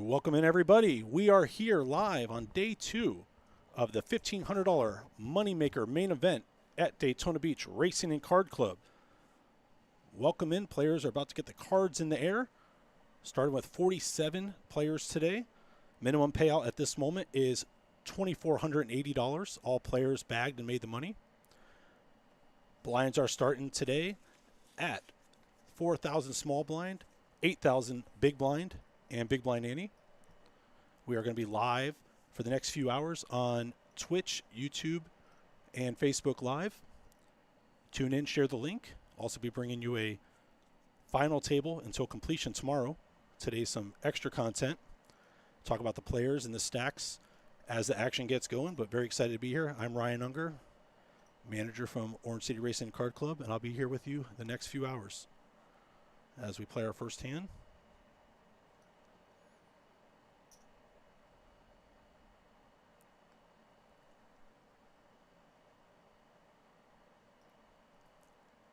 Welcome in, everybody. We are here live on day 2 of the $1,500 MoneyMaker main event at Daytona Beach Racing and Card Club. Welcome in. Players are about to get the cards in the air. Starting with 47 players today. Minimum payout at this moment is $2,480. All players bagged and made the money. Blinds are starting today at 4,000 small blind, 8,000 big blind, and big blind ante. We are going to be live for the next few hours on Twitch, YouTube, and Facebook Live. Tune in, share the link. Also be bringing you a final table until completion tomorrow. Today's some extra content. Talk about the players and the stacks as the action gets going, but very excited to be here. I'm Ryan Unger, manager from Orange City Racing and Card Club, and I'll be here with you the next few hours as we play our first hand.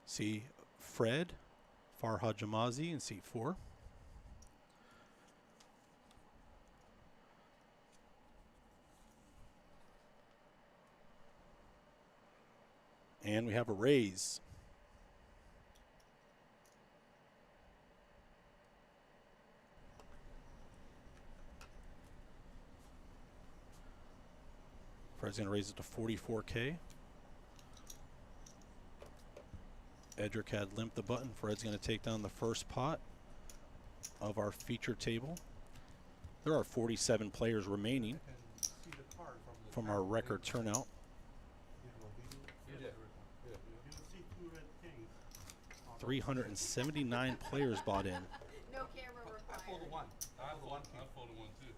See Fred, Farhad Jamazi in seat 4. And we have a raise. Fred's going to raise it to 44K. Edric had limped the button. Fred's going to take down the first pot of our feature table. There are 47 players remaining from our record turnout. 379 players bought in. No camera required. I folded one. I folded one too.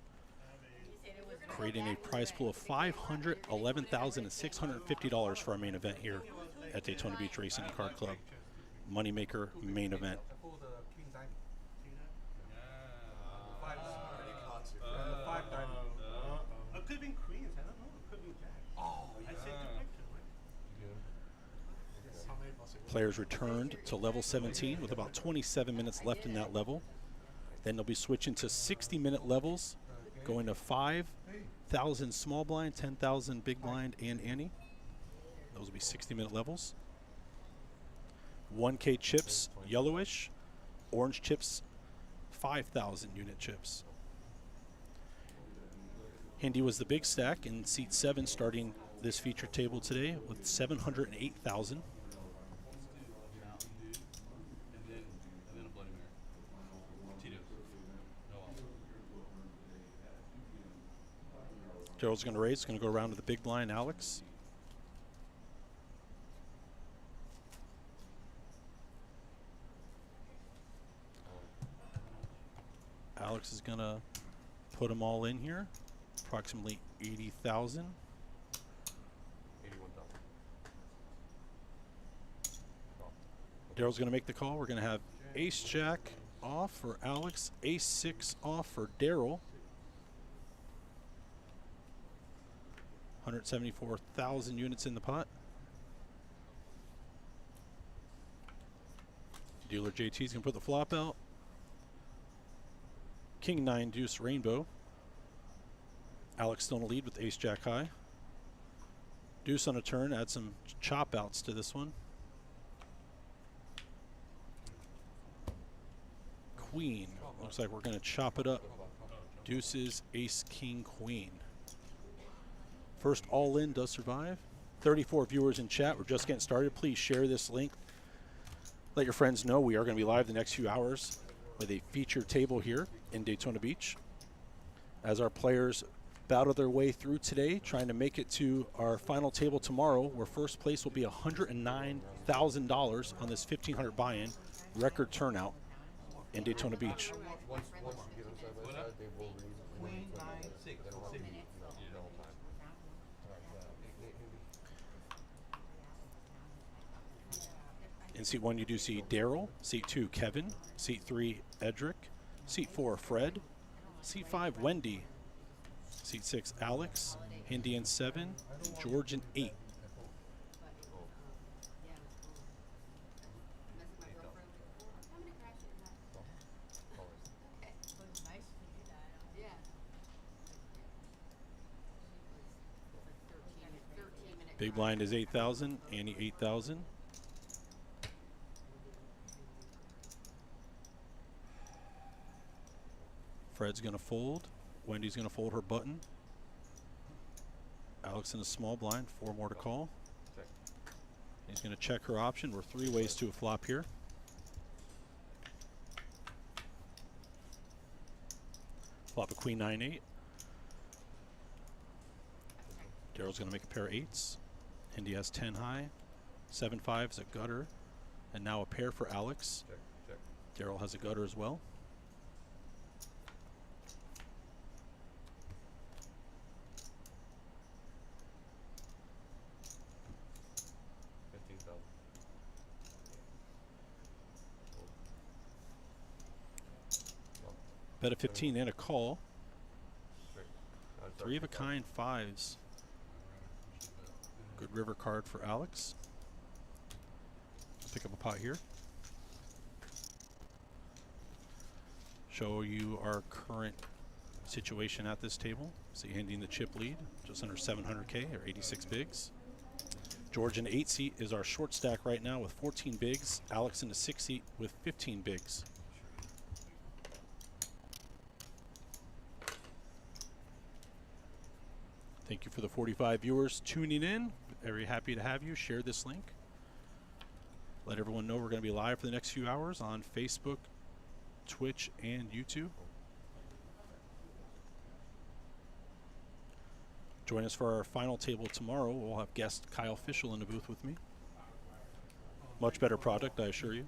Creating a prize pool of $511,650 for our main event here at Daytona Beach Racing and Card Club. MoneyMaker main event. Players returned to level 17 with about 27 minutes left in that level. Then they'll be switching to 60-minute levels, going to 5,000 small blind, 10,000 big blind, and ante. Those will be 60-minute levels. 1K chips, yellowish. Orange chips, 5,000 unit chips. Hindi was the big stack in seat 7, starting this feature table today with 708,000. Gerald's going to raise. It's going to go around to the big blind, Alex. Alex is going to put them all in here. Approximately 80,000. 81,000. Daryl's going to make the call. We're going to have Ace Jack off for Alex, Ace 6 off for Daryl. 174,000 units in the pot. Dealer JT's going to put the flop out. King 9 deuce rainbow. Alex still in the lead with Ace Jack high. Deuce on a turn. Add some chop outs to this one. Queen. Looks like we're going to chop it up. Deuces, ace, king, queen. First all-in does survive. 34 viewers in chat. We're just getting started. Please share this link. Let your friends know we are going to be live the next few hours with a featured table here in Daytona Beach. As our players battle their way through today, trying to make it to our final table tomorrow, where first place will be $109,000 on this 1,500 buy-in record turnout in Daytona Beach. Once you get them side by side, they will read. Queen 9 6. In seat 1, you do see Daryl. Seat 2, Kevin. Seat 3, Edric. Seat 4, Fred. Seat 5, Wendy. Seat 6, Alex. Hindi in 7. George in 8. Yeah. Big blind is 8,000. Annie 8,000. Fred's going to fold. Wendy's going to fold her button. Alex in a small blind. 4 more to call. Check. He's going to check her option. We're 3 ways to a flop here. Flop a queen 9-8. Daryl's going to make a pair of 8s. Indy has 10 high. 7-5 is a gutter. And now a pair for Alex. Check. Check. Daryl has a gutter as well. Bet a 15 and a call. 3 of a kind 5s. Good river card for Alex. Let's pick up a pot here. Show you our current situation at this table. See Andy in the chip lead, just under 700K or 86 bigs. George in the 8 seat is our short stack right now with 14 bigs. Alex in the 6 seat with 15 bigs. Thank you for the 45 viewers tuning in. Very happy to have you. Share this link. Let everyone know we're going to be live for the next few hours on Facebook, Twitch, and YouTube. Join us for our final table tomorrow. We'll have guest Kyle Fischel in the booth with me. Much better product, I assure you.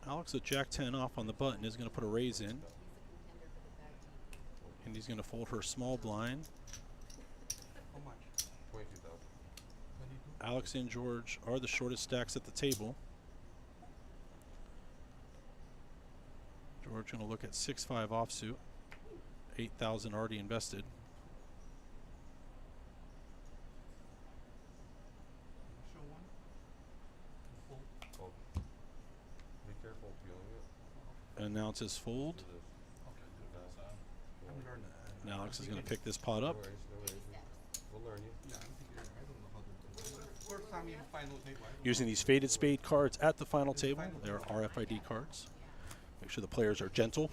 Alex with Jack 10 off on the button is going to put a raise in. And he's going to fold her small blind. How much? 22,000. 22. Alex and George are the shortest stacks at the table. George going to look at 6-5 offsuit. 8,000 already invested. Show one. Fold. Fold. Be careful peeling it. Announces fold. Do this. I'm learning. And Alex is going to pick this pot up. No worries, no worries. We'll learn you. Yeah, I'm thinking, I don't know how to do it. First time in final table. I don't Using know. these faded spade cards at the final table. They're RFID cards. Make sure the players are gentle.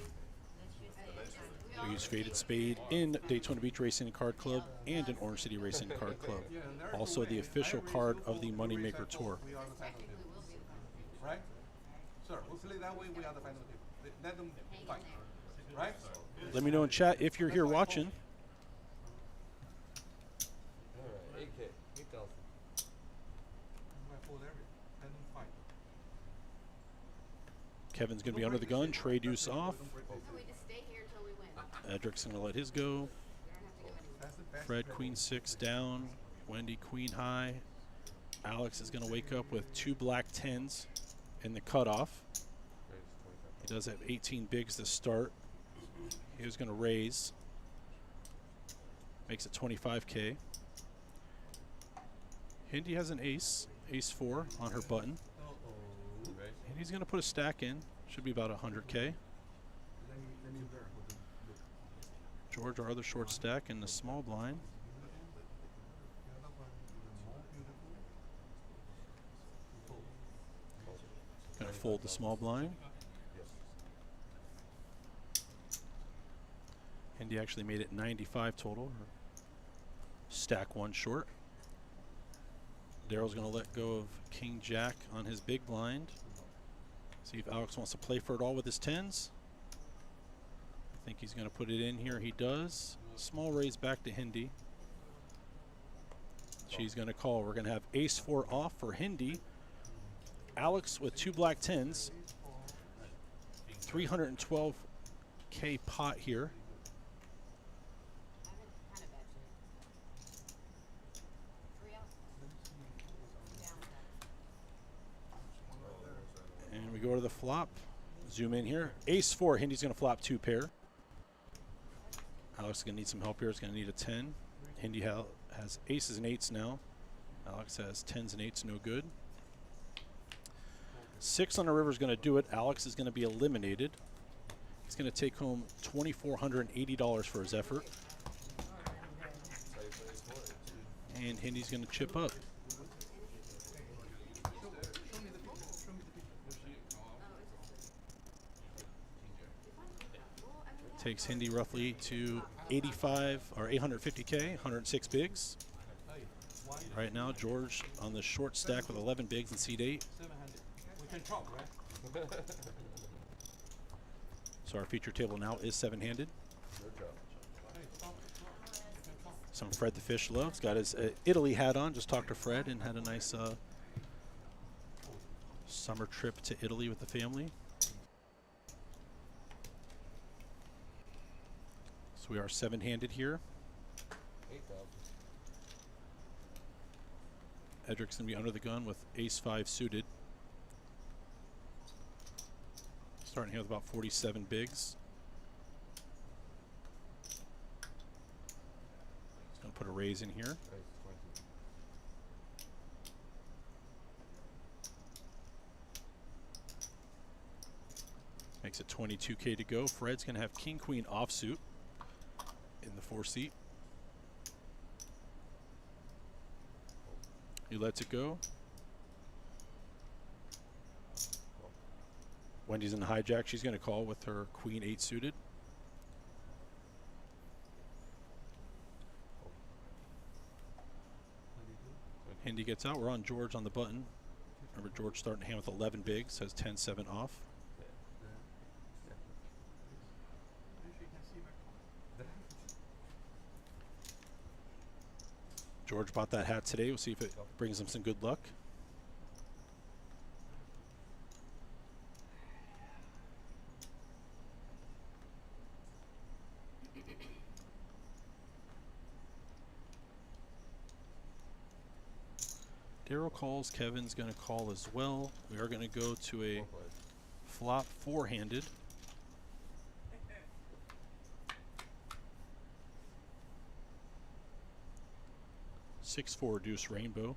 We use faded spade in Daytona Beach Racing and Card Club and in Orange City Racing and Card Club. Yeah, and there's Also a the way. official I card raise of the and MoneyMaker fold. Tour. We are the final table. Right? Sir, we'll play that way. We are the final table. Let them fight. Right? Let me know in chat if you're here watching. Alright, 8K. 8,000. I fold everything. Let them fight. Kevin's going to be under the gun. Trade use off. Don't break this. So we just stay here till we win. Edric's going to let his go. We don't have to go anywhere. That's the best. Fred play. queen 6 down. Wendy queen high. Alex is going to wake up with 2 black 10s in the cutoff. Raise 25,000. He does have 18 bigs to start. He was going to raise. Makes it 25K. Hindi has an ace. Ace 4 on her button. Uh-oh. Raise. And he's going to put a stack in. Should be about 100K. Let me there. Look. George, our other short stack in the small blind. The other one, even more beautiful. Fold. Going to fold the small blind. Yes. Hindi actually made it 95 total. Stack 1 short. Daryl's going to let go of King Jack on his big blind. See if Alex wants to play for it all with his 10s. I think he's going to put it in here. He does. Small raise back to Hindi. She's going to call. We're going to have ace 4 off for Hindi. Alex with 2 black 10s. 312K pot here. I have a kind of bad shape. 3 out. Down. And we go to the flop. Zoom in here. Ace 4. Hindy's going to flop 2 pair. Alex is going to need some help here. He's going to need a 10. Hindi has aces and 8s now. Alex has 10s and 8s, no good. 6 on the river is going to do it. Alex is going to be eliminated. He's going to take home $2,480 for his effort. And Hindy's going to chip up. Takes Hindi roughly to 85 or 850K, 106 bigs. Right now, George on the short stack with 11 bigs and seed 8. We can talk, right? So our feature table now is 7-handed. Some Fred the Fish loves. Got his Italy hat on. Just talked to Fred and had a nice summer trip to Italy with the family. So we are 7-handed here. 8,000. Edric's going to be under the gun with ace-5 suited. Starting here with about 47 bigs. He's going to put a raise in here. Ace 20. Makes it 22K to go. Fred's going to have king-queen offsuit in the 4-seat. He lets it go. Wendy's in the hijack. She's going to call with her queen 8 suited. Hindi gets out. We're on George on the button. Remember, George starting to hand with 11 bigs, has 10-7 off. George bought that hat today. We'll see if it brings him some good luck. Daryl calls. Kevin's going to call as well. We are going to go to a flop 4-handed. Six-4 deuce rainbow.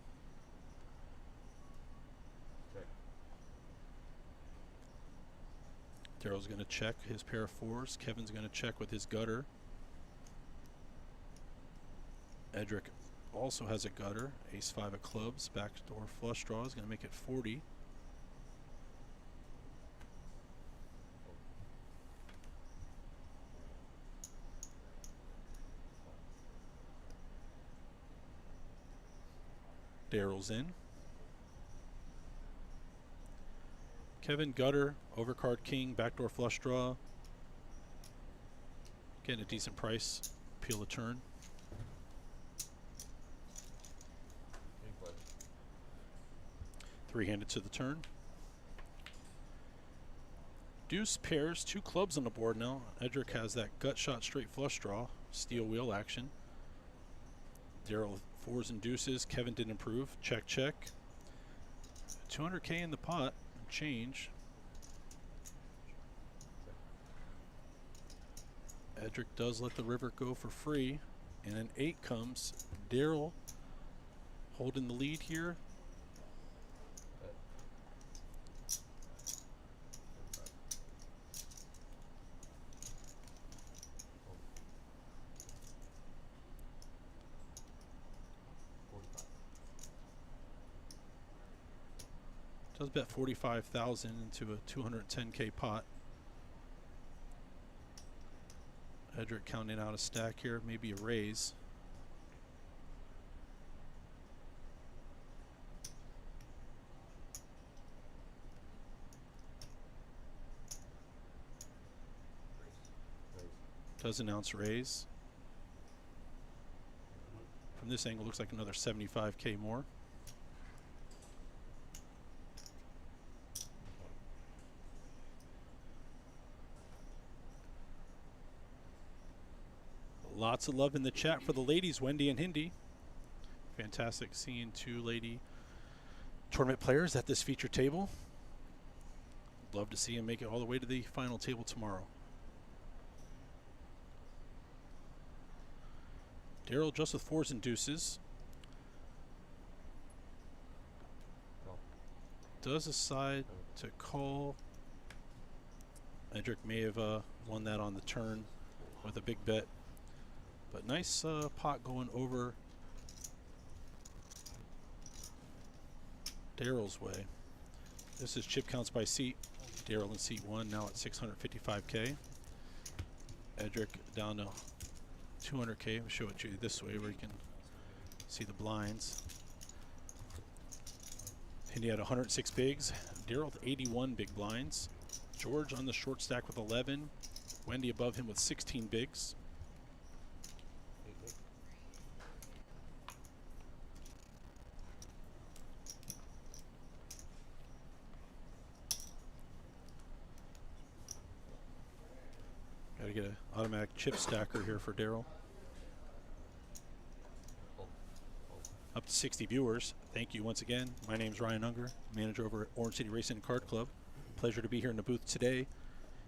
Check. Daryl's going to check his pair of 4s. Kevin's going to check with his gutter. Edric also has a gutter. Ace-5 of clubs. Backdoor flush draw is going to make it 40. Daryl's in. Kevin gutter, overcard king, backdoor flush draw. Getting a decent price. Peel a turn. King play. 3-handed to the turn. Deuce pairs, 2 clubs on the board now. Edric has that gut shot straight flush draw, steel wheel action. Daryl 4s and deuces. Kevin didn't improve. Check, check. 200K in the pot. Change. Edric does let the river go for free. And an 8 comes. Daryl holding the lead here. Does bet 45,000 into a 210K pot. Edric counting out a stack here, maybe a raise. Does announce raise. From this angle, looks like another 75K more. Lots of love in the chat for the ladies, Wendy and Hindi. Fantastic seeing 2 lady tournament players at this feature table. Love to see them make it all the way to the final table tomorrow. Daryl just with fours and deuces. Call. Does decide to call. Edric may have won that on the turn with a big bet. But nice pot going over Daryl's way. This is chip counts by seat. Daryl in seat 1 now at 655K. Edric down to 200K. We'll show it to you this way where you can see the blinds. Hindi had 106 bigs. Daryl with 81 big blinds. George on the short stack with 11. Wendy above him with 16 bigs. 8 big. Got to get an automatic chip stacker here for Daryl. Fold. Fold. Up to 60 viewers. Thank you once again. My name's Ryan Unger, manager over at Orange City Racing and Card Club. Pleasure to be here in the booth today,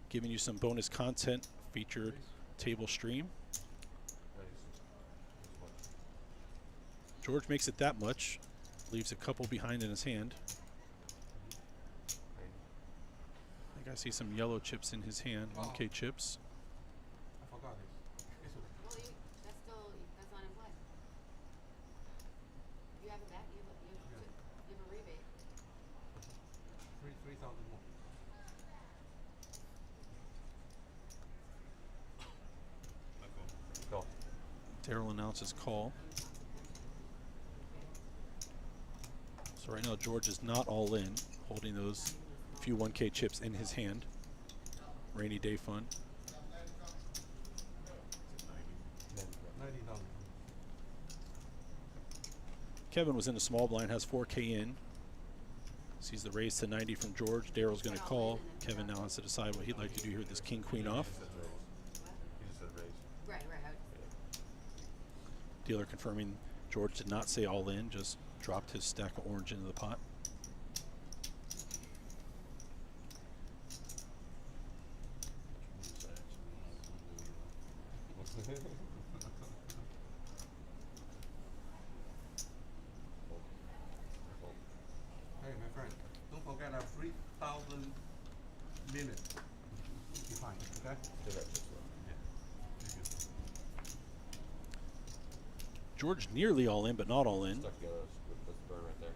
giving you some bonus content, featured table stream. Raise. Use 1. George makes it that much, leaves a couple behind in his hand. 90. I think I see some yellow chips in his hand, 1K chips. I forgot this. It's okay. Well, that's still, that's not in play. You have it back, you have a rebate. 3,000 more. Call. Daryl announces call. So right now George is not all in, holding those few 1K chips in his hand. Rainy day fun. 90,000. Kevin was in a small blind, has 4K in. Sees the raise to 90 from George. Daryl's going to call. Kevin now has to decide what he'd like to do here with this king queen off. He just said raise. Right. Dealer confirming George did not say all in, just dropped his stack of orange into the pot. Hey, my friend, don't forget that 3,000 minutes behind, okay? Still got chips left. George nearly all in, but not all in. Stuck together. That's the burn right there.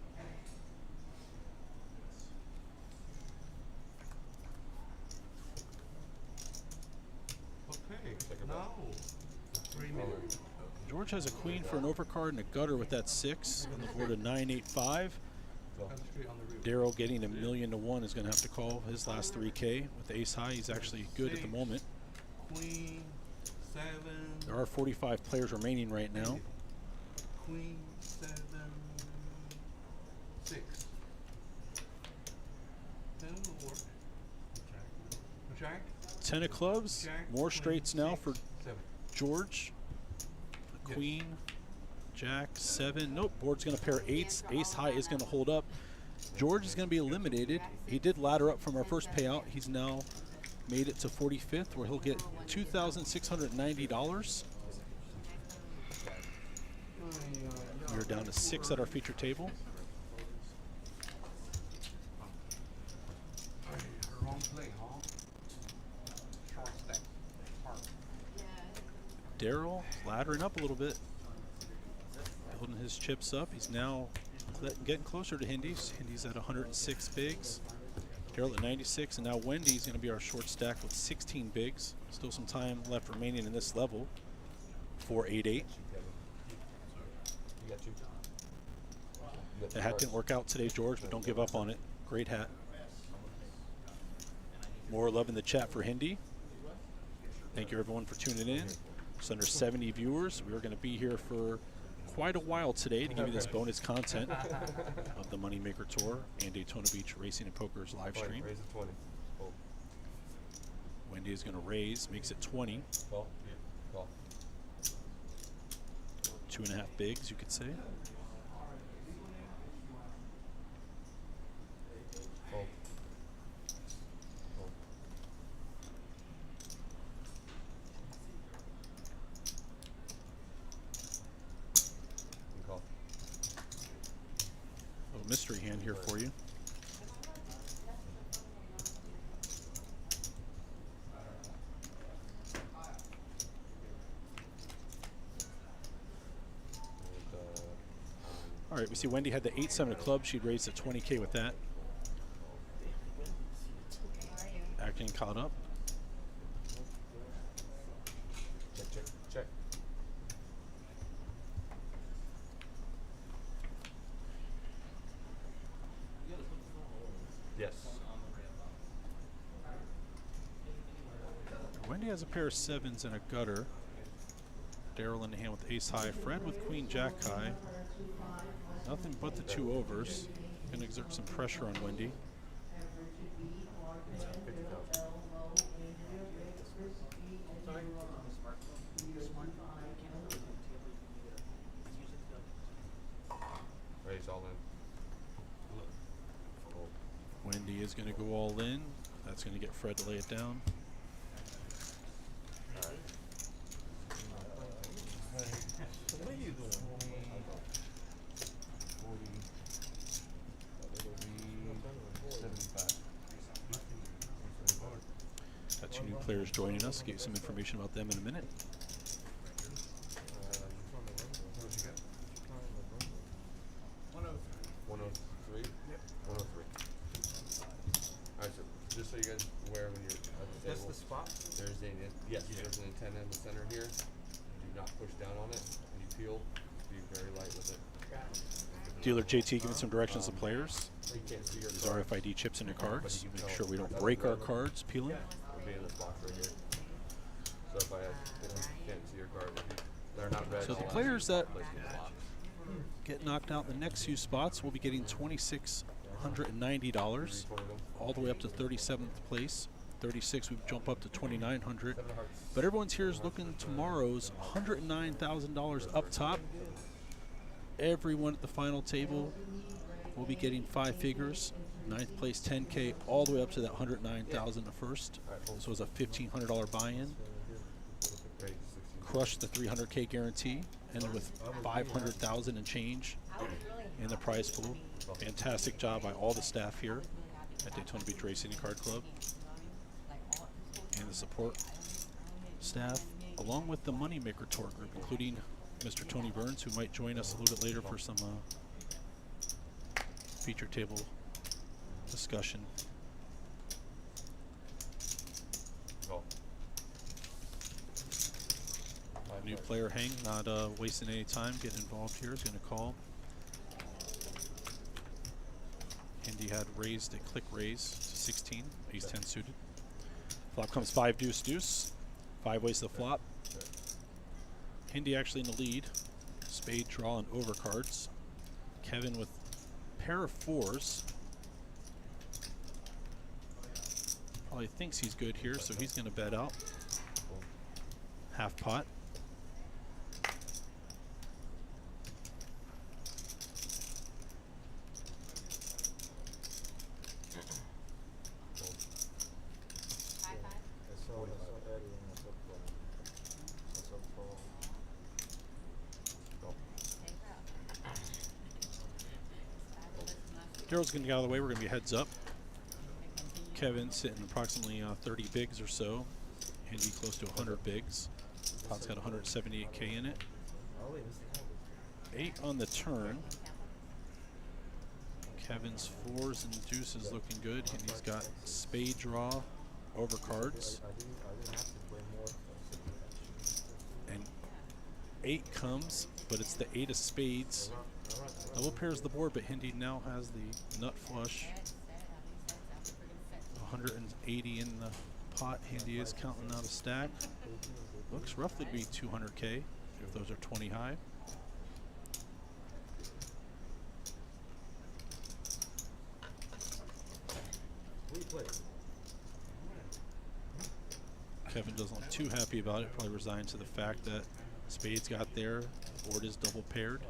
Okay, Take a now 3 minutes. George has a queen for an overcard and a gutter with that 6 on the board of 985. Call. Come straight on the river. Daryl getting $1 million to 1 is going to have to call his last 3K with the ace high. He's actually good at the moment. Queen, 7. There are 45 players remaining right now. Queen, 7, 6. 10 will work. Jack. 10 of clubs, Jack, more queen, straights now 6, for 7. George. The Yes. queen, jack, 7. Nope, board's going to pair 8s. Ace high is going to hold up. George is going to be eliminated. He did ladder up from our first payout. He's now made it to 45th, where he'll get $2,690. We're down to 6 at our feature table. Wrong play, huh? Short stack. Hard. Daryl laddering up a little bit, building his chips up. He's now getting closer to Hindy's. Hindy's at 106 bigs. Daryl at 96, and now Wendy's going to be our short stack with 16 bigs. Still some time left remaining in this level. 488. You got 2. You got The hat didn't work out today, George, but don't give up on it. Great hat. More love in the chat for Hindi. Thank you everyone for tuning in. Just under 70 viewers. We are going to be here for quite a while today to give you this bonus content of the MoneyMaker Tour and Daytona Beach Racing and Poker's live Fine, stream. raise it 20. Fold. Wendy is going to raise, makes it 20. Call. Call. 2.5 bigs, you could say. Fold. Fold. here for you. All right, we see Wendy had the 8-7 of clubs. She'd raised to 20K with that. Acting caught up. Check, check, check. Yes. Wendy has a pair of 7s and a gutter. Daryl in the hand with ace high. Fred with queen jack high. Nothing but the 2 overs. Gonna exert some pressure on Wendy. Raise all in. Wendy is gonna go all in. That's gonna get Fred to lay it down. What are you doing? 75. Got 2 new players joining us. Get you some information about them in a minute. What did you get? 103? Yep. 103. Alright, so just so you guys are aware when you're at the That's table, the spot? there's there's an antenna in the center here. Do not push down on it. When you peel, be very light with it. Dealer JT giving some directions to players. You can't see your These card. RFID chips in your cards. But you can Make tell sure we don't that break our red cards peeling. would be in this box right here. So if I can't see your card, if they're not red. So the I'll ask players you to that place them in the box. get knocked out in the next few spots will be getting $2,690, all the way up to 37th place. 36 we jump up to 2,900. But everyone's here is looking tomorrow's $109,000 up top. Everyone at the final table will be getting 5 figures. 9th place 10K, all the way up to that 109,000 the first. This was a $1,500 buy-in. Crushed the 300K guarantee, ended with 500,000 and change in the prize pool. Fantastic job by all the staff here at Daytona Beach Racing and Card Club and the support staff, along with the MoneyMaker Tour Group, including Mr. Tony Burns, who might join us a little bit later for some feature table discussion. New player Hang, not wasting any time, getting involved here, is going to call. Hindi had raised a click raise to 16, ace 10 suited. Flop comes 5 deuce deuce, 5 ways to the flop. Hindi actually in the lead. Spade draw and overcards. Kevin with pair of 4s. Probably thinks he's good here, so he's going to bet out. Half pot. Daryl's going to get out of the way. We're going to be heads up. Kevin sitting approximately 30 bigs or so. Hindi close to 100 bigs. Pot's got 178K in it. 8 on the turn. Kevin's 4s and deuces looking good. Hindi's got spade draw over cards. And 8 comes, but it's the 8 of spades. Double pairs the board, but Hindi now has the nut flush. 180 in the pot. Hindi is counting out a stack. Looks roughly to be 200K if those are 20 high. Kevin doesn't look too happy about it. Probably resigned to the fact that spades got there. Board is double paired.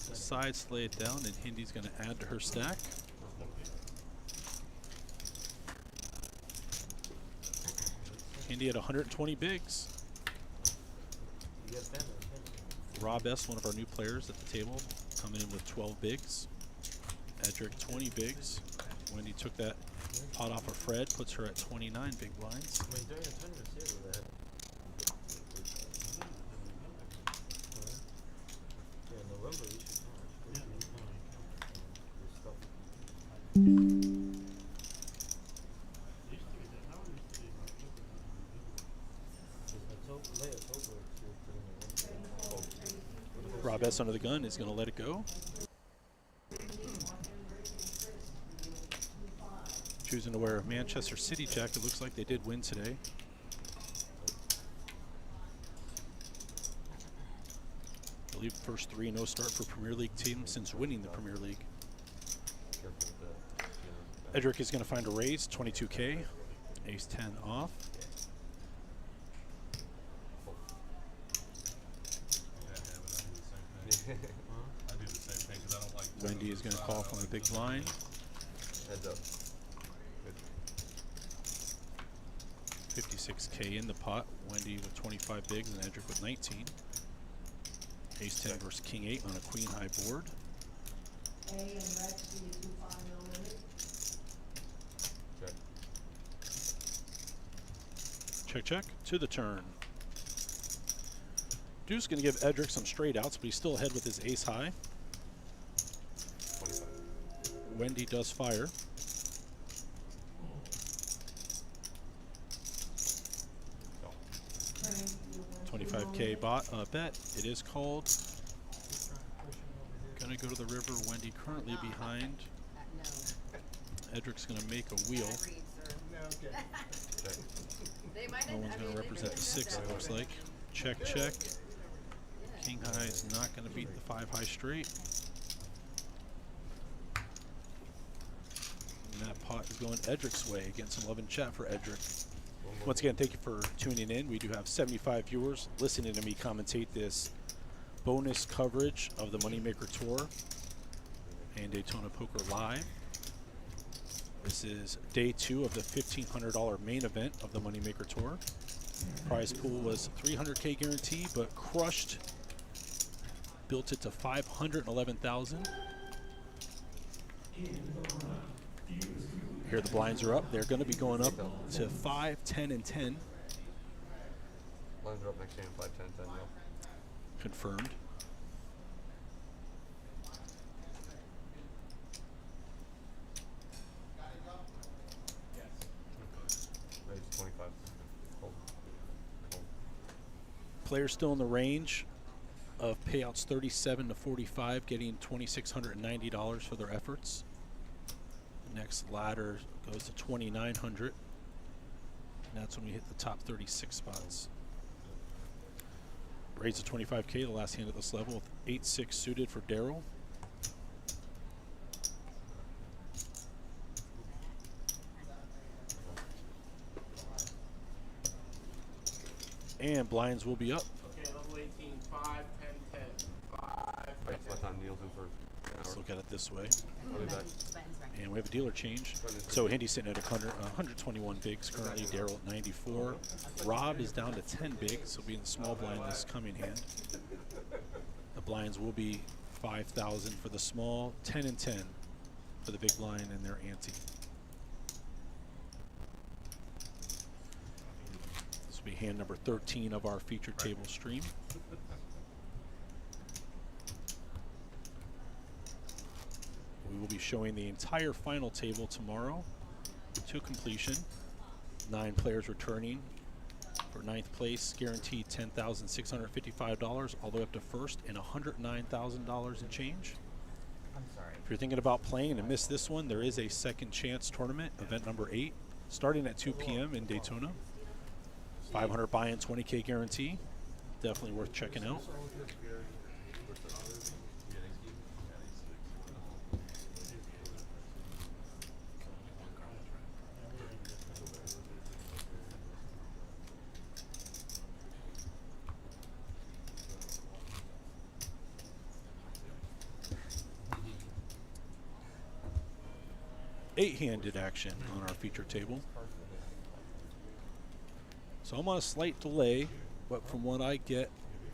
Decides to lay it down, and Hindi's going to add to her stack. Handy at 120 bigs. Rob S., one of our new players at the table, coming in with 12 bigs. Edric, 20 bigs. Wendy took that pot off of Fred, puts her at 29 big blinds. Rob S. under the gun is going to let it go. Choosing to wear a Manchester City jacket. Looks like they did win today. I believe the first 3-0 start for Premier League team since winning the Premier League. Edric is going to find a raise, 22K. Ace 10 off. Wendy is going to call from the big blind. Heads up. 56K in the pot. Wendy with 25 bigs and Edric with 19. Ace 10 versus King 8 on a queen high board. Check, check. To the turn. Deuce going to give Edric some straight outs, but he's still ahead with his ace high. 25. Wendy does fire. No. 25K bet. It is called. Going to go to the river. Wendy currently behind. No. Edric's going to make a wheel. I read, sir. Check. They might No have- one's I going mean, to they represent could the have 6, done it that. looks like. Check, check. King high is not going to beat the 5 high straight. And that pot is going Edric's way. Getting some love in chat for Edric. Once again, thank you for tuning in. We do have 75 viewers listening to me commentate this bonus coverage of the Moneymaker Tour and Daytona Poker Live. This is day 2 of the $1,500 main event of the Moneymaker Tour. Prize pool was 300K guarantee, but crushed. Built it to 511,000. Here the blinds are up. They're going to be going up to 5, 10, and 10. Lines are up next game, 5, 10, 10, yeah. Confirmed. Raise 25. Hold. Hold. Players still in the range of payouts 37 to 45, getting $2,690 for their efforts. Next ladder goes to 2,900, and that's when we hit the top 36 spots. Raise to 25K, the last hand at this level with 8-6 suited for Daryl. And blinds will be up. Okay, level 18, 5, 10, 10, 5. Right, so time Neil's in for an Let's hour. look at it this way. I'll be back. Buttons right. And we have a dealer change. So Hendy's sitting at 121 bigs currently. Daryl at 94. Rob is down to 10 bigs. He'll be in the small blind this coming hand. The blinds will be 5,000 for the small, 10 and 10 for the big blind and their ante. This will be hand number 13 of our featured table stream. We will be showing the entire final table tomorrow to completion. 9 players returning for 9th place, guaranteed $10,655 all the way up to first and $109,000 in change. I'm sorry. If you're thinking about playing and miss this one, there is a second chance tournament, event number 8, starting at 2 p.m. in Daytona. 500 buy-in, 20K guarantee. Definitely worth checking out. Eight-handed action on our feature table. So I'm on a slight delay, but from what I get,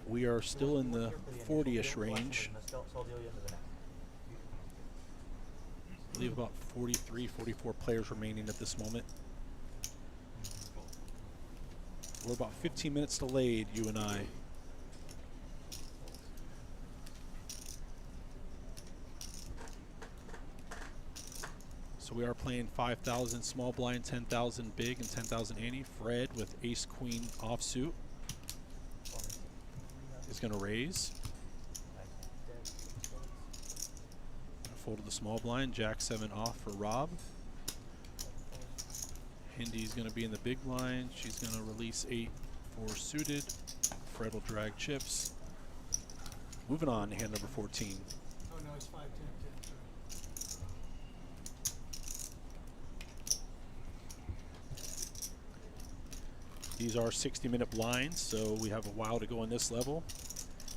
we are still in the 40-ish range. I believe about 43, 44 players remaining at this moment. We're about 15 minutes delayed, you and I. So we are playing 5,000 small blind, 10,000 big, and 10,000 ante. Fred with ace queen offsuit is going to raise. Fold to the small blind. Jack 7 off for Rob. Hindy's going to be in the big blind. She's going to release 8 for suited. Fred will drag chips. Moving on to hand number 14. Oh no, it's 5, 10, 10. These are 60-minute blinds, so we have a while to go on this level.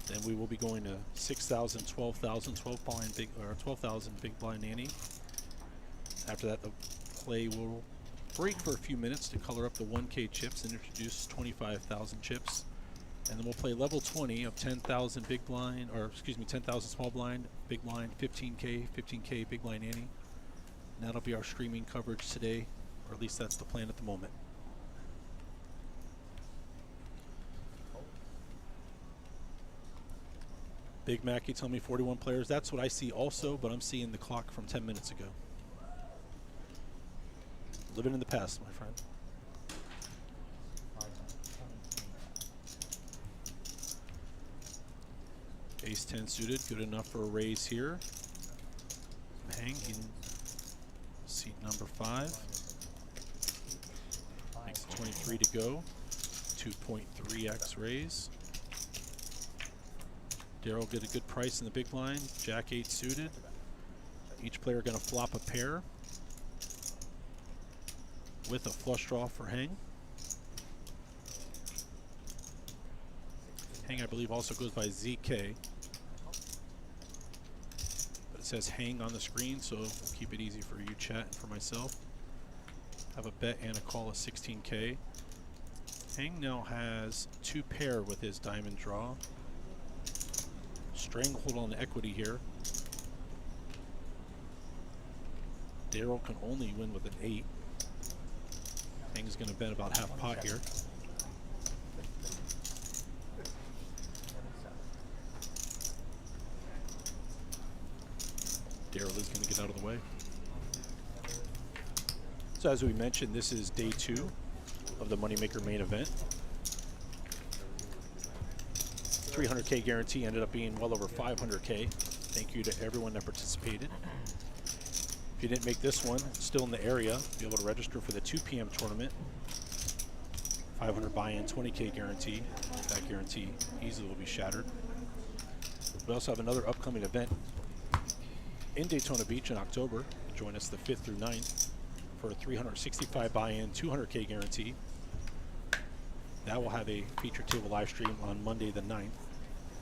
Then we will be going to 6,000, 12,000, 12,000 big blind ante. After that, the play will break for a few minutes to color up the 1K chips and introduce 25,000 chips. And then we'll play level 20 of 10,000 big blind, or excuse me, 10,000 small blind, big blind, 15K, 15K big blind ante. And that'll be our streaming coverage today, or at least that's the plan at the moment. Big Mac, you tell me 41 players. That's what I see also, but I'm seeing the clock from 10 minutes ago. Living in the past, my friend. Ace 10 suited, good enough for a raise here. Hang in seat number 5. Makes 23 to go. 2.3x raise. Daryl get a good price in the big blind. Jack 8 suited. Each player going to flop a pair with a flush draw for hang. Hang, I believe, also goes by ZK. But it says hang on the screen, so we'll keep it easy for you, chat, and for myself. Have a bet and a call of 16K. Hang now has 2 pair with his diamond draw. Stranglehold on the equity here. Daryl can only win with an 8. Hang's going to bet about half pot here. Daryl is going to get out of the way. So as we mentioned, this is day 2 of the Moneymaker main event. 300K guarantee ended up being well over 500K. Thank you to everyone that participated. If you didn't make this one, still in the area, be able to register for the 2 p.m. tournament. 500 buy-in, 20K guarantee. That guarantee easily will be shattered. We also have another upcoming event in Daytona Beach in October. Join us the 5th through 9th for a 365 buy-in, 200K guarantee. That will have a feature table live stream on Monday the 9th.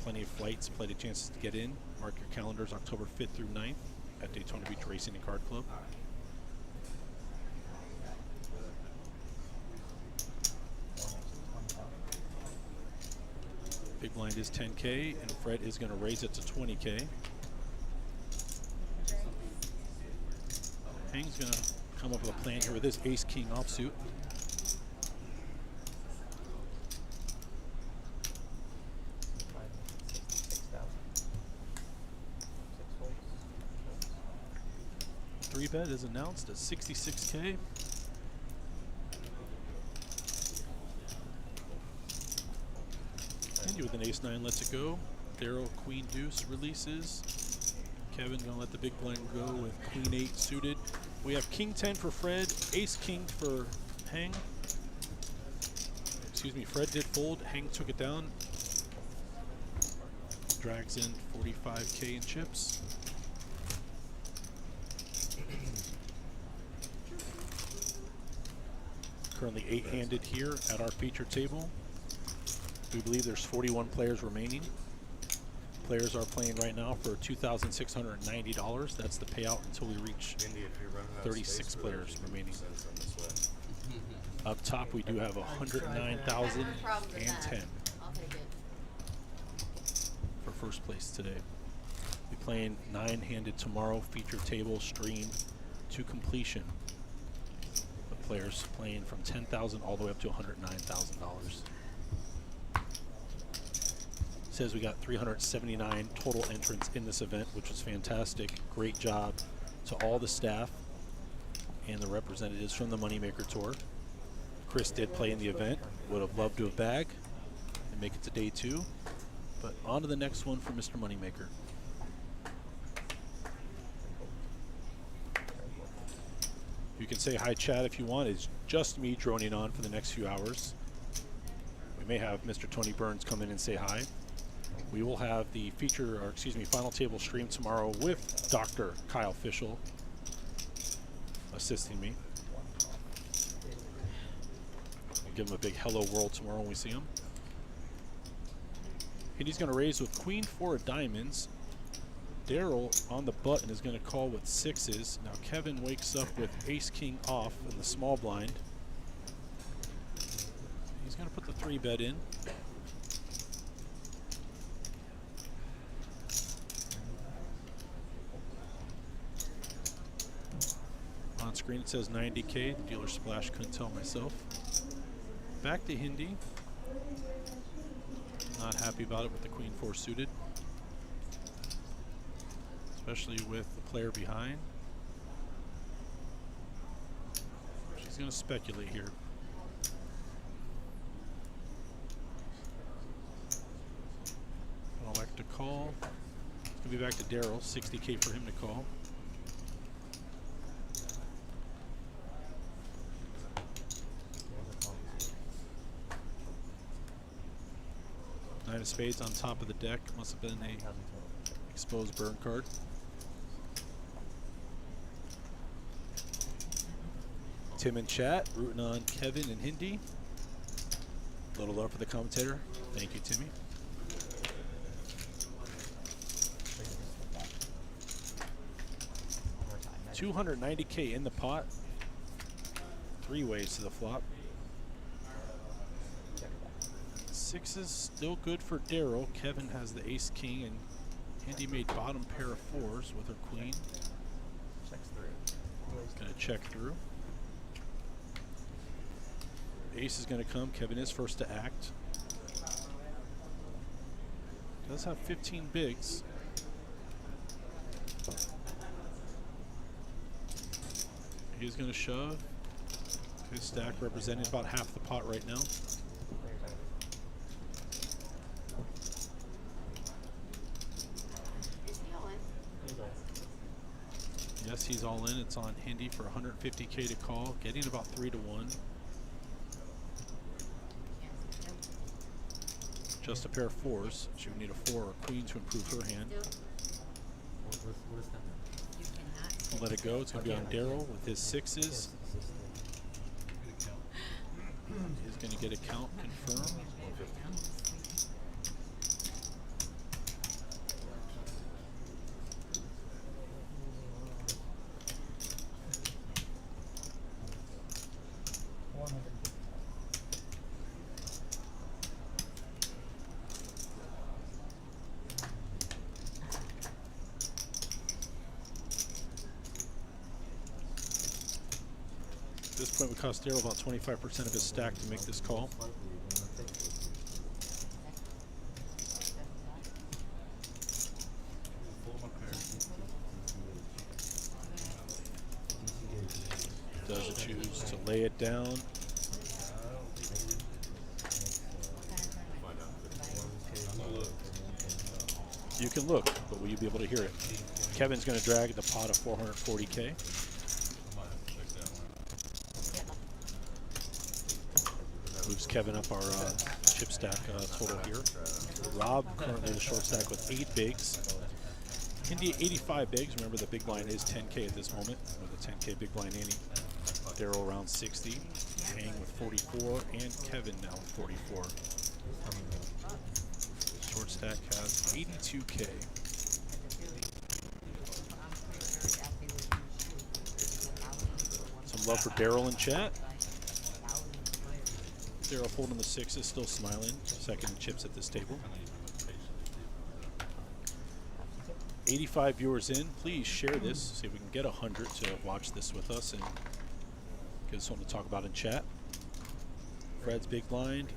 Plenty of flights, plenty of chances to get in. Mark your calendars, October 5th through 9th at Daytona Beach Racing and Card Club. Big blind is 10K, and Fred is going to raise it to 20K. Hang's going to come up with a plan here with his ace-king offsuit. Three bet is announced at 66K. And you with an ace-9 lets it go. Daryl queen deuce releases. Kevin gonna let the big blind go with queen 8 suited. We have king 10 for Fred, ace king for Hang. Excuse me, Fred did fold, Hang took it down. Drags in 45K in chips. Currently 8-handed here at our feature table. We believe there's 41 players remaining. Players are playing right now for $2,690. That's the payout until we reach 36 players remaining. Up top, we do have 109,010 I'll take it. for first place today. Be playing 9-handed tomorrow, feature table streamed to completion. The players playing from $10,000 all the way up to $109,000. Says we got 379 total entrants in this event, which was fantastic. Great job to all the staff and the representatives from the Moneymaker Tour. Chris did play in the event. Would have loved to have bagged and make it to day 2. But on to the next one for Mr. Moneymaker. You can say hi, chat, if you want. It's just me droning on for the next few hours. We may have Mr. Tony Burns come in and say hi. We will have the final table stream tomorrow with Dr. Kyle Fischel assisting me. I'll give him a big hello world tomorrow when we see him. And he's going to raise with Queen 4 of diamonds. Daryl on the button is going to call with 6s. Now Kevin wakes up with Ace King off in the small blind. He's going to put the 3-bet in. On screen it says 90K. The dealer splash, couldn't tell myself. Back to Hindi. Not happy about it with the Queen 4 suited, especially with the player behind. She's going to speculate here. I'll like to call. It's going to be back to Daryl. 60K for him to call. Nine of spades on top of the deck. Must have been a exposed burn card. Tim in chat rooting on Kevin and Hindi. A little love for the commentator. Thank you, Timmy. $290K in the pot. 3 ways to the flop. 6s still good for Daryl. Kevin has the Ace King, and Hindi made bottom pair of 4s with her Queen. Checks through. Gonna check through. Ace is gonna come. Kevin is first to act. Does have 15 bigs. He's gonna shove. His stack representing about half the pot right now. Yes, he's all in. It's on Hindi for 150K to call, getting about 3 to 1. Just a pair of 4s. She would need a 4 or a Queen to improve her hand. Let it go. It's going to be on Daryl with his 6s. He's going to get a count confirmed. At this point, would cost Daryl about 25% of his stack to make this call. Does it choose to lay it down? You can look, but will you be able to hear it? Kevin's going to drag the pot of 440K. Moves Kevin up our chip stack total here. Rob currently the short stack with 8 bigs. Hindi 85 bigs. Remember the big blind is 10K at this moment with a 10K big blind ante. Daryl around 60. Hang with 44 and Kevin now with 44. Short stack has 82K. Some love for Daryl in chat. Daryl holding the sixes, still smiling. Second chips at this table. 85 viewers in. Please share this. See if we can get 100 to watch this with us and give us something to talk about in chat. Fred's big blind.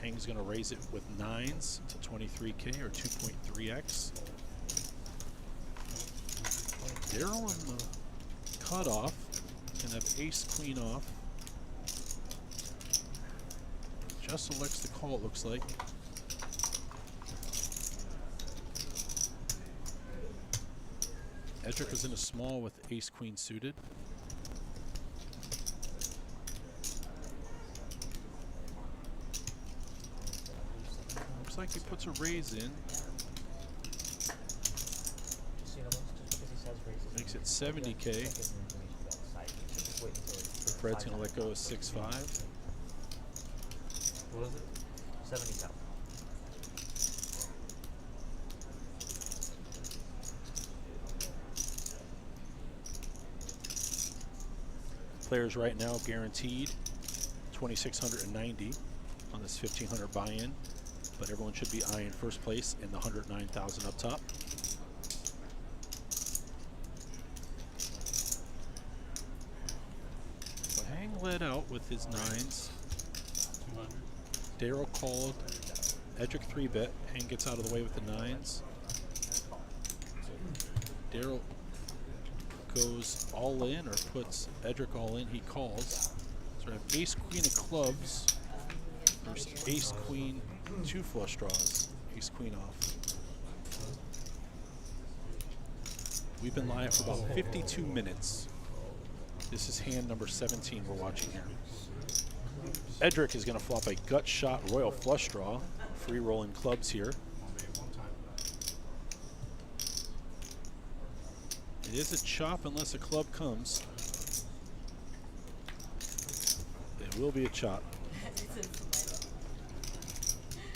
Hang's going to raise it with 9s to 23K or 2.3x. Daryl on the cutoff. Going to have ace queen off. Just elects to call, it looks like. Edric is in a small with ace queen suited. Looks like he puts a raise in. Makes it 70K. Fred's gonna let go of 6-5. What is it? 77. Players right now guaranteed 2,690 on this 1,500 buy-in, but everyone should be eyeing first place in the 109,000 up top. So Hang led out with his 9s. Daryl called. Edric 3-bet. Hang gets out of the way with the 9s. Daryl goes all in or puts Edric all in. He calls. So we have ace queen of clubs versus ace queen, 2 flush draws. Ace queen off. We've been live for about 52 minutes. This is hand number 17 we're watching here. Edric is going to flop a gut shot royal flush draw. Free rolling clubs here. It is a chop unless a club comes. It will be a chop.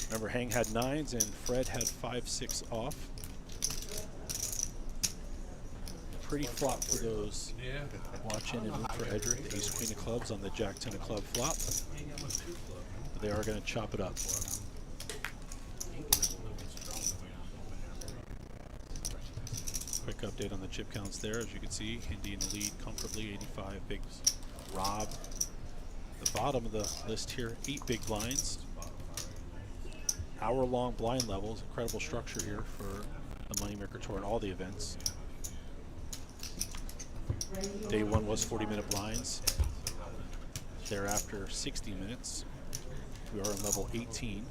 Remember, Hang had 9s and Fred had 5-6 off. Pretty flop for those watching and root for Edric. The ace queen of clubs on the jack 10 of club flop. But they are going to chop it up. Quick update on the chip counts there. As you can see, Hindi in the lead comfortably, 85 bigs. Rob, the bottom of the list here, 8 big blinds. Hour-long blind levels, incredible structure here for the MoneyMaker Tour and all the events. Day 1 was 40-minute blinds. Thereafter, 60 minutes. We are on level 18.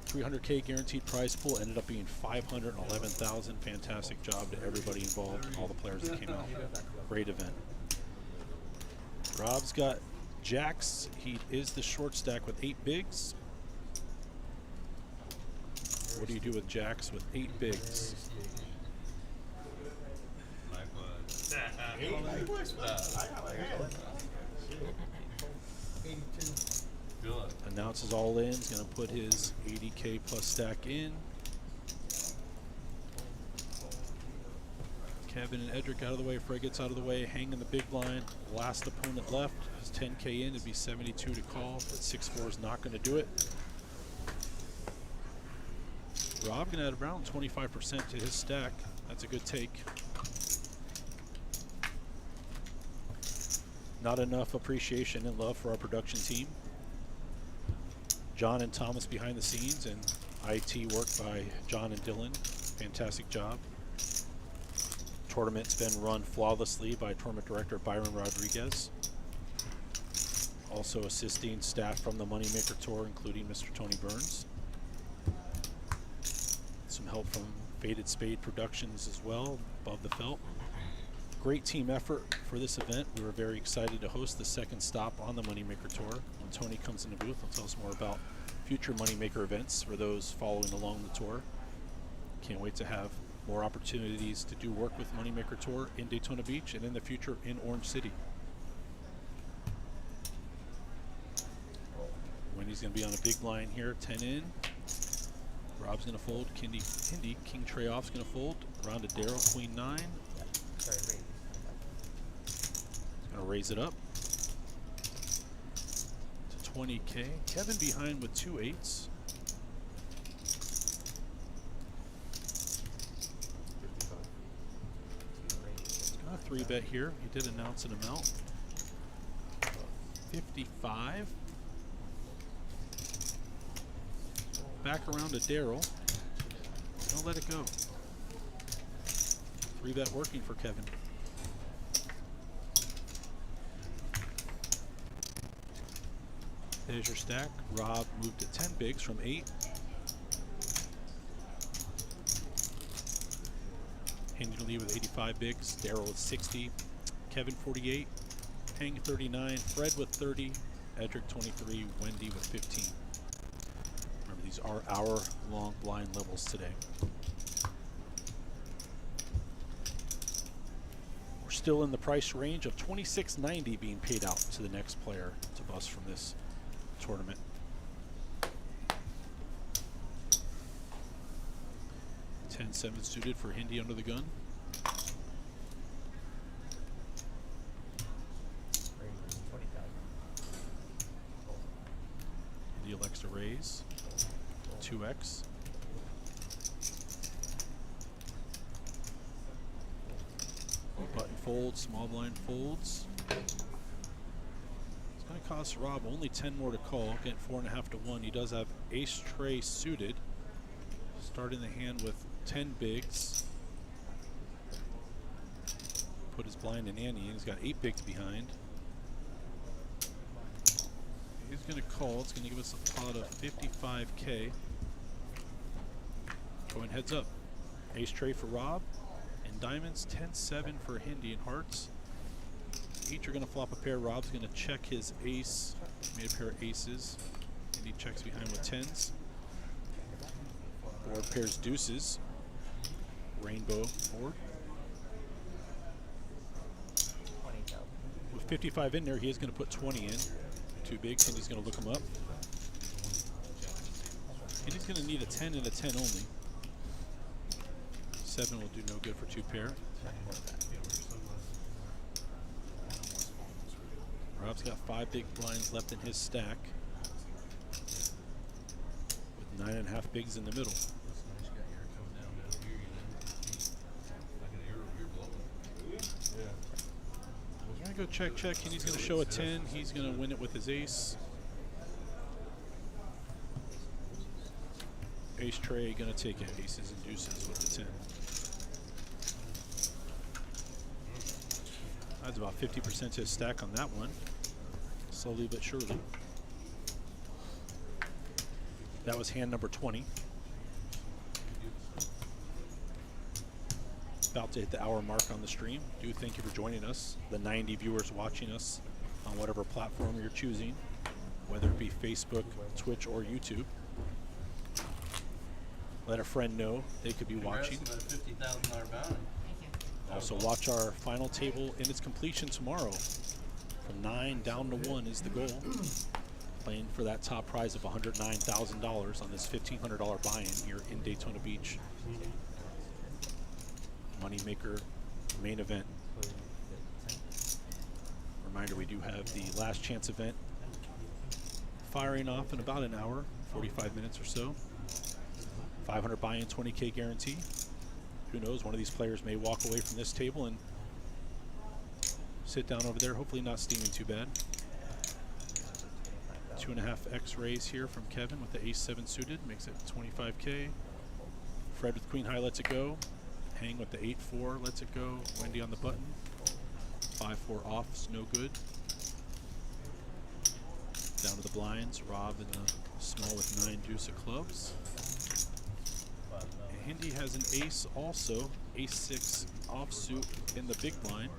300K guaranteed prize pool ended up being 511,000. Fantastic job to everybody involved, all the players that came out. Great event. Rob's got jacks. He is the short stack with 8 bigs. What do you do with jacks with 8 bigs? Announces all in. He's going to put his 80K plus stack in. Kevin and Edric out of the way. Fred gets out of the way. Hang in the big blind. Last opponent left. His 10K in. It'd be 72 to call, but 6-4 is not going to do it. Rob going to add around 25% to his stack. That's a good take. Not enough appreciation and love for our production team. John and Thomas behind the scenes, and IT work by John and Dylan. Fantastic job. Tournament's been run flawlessly by tournament director Byron Rodriguez. Also assisting staff from the MoneyMaker Tour, including Mr. Tony Burns. Some help from Faded Spade Productions as well, above the felt. Great team effort for this event. We were very excited to host the second stop on the MoneyMaker Tour. When Tony comes in the booth, he'll tell us more about future MoneyMaker events for those following along the tour. Can't wait to have more opportunities to do work with MoneyMaker Tour in Daytona Beach and in the future in Orange City. Wendy's going to be on a big line here, 10 in. Rob's going to fold. Hindi, King Tray off's going to fold. Around to Daryl, Queen 9. Going Gonna raise it up to 20K. Kevin behind with 2 8s. 3-bet here. He did announce an amount. 55. Back around to Daryl. Don't let it go. 3-bet working for Kevin. There's your stack. Rob moved to 10 bigs from 8. Handy to lead with 85 bigs. Daryl with 60. Kevin 48. Hang 39. Fred with 30. Edric 23. Wendy with 15. Remember, these are hour-long blind levels today. We're still in the price range of $26.90 being paid out to the next player to bust from this tournament. $10-7 suited for Hindi under the gun. Hindi elects to raise. 2x. Button folds, small blind folds. It's going to cost Rob only 10 more to call, getting 4.5 to 1. He does have ace tray suited. Starting the hand with 10 bigs. Put his blind in ante, and he's got 8 bigs behind. He's going to call. It's going to give us a pot of 55K. Going heads up. Ace tray for Rob. And diamonds, 10-7 for Hindi and hearts. Each are going to flop a pair. Rob's going to check his ace. Made a pair of aces. And he checks behind with 10s. Board pairs deuces. Rainbow board. With 55 in there, he is going to put 20 in. 2 bigs, and he's going to look them up. And he's going to need a 10 and a 10 only. 7 will do no good for 2 pair. Rob's got 5 big blinds left in his stack, with 9.5 bigs in the middle. He's gonna go check, check, and he's gonna show a 10. He's gonna win it with his ace. Ace tray gonna take it. Aces and deuces with the 10. That's about 50% to his stack on that one. Slowly but surely. That was hand number 20. About to hit the hour mark on the stream. Do thank you for joining us. The 90 viewers watching us on whatever platform you're choosing, whether it be Facebook, Twitch, or YouTube. Let a friend know they could be watching. $50,000 bounty. Also watch our final table in its completion tomorrow. From 9 down to 1 is the goal. Playing for that top prize of $109,000 on this $1,500 buy-in here in Daytona Beach. MoneyMaker main event. Reminder, we do have the last chance event firing off in about an hour, 45 minutes or so. 500 buy-in, 20K guarantee. Who knows, one of these players may walk away from this table and sit down over there, hopefully not steaming too bad. 2.5x raise here from Kevin with the ace-7 suited, makes it 25K. Fred with queen high lets it go. Hang with the 8-4 lets it go. Wendy on the button. 5-4 off is no good. Down to the blinds. Rob in the small with 9 deuce of clubs. And Hindi has an ace also. Ace-6 offsuit in the big blind.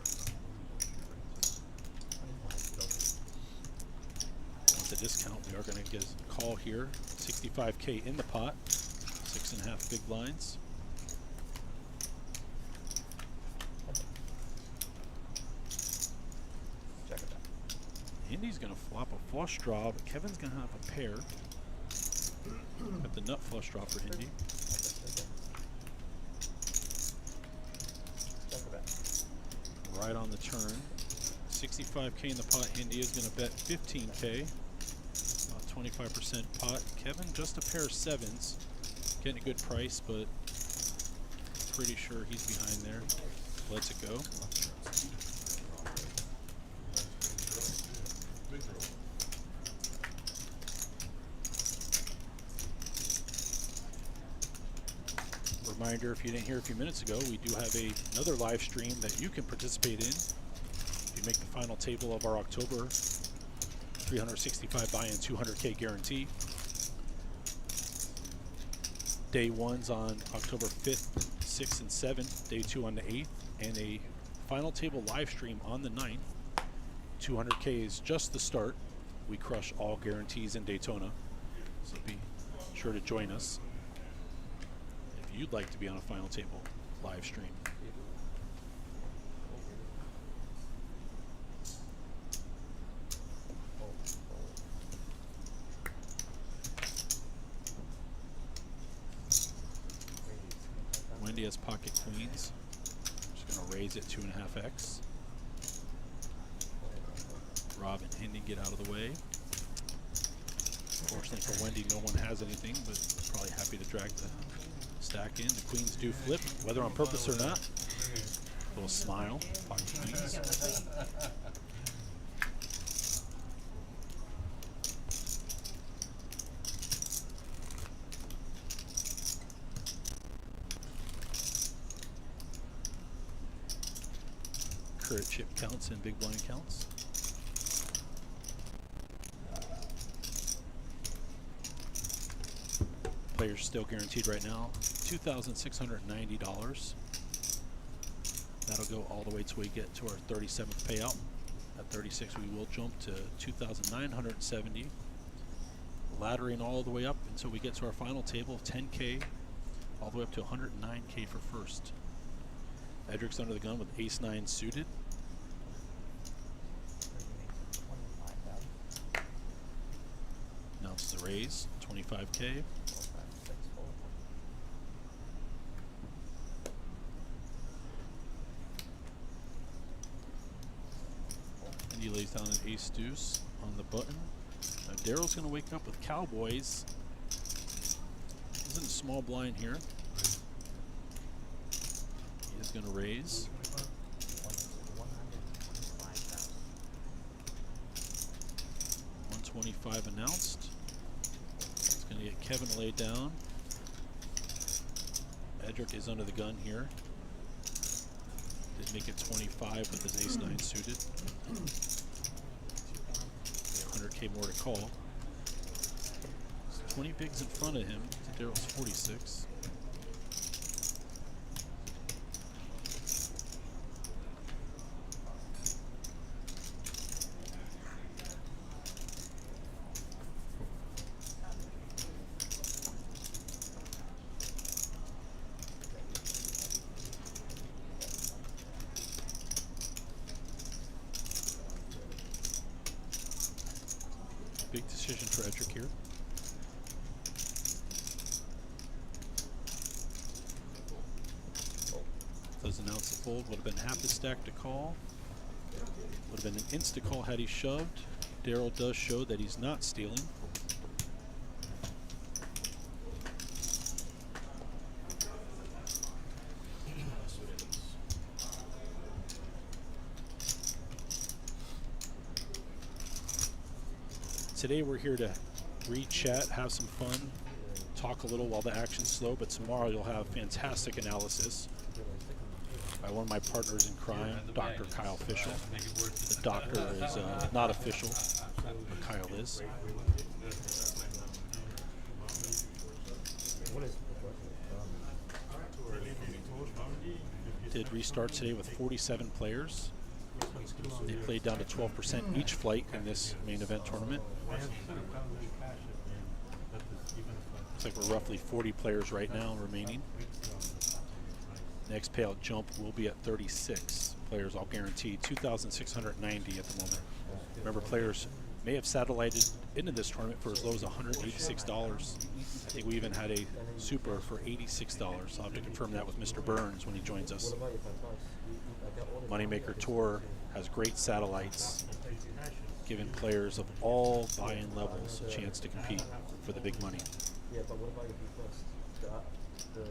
Want the discount, we are going to get a call here. 65K in the pot. 6.5 big blinds. Hindi's going to flop a flush draw, but Kevin's going to have a pair. Got the nut flush draw for Hindi. Right on the turn. 65K in the pot. India's going to bet 15K. About 25% pot. Kevin, just a pair of sevens. Getting a good price, but pretty sure he's behind there. Lets it go. Reminder, if you didn't hear a few minutes ago, we do have another live stream that you can participate in. If you make the final table of our October 365 buy-in 200K guarantee. Day 1's on October 5th, 6th, and 7th. Day 2 on the 8th. And a final table live stream on the 9th. 200K is just the start. We crush all guarantees in Daytona. So be sure to join us if you'd like to be on a final table live stream. Wendy has pocket queens. Just going to raise it 2.5x. Rob and Hindi get out of the way. Fortunately for Wendy, no one has anything, but probably happy to drag the stack in. The queens do flip, whether on purpose or not. A little smile. Pocket queens. Current chip counts and big blind counts. Players still guaranteed right now, $2,690. That'll go all the way till we get to our 37th payout. At 36, we will jump to 2,970. Laddering all the way up until we get to our final table of 10K, all the way up to 109K for first. Edric's under the gun with ace-9 suited. Announces the raise, 25K. And he lays down an ace-deuce on the button. Now Daryl's going to wake up with cowboys. He's in a small blind here. He is going to raise. 125 announced. He's going to get Kevin laid down. Edric is under the gun here. Did make it 25 with his ace-9 suited. 100K more to call. So 20 bigs in front of him to Daryl's 46. Big decision for Edric here. Does announce the fold. Would have been half the stack to call. Would have been an insta call had he shoved. Daryl does show that he's not stealing. Today we're here to re-chat, have some fun, talk a little while the action's slow, but tomorrow you'll have fantastic analysis by one of my partners in crime, Dr. Kyle Fischel. The doctor is not official, but Kyle is. Did restart today with 47 players. They played down to 12% each flight in this main event tournament. Looks like we're roughly 40 players right now remaining. Next payout jump will be at 36 players, all guaranteed. 2,690 at the moment. Remember, players may have satellited into this tournament for as low as $186. I think we even had a super for $86. I'll have to confirm that with Mr. Burns when he joins us. MoneyMaker Tour Has great satellites, giving players of all buy-in levels a chance to compete for the big money. Yeah, but what about if you press the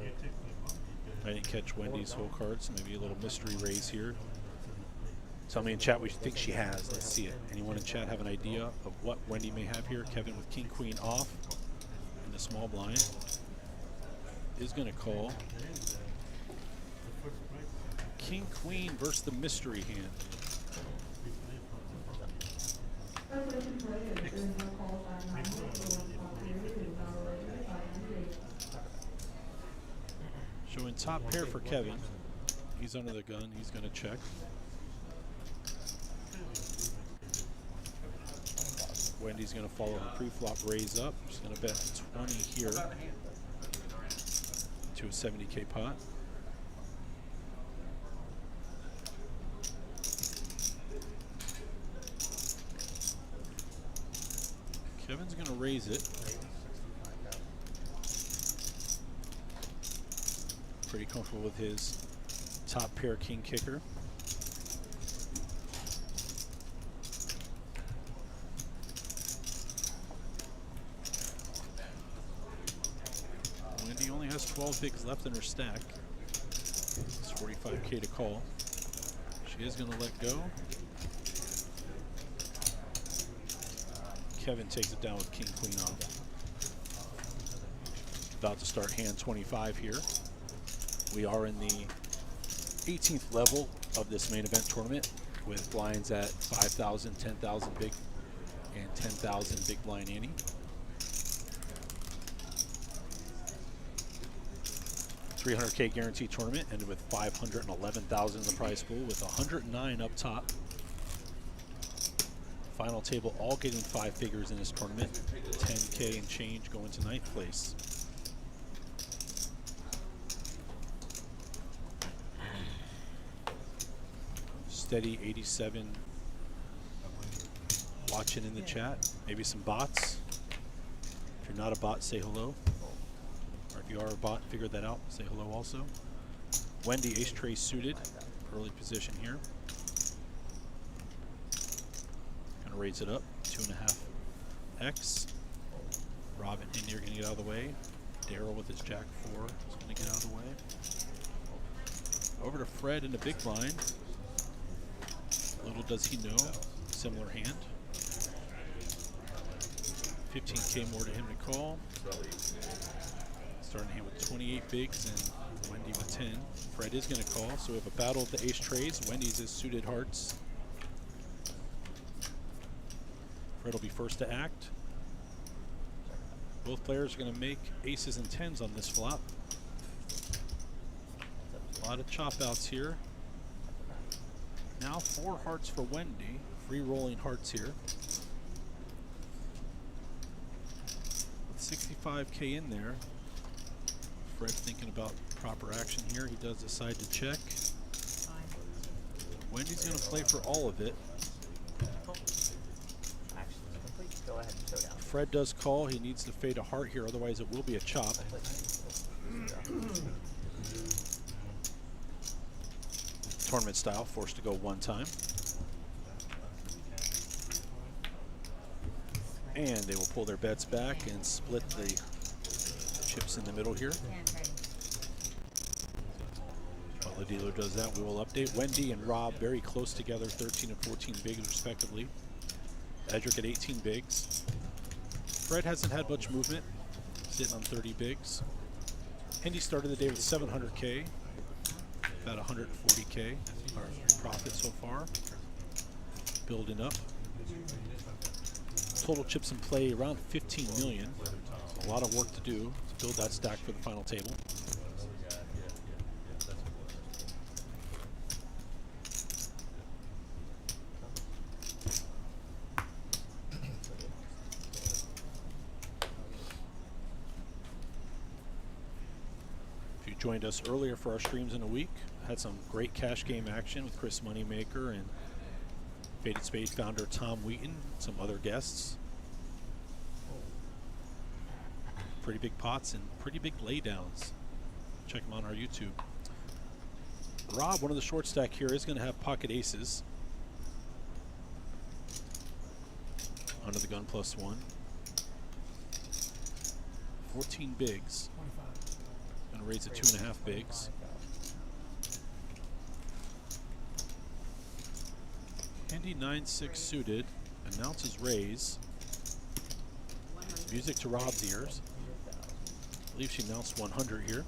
I didn't catch Wendy's whole cards. Maybe a little mystery raise here. Tell me in chat what you think she has. Let's see it. Anyone in chat have an idea of what Wendy may have here? Kevin with king queen off in the small blind is going to call king queen versus the mystery hand. Showing top pair for Kevin. He's under the gun. He's going to check. Wendy's going to follow the pre-flop raise up. She's going to bet 20 here to a 70K pot. Kevin's going to raise it. Pretty comfortable with his top pair king kicker. Wendy only has 12 bigs left in her stack. It's 45K to call. She is going to let go. Kevin takes it down with king queen off. About to start hand 25 here. We are in the 18th level of this main event tournament with blinds at 5,000, 10,000 big, and 10,000 big blind ante. $300K guarantee tournament ended with 511,000 in the prize pool with 109 up top. Final table all getting 5 figures in this tournament. 10K and change going to 9th place. Steady 87 watching in the chat. Maybe some bots. If you're not a bot, say hello. Or if you are a bot, figure that out. Say hello also. Wendy, ace tray suited. Early position here. Gonna raise it up. 2.5x. Rob and Indy are gonna get out of the way. Daryl with his jack 4 is gonna get out of the way. Over to Fred in the big blind. Little does he know, similar hand. 15K more to him to call. Starting the hand with 28 bigs and Wendy with 10. Fred is going to call, so we have a battle of the ace trays. Wendy's is suited hearts. Fred will be first to act. Both players are going to make aces and 10s on this flop. A lot of chop outs here. Now 4 hearts for Wendy. Free rolling hearts here. With 65K in there. Fred thinking about proper action here. He does decide to check. Wendy's going to play for all of it. Go ahead and showdown. Fred does call. He needs to fade a heart here, otherwise it will be a chop. Tournament style, forced to go one time. And they will pull their bets back and split the chips in the middle here. While the dealer does that, we will update. Wendy and Rob very close together, 13 and 14 bigs respectively. Edric at 18 bigs. Fred hasn't had much movement, sitting on 30 bigs. Indy started the day with 700K. About 140K profit so far. Building up. Total chips in play around 15 million. A lot of work to do to build that stack for the final table. If you joined us earlier for our streams in a week, had some great cash game action with Chris MoneyMaker and Faded Spade founder Tom Wheaton, some other guests. Pretty big pots and pretty big laydowns. Check them on our YouTube. Rob, one of the short stack here, is going to have pocket aces. Under the gun +1. 14 bigs. 25. Gonna raise it 2.5 bigs. Handy 9-6 suited. Announces raise. Music to Rob's ears. I believe she announced 100 here.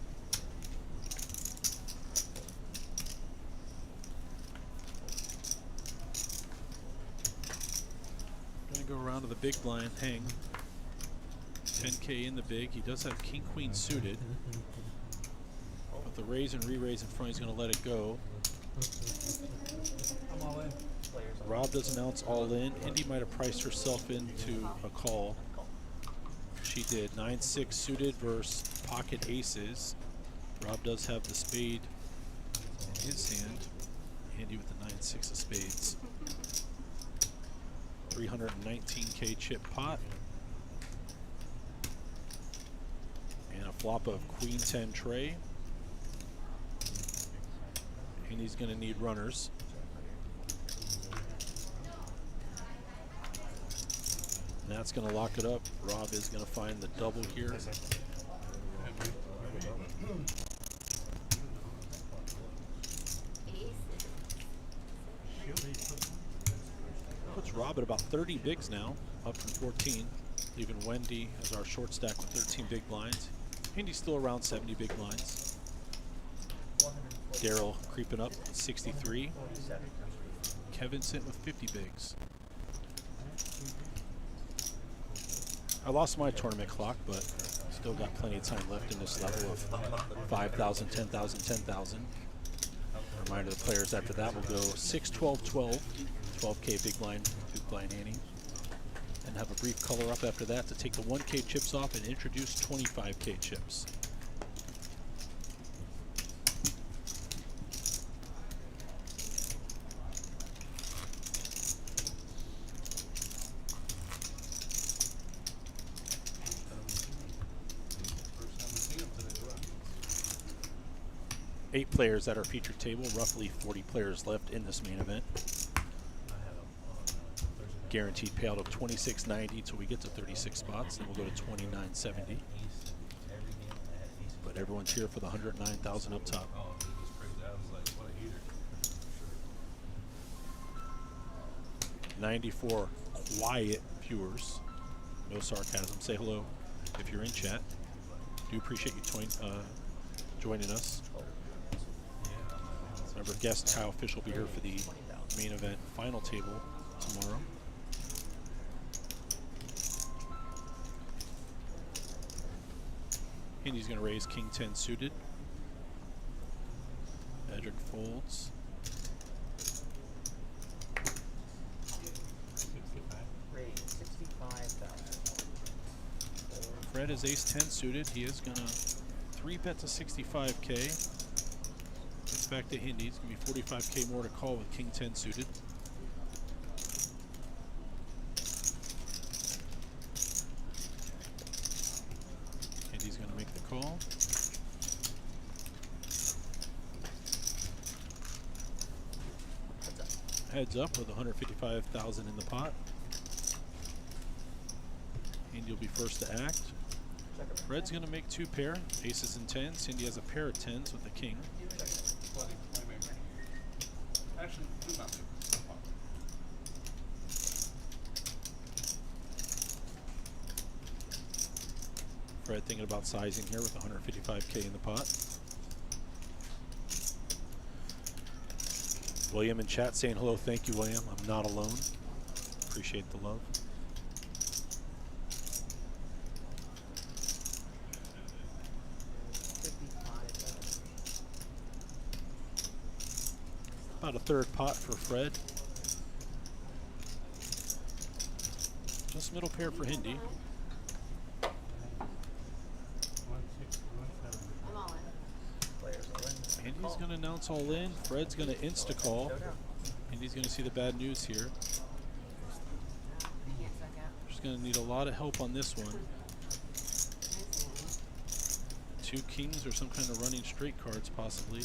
Gonna go around to the big blind, hang. 10K in the big. He does have King Queen suited. With the raise and re-raise in front, he's gonna let it go. I'm all in. Rob does announce all in. Indy might have priced herself into a call. She did. 9-6 suited versus pocket aces. Rob does have the spade in his hand. Andy with the 9-6 of spades. 319K chip pot. And a flop of Queen 10 tray. And he's going to need runners. And that's going to lock it up. Rob is going to find the double here. Puts Rob at about 30 bigs now, up from 14. Leaving Wendy as our short stack with 13 big blinds. Indy's still around 70 big blinds. Daryl creeping up at 63. Kevin sitting with 50 bigs. I lost my tournament clock, but still got plenty of time left in this level of 5,000, 10,000, 10,000. Reminder the players after that will go 6, 12, 12. 12K big blind Annie. And have a brief color up after that to take the 1K chips off and introduce 25K chips. Eight players at our featured table, roughly 40 players left in this main event. Guaranteed payout of $26.90 till we get to 36 spots, then we'll go to $29.70. But everyone's here for the $109,000 up top. 94 quiet viewers. No sarcasm. Say hello if you're in chat. Do appreciate you joining us. Remember, guest Kyle Fish will be here for the main event final table tomorrow. And he's going to raise King 10 suited. Edric folds. Raise 65,000. Fred is ace 10 suited. He is going to 3-bet to 65K. Gets back to Hindi. It's going to be 45K more to call with King 10 suited. Hindi's going to make the call. Heads up with 155,000 in the pot. Hindi will be first to act. Fred's going to make 2 pair, aces and 10s. Hindi has a pair of 10s with the king. Actually, do not. Fred thinking about sizing here with 155K in the pot. William in chat saying hello. Thank you, William. I'm not alone. Appreciate the love. About a third pot for Fred. Just middle pair for Hindi. I'm all in. Hindi's going to announce all in. Fred's going to insta-call. Hindi's going to see the bad news here. I can't suck out. She's going to need a lot of help on this one. 2 kings or some kind of running straight cards possibly.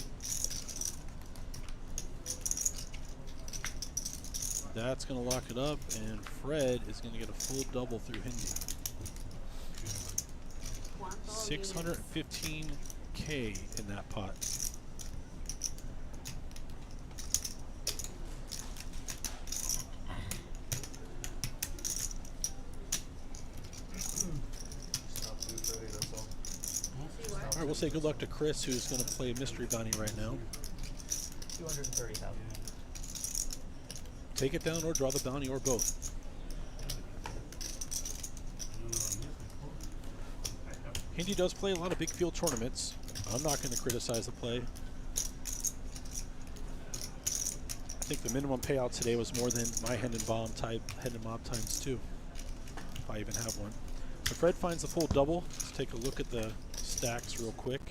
That's going to lock it up, and Fred is going to get a full double through Hindi. 615K in that pot. All right, we'll say good luck to Chris, who's going to play Mystery Bounty right now. 230,000. Take it down or draw the bounty or both. Hindi does play a lot of big field tournaments. I'm not going to criticize the play. I think the minimum payout today was more than my Hen and Mob times 2, if I even have one. So Fred finds the full double. Let's take a look at the stacks real quick.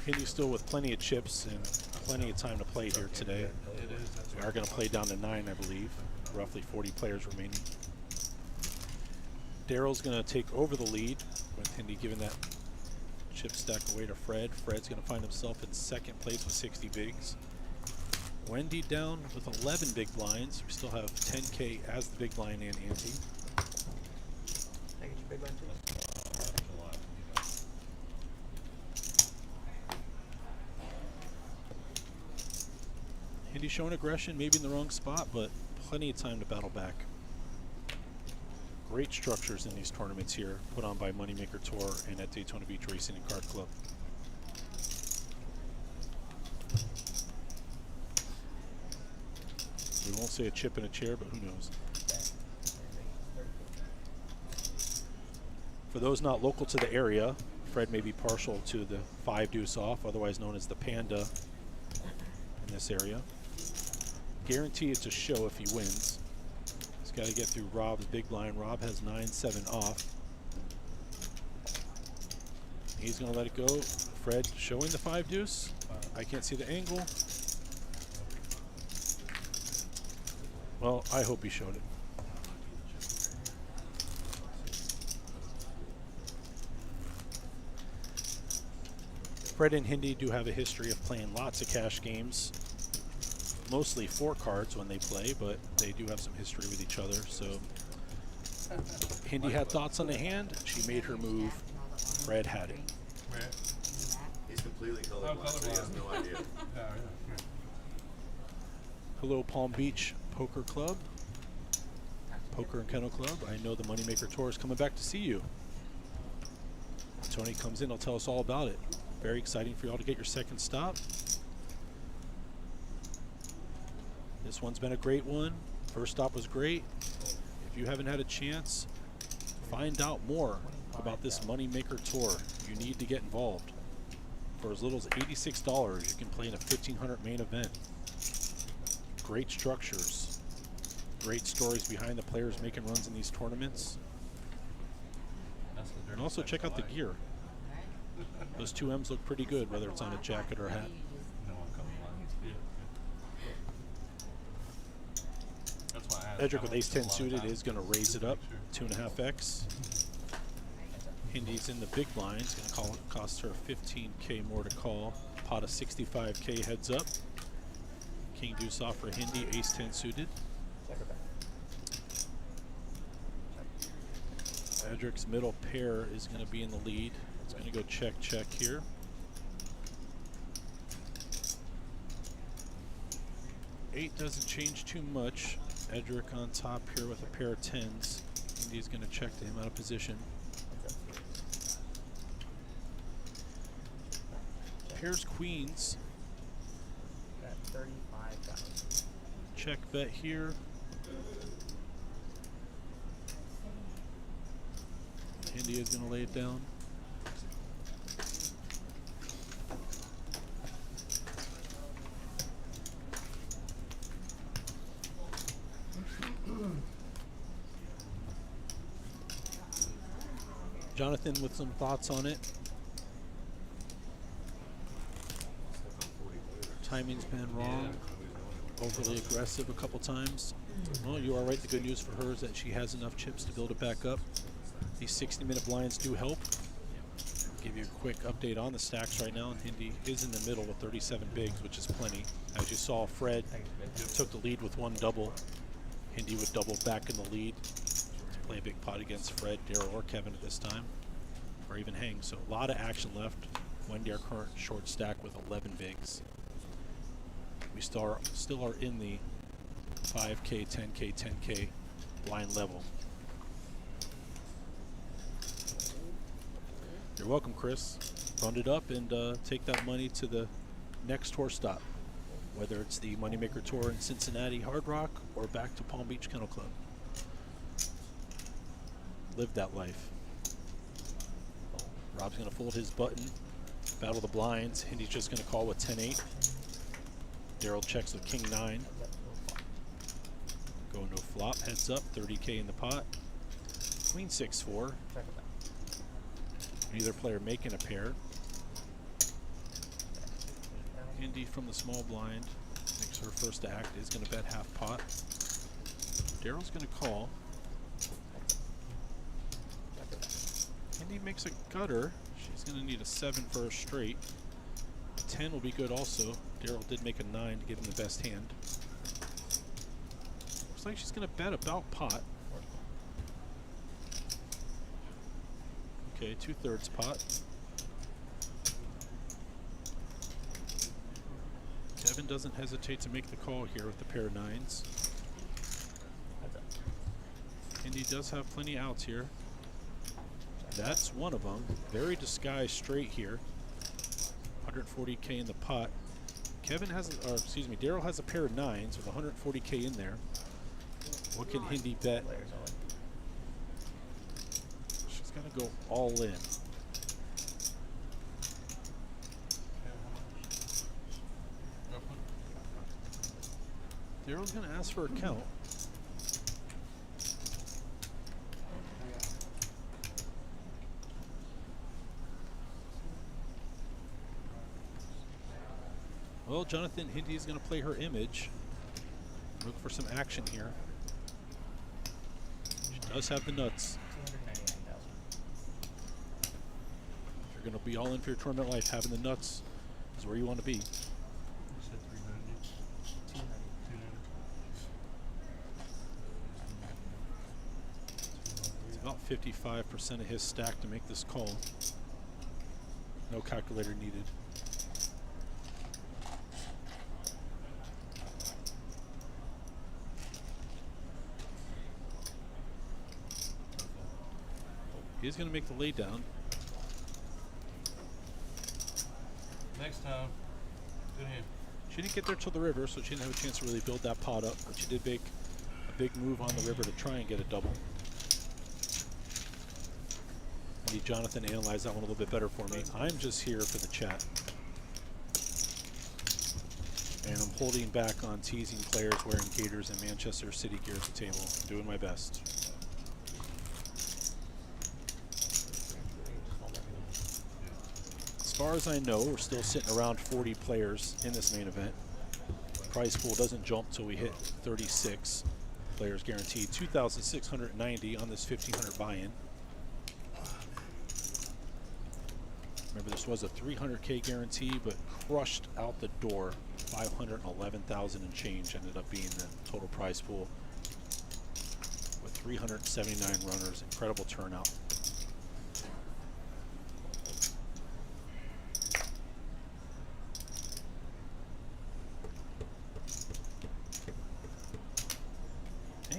Hindi still with plenty of chips and plenty of time to play here today. We are going to play down to 9, I believe. Roughly 40 players remaining. Daryl's going to take over the lead with Hindi giving that chip stack away to Fred. Fred's going to find himself in second place with 60 bigs. Wendy down with 11 big blinds. We still have 10K as the big blind and ante. Can I get you big blind, please? Hindi showing aggression, maybe in the wrong spot, but plenty of time to battle back. Great structures in these tournaments here, put on by MoneyMaker Tour and at Daytona Beach Racing and Card Club. We won't say a chip in a chair, but who knows. For those not local to the area, Fred may be partial to the 5 deuce off, otherwise known as the Panda in this area. Guarantee it's a show if he wins. He's got to get through Rob's big blind. Rob has 9-7 off. He's going to let it go. Fred showing the 5 deuce. I can't see the angle. Well, I hope he showed it. Fred and Hindi do have a history of playing lots of cash games. Mostly 4 cards when they play, but they do have some history with each other. So Hindi had thoughts on the hand. She made her move. Fred had it. He's completely colorblind, so he has no idea. Hello, Palm Beach Poker Club. Poker and Kennel Club. I know the MoneyMaker Tour is coming back to see you. Tony comes in, he'll tell us all about it. Very exciting for y'all to get your second stop. This one's been a great one. First stop was great. If you haven't had a chance, find out more about this MoneyMaker Tour. You need to get involved. For as little as $86, you can play in a 1,500 main event. Great structures. Great stories behind the players making runs in these tournaments. And also check out the gear. Those 2Ms look pretty good, whether it's on a jacket or a hat. Edric with ace-10 suited is going to raise it up 2.5x. Hindi's in the big blind. It's going to cost her 15K more to call. Pot of 65K heads up. King deuce off for Hindi, ace-10 suited. Edric's middle pair is going to be in the lead. It's going to go check, check here. Eight doesn't change too much. Edric on top here with a pair of 10s. India's going to check to him out of position. Pairs queens. Got 35,000. Check bet here. India's going to lay it down. Jonathan with some thoughts on it. Timing's been wrong. Overly aggressive a couple times. Well, you are right. The good news for her is that she has enough chips to build it back up. These 60-minute blinds do help. Give you a quick update on the stacks right now. Hindi is in the middle with 37 bigs, which is plenty. As you saw, Fred took the lead with one double. Hindi would double back in the lead to play a big pot against Fred, Daryl, or Kevin at this time, or even Hang. So a lot of action left. Wendy, our current short stack with 11 bigs. We still are in the 5K, 10K, 10K blind level. You're welcome, Chris. Round it up and take that money to the next tour stop, whether it's the Moneymaker Tour in Cincinnati Hard Rock or back to Palm Beach Kennel Club. Live that life. Rob's going to fold his button, battle the blinds. Hindy's just going to call with 10-8. Daryl checks with King-9. Go no flop, heads up, 30K in the pot. Queen 6-4. Neither player making a pair. Hindy from the small blind makes her first act, is going to bet half pot. Daryl's going to call. Hindy makes a gutter. She's going to need a 7 for a straight. A 10 will be good also. Daryl did make a 9 to give him the best hand. Looks like she's going to bet about pot. Okay, 2/3 pot. Kevin doesn't hesitate to make the call here with the pair of 9s. Hindy does have plenty outs here. That's one of them. Very disguised straight here. 140K in the pot. Kevin has, excuse me, Daryl has a pair of 9s with 140K in there. What can Hindy bet? She's gonna go all in. Daryl's gonna ask for a count. Well, Jonathan, Hindy is going to play her image. Look for some action here. She does have the nuts. If you're going to be all in for your tournament life, having the nuts is where you want to be. It's about 55% of his stack to make this call. No calculator needed. He's going to make the lay down. Next time. Good hand. She didn't get there till the river, so she didn't have a chance to really build that pot up, but she did make a big move on the river to try and get a double. Maybe Jonathan analyzed that one a little bit better for me. I'm just here for the chat. And I'm holding back on teasing players wearing gaiters and Manchester City gear at the table. I'm doing my best. As far as I know, we're still sitting around 40 players in this main event. Prize pool doesn't jump till we hit 36 players guaranteed. 2,690 on this 1,500 buy-in. Remember, this was a 300K guarantee, but crushed out the door. 511,000 and change ended up being the total prize pool with 379 runners. Incredible turnout.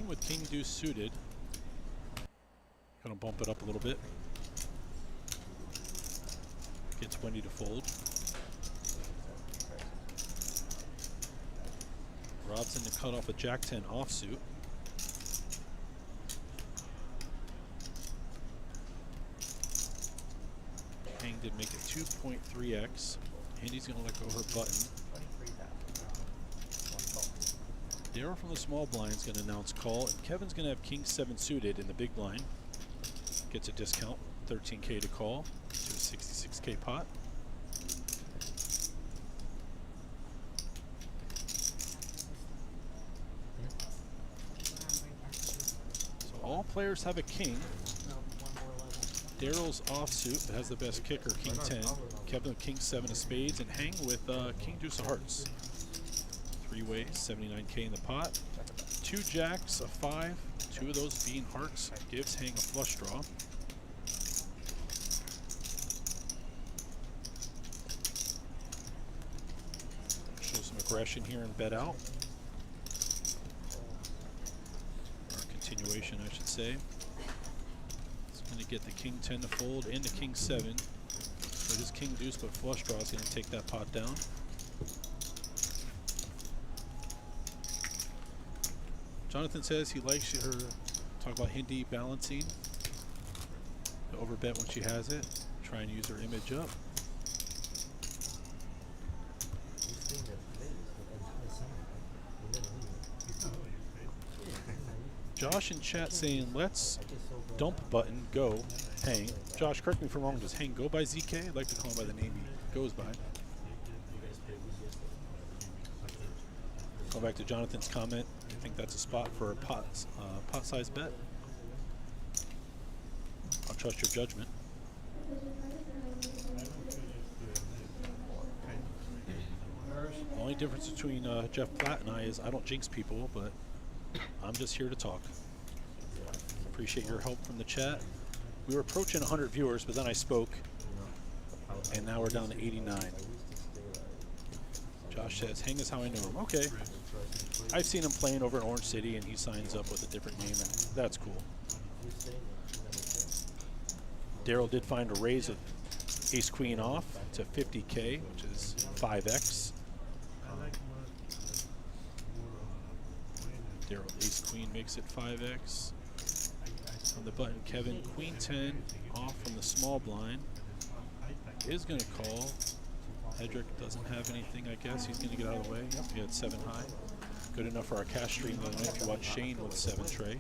With King Deuce suited, gonna bump it up a little bit. Gets Wendy to fold. Rob's in the cutoff with Jack 10 offsuit. Hang did make it 2.3x. Andy's gonna let go her button. Daryl from the small blind is going to announce call, and Kevin's going to have King 7 suited in the big blind. Gets a discount, 13K to call to a 66K pot. So all players have a king. No, one more level. Daryl's offsuit that has the best kicker, King 10. Kevin with King 7 of spades, and Hang with King Deuce of hearts. 3 ways, 79K in the pot. 2 jacks, a 5. 2 of those being hearts gives Hang a flush draw. Show some aggression here and bet out. Or continuation, I should say. It's going to get the King 10 to fold and the King 7. So his King Deuce but flush draw is going to take that pot down. Jonathan says he likes her talk about Hindi balancing. To overbet when she has it. Try and use her image up. Josh in chat saying, let's dump button, go, Hang. Josh, correct me if I'm wrong, does Hang go by ZK? I'd like to call him by the name he goes by. Go back to Jonathan's comment. I think that's a spot for a pot size bet. I'll trust your judgment. The only difference between Jeff Platt and I is I don't jinx people, but I'm just here to talk. Appreciate your help from the chat. We were approaching 100 viewers, but then I spoke, and now we're down to 89. Josh says, Hang is how I know him. Okay. I've seen him playing over in Orange City, and he signs up with a different name, and that's cool. Daryl did find a raise of Ace-Queen off to 50K, which is 5X. Daryl Ace-Queen makes it 5X. On the button, Kevin Queen 10 off from the small blind. Is going to call. Hedrick doesn't have anything, I guess. He's going to get out of the way. Yep, he had 7 high. Good enough for our cash stream the other night if you watch Shane with 7 tray.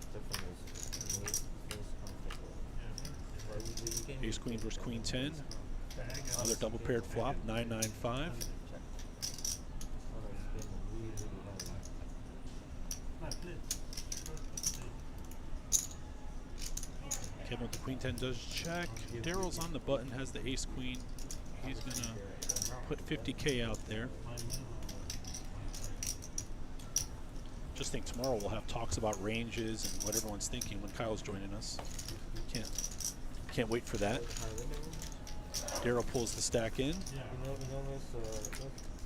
Ace Queen versus Queen 10. Another double paired flop, 995. Kevin with the Queen 10 does check. Daryl's on the button, has the Ace Queen. He's going to put 50K out there. Just think tomorrow we'll have talks about ranges and what everyone's thinking when Kyle's joining us. Can't wait for that. Daryl pulls the stack in.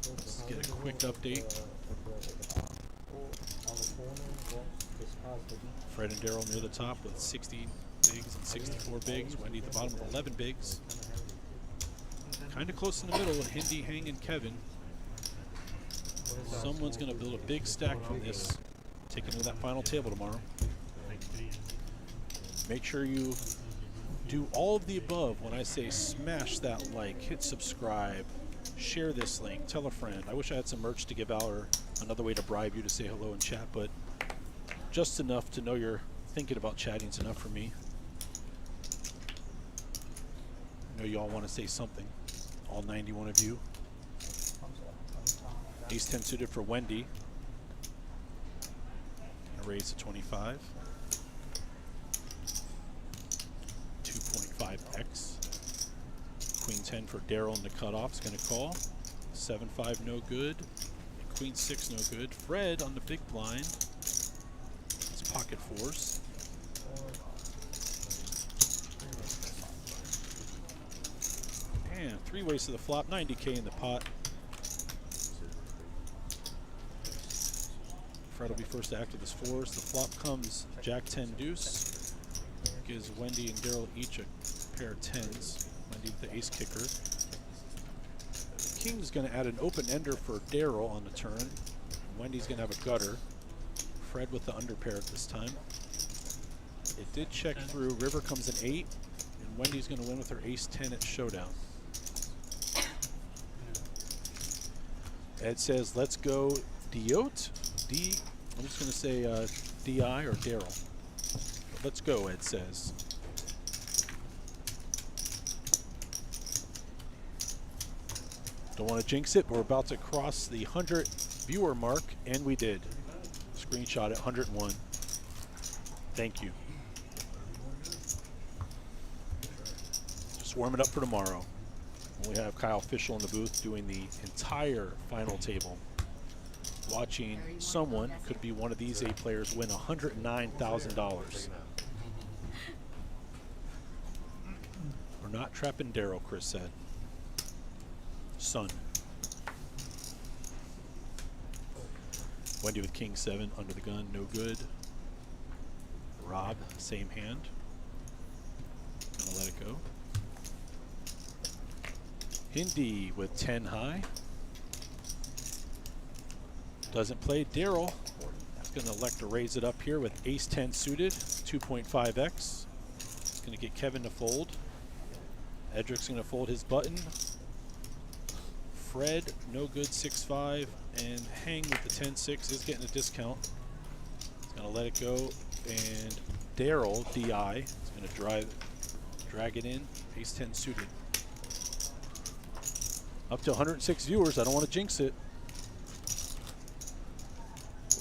Let's get a quick update. Fred and Daryl near the top with 60 bigs and 64 bigs. Wendy at the bottom with 11 bigs. Kind of close in the middle with Hindi, Hang, and Kevin. Someone's going to build a big stack from this. Take it to that final table tomorrow. Make sure you do all of the above when I say smash that like, hit subscribe, share this link, tell a friend. I wish I had some merch to give out or another way to bribe you to say hello in chat, but just enough to know you're thinking about chatting is enough for me. I know you all want to say something, all 91 of you. Ace 10 suited for Wendy. A raise to 25. 2.5x. Queen 10 for Daryl in the cutoff is going to call. 7-5 no good. And Queen 6 no good. Fred on the big blind. It's pocket fours. And 3 ways to the flop. 90K in the pot. Fred will be first to act with his fours. The flop comes Jack 10 deuce. Gives Wendy and Daryl each a pair of 10s. Wendy with the ace kicker. King's going to add an open ender for Daryl on the turn. Wendy's going to have a gutter. Fred with the under pair at this time. It did check through. River comes an 8. And Wendy's going to win with her ace 10 at showdown. Ed says, let's go Diote. I'm just going to say DI or Daryl. Let's go, Ed says. Don't want to jinx it, but we're about to cross the 100 viewer mark, and we did. Screenshot at 101. Thank you. Just warming up for tomorrow. We have Kyle Fischel in the booth doing the entire final table. Watching someone, could be one of these 8 players, win $109,000. We're not trapping Daryl, Chris said. Son. Wendy with King 7, under the gun, no good. Rob, same hand. Gonna let it go. Hindi with 10 high. Doesn't play. Daryl is going to elect to raise it up here with ace 10 suited, 2.5x. It's going to get Kevin to fold. Edric's going to fold his button. Fred, no good, 6-5. And Hang with the 10-6 is getting a discount. He's going to let it go. And Daryl, DI, is going to drag it in, ace 10 suited. Up to 106 viewers. I don't want to jinx it.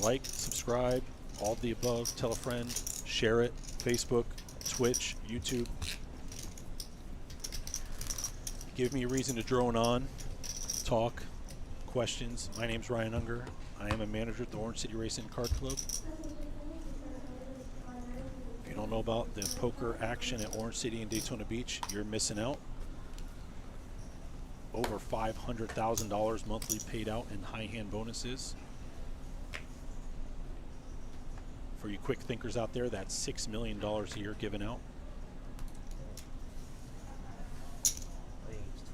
Like, subscribe, all of the above. Tell a friend, share it. Facebook, Twitch, YouTube. Give me a reason to drone on, talk, questions. My name's Ryan Unger. I am a manager at the Orange City Racing Card Club. If you don't know about the poker action at Orange City and Daytona Beach, you're missing out. Over $500,000 monthly paid out in high hand bonuses. For you quick thinkers out there, that's $6 million a year given out.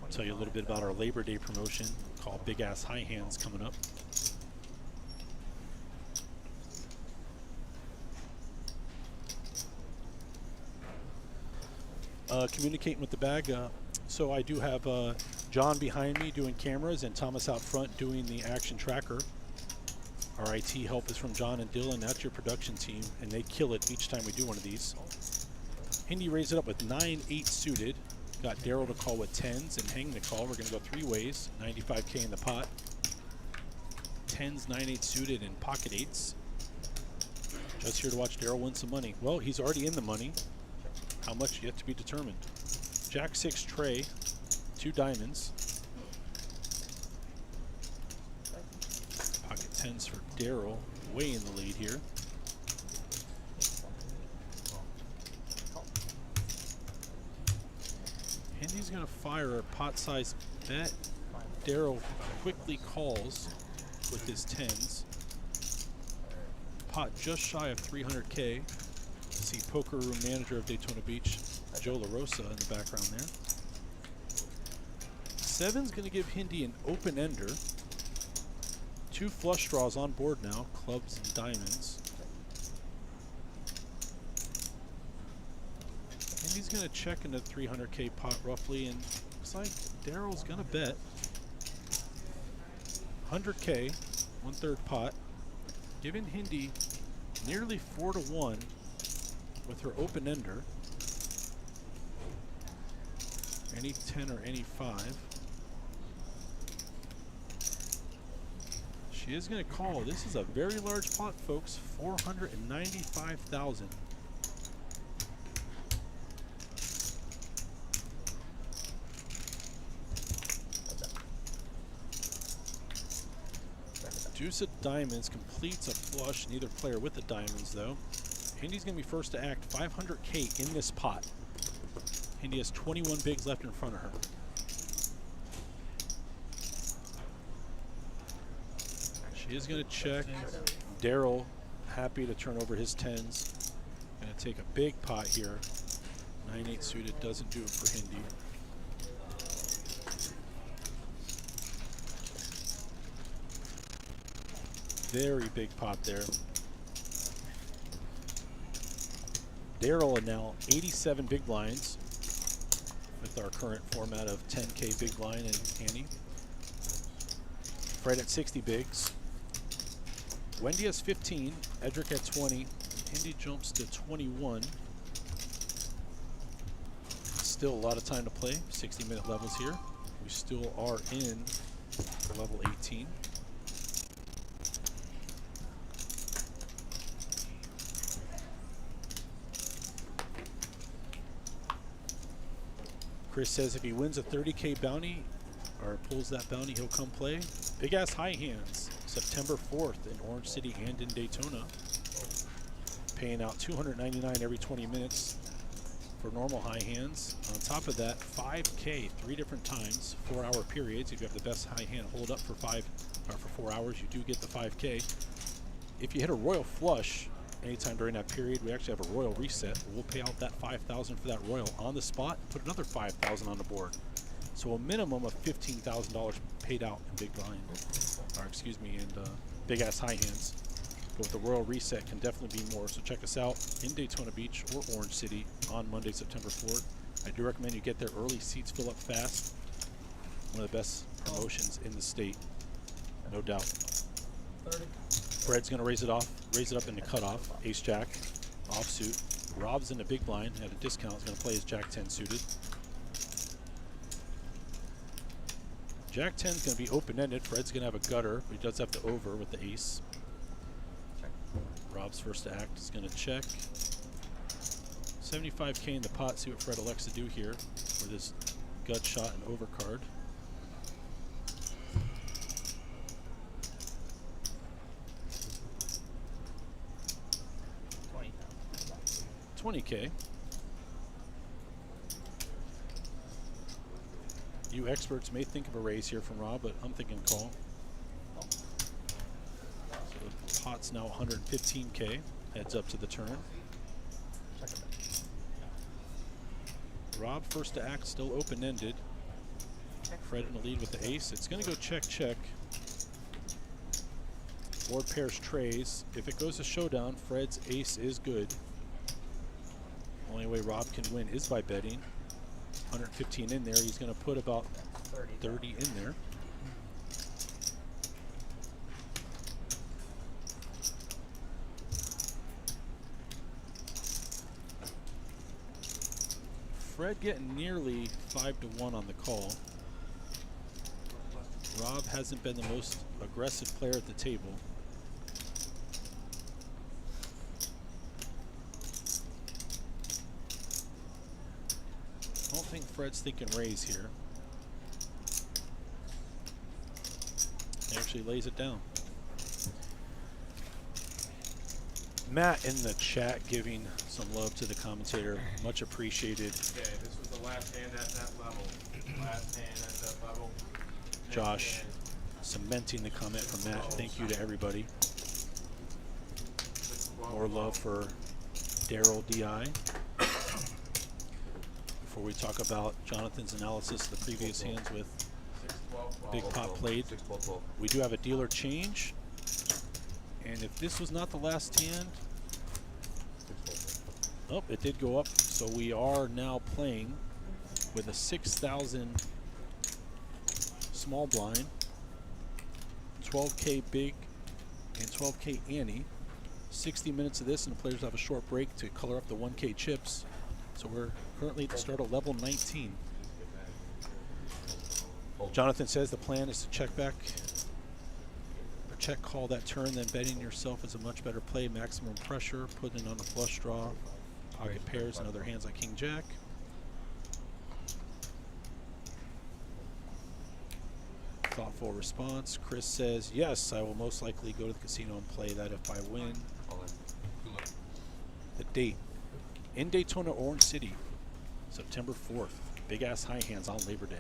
I'll tell you a little bit about our Labor Day promotion called Big Ass High Hands coming up. Communicating with the bag. So I do have John behind me doing cameras and Thomas out front doing the action tracker. Our IT help is from John and Dylan. That's your production team, and they kill it each time we do one of these. Hindi raised it up with 9-8 suited. Got Daryl to call with 10s and Hang to call. We're going to go 3 ways. 95K in the pot. 10s, 9-8 suited, and pocket 8s. Just here to watch Daryl win some money. Well, he's already in the money. How much yet to be determined. Jack 6 tray, 2 diamonds. Pocket 10s for Daryl, way in the lead here. Hindy's going to fire a pot-sized bet. Daryl quickly calls with his 10s. Pot just shy of 300K. See Poker Room Manager of Daytona Beach, Joe LaRosa, in the background there. 7's going to give Hindi an open ender. 2 flush draws on board now, clubs and diamonds. Hindy's going to check into 300K pot roughly, and looks like Daryl's going to bet 100K, 1/3 pot, giving Hindi nearly 4-1 with her open ender. Any 10 or any 5. She is going to call. This is a very large pot, folks. 495,000. Deuce of diamonds completes a flush. Neither player with the diamonds, though. Hindy's going to be first to act. 500K in this pot. Hindi has 21 bigs left in front of her. She is going to check. Daryl, happy to turn over his 10s. Going to take a big pot here. 9-8 suited doesn't do it for Hindi. Very big pot there. Daryl now 87 big blinds with our current format of 10K big blind and ante. Fred at 60 bigs. Wendy has 15. Edric at 20. Hindi jumps to 21. Still a lot of time to play. 60-minute levels here. We still are in level 18. Chris says if he wins a 30K bounty or pulls that bounty, he'll come play. Big Ass High Hands, September 4th in Orange City and in Daytona. Paying out $299 every 20 minutes for normal high hands. On top of that, 5K 3 different times, 4-hour periods. If you have the best high hand hold up for 4 hours, you do get the 5K. If you hit a royal flush anytime during that period, we actually have a royal reset. We'll pay out that $5,000 for that royal on the spot and put another $5,000 on the board. So a minimum of $15,000 paid out in big blind, or excuse me, in big ass high hands. But with the royal reset can definitely be more. So check us out in Daytona Beach or Orange City on Monday, September 4th. I do recommend you get there early. Seats fill up fast. One of the best promotions in the state, no doubt. 30. Fred's going to raise it up in the cutoff. Ace Jack, offsuit. Rob's in the big blind at a discount. He's going to play his Jack 10 suited. Jack 10 is going to be open-ended. Fred's going to have a gutter, but he does have the over with the ace. Check. Rob's first to act is going to check. 75K in the pot. See what Fred elects to do here with his gut shot and over card. 20K. You experts may think of a raise here from Rob, but I'm thinking call. So the pot's now 115K. Heads up to the turn. Rob first to act, still open-ended. Fred in the lead with the ace. It's going to go check, check. Board pairs trays. If it goes to showdown, Fred's ace is good. Only way Rob can win is by betting. 115 in there. He's going to put about 30 in there. Fred getting nearly 5-1 on the call. Rob hasn't been the most aggressive player at the table. I don't think Fred's thinking raise here. He actually lays it down. Matt in the chat giving some love to the commentator. Much appreciated. Okay, this was the last hand at that level. Last hand at that level. Next Josh hand. cementing the comment from Matt. Thank you to everybody. More love for Daryl DI. Before we talk about Jonathan's analysis of the previous hands with 6, 12, 12. Big Pot played, 6, 12, 12. we do have a dealer change. And if this was not the last hand, 6, 12, 12. oh, it did go up. So we are now playing with a 6,000 small blind, 12K big, and 12K ante. 60 minutes of this, and the players have a short break to color up the 1K chips. So we're currently at the start of level 19. Jonathan says the plan is to check back, or check call that turn, then betting yourself is a much better play. Maximum pressure, putting it on a flush draw, pocket pairs, and other hands like King Jack. Thoughtful response. Chris says, yes, I will most likely go to the casino and play that if I win. All in. The date, in Daytona, Orange City, September 4th. Big ass high hands on Labor Day.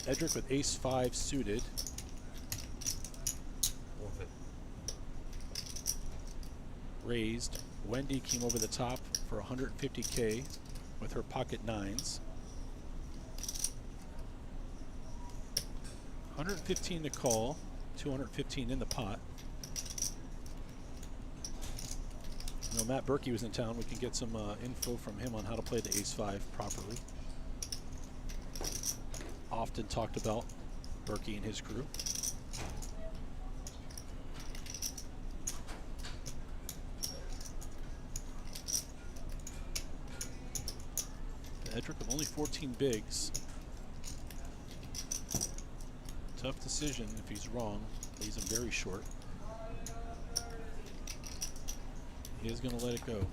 Edric with ace 5 suited. Forfeit. Raised. Wendy came over the top for 150K with her pocket nines. 115 to call, 215 in the pot. You know, Matt Berkey was in town. We can get some info from him on how to play the ace 5 properly. Often talked about Berkey and his crew. Edric with only 14 bigs. Tough decision if he's wrong. Leaves him very short. He is going to let it go.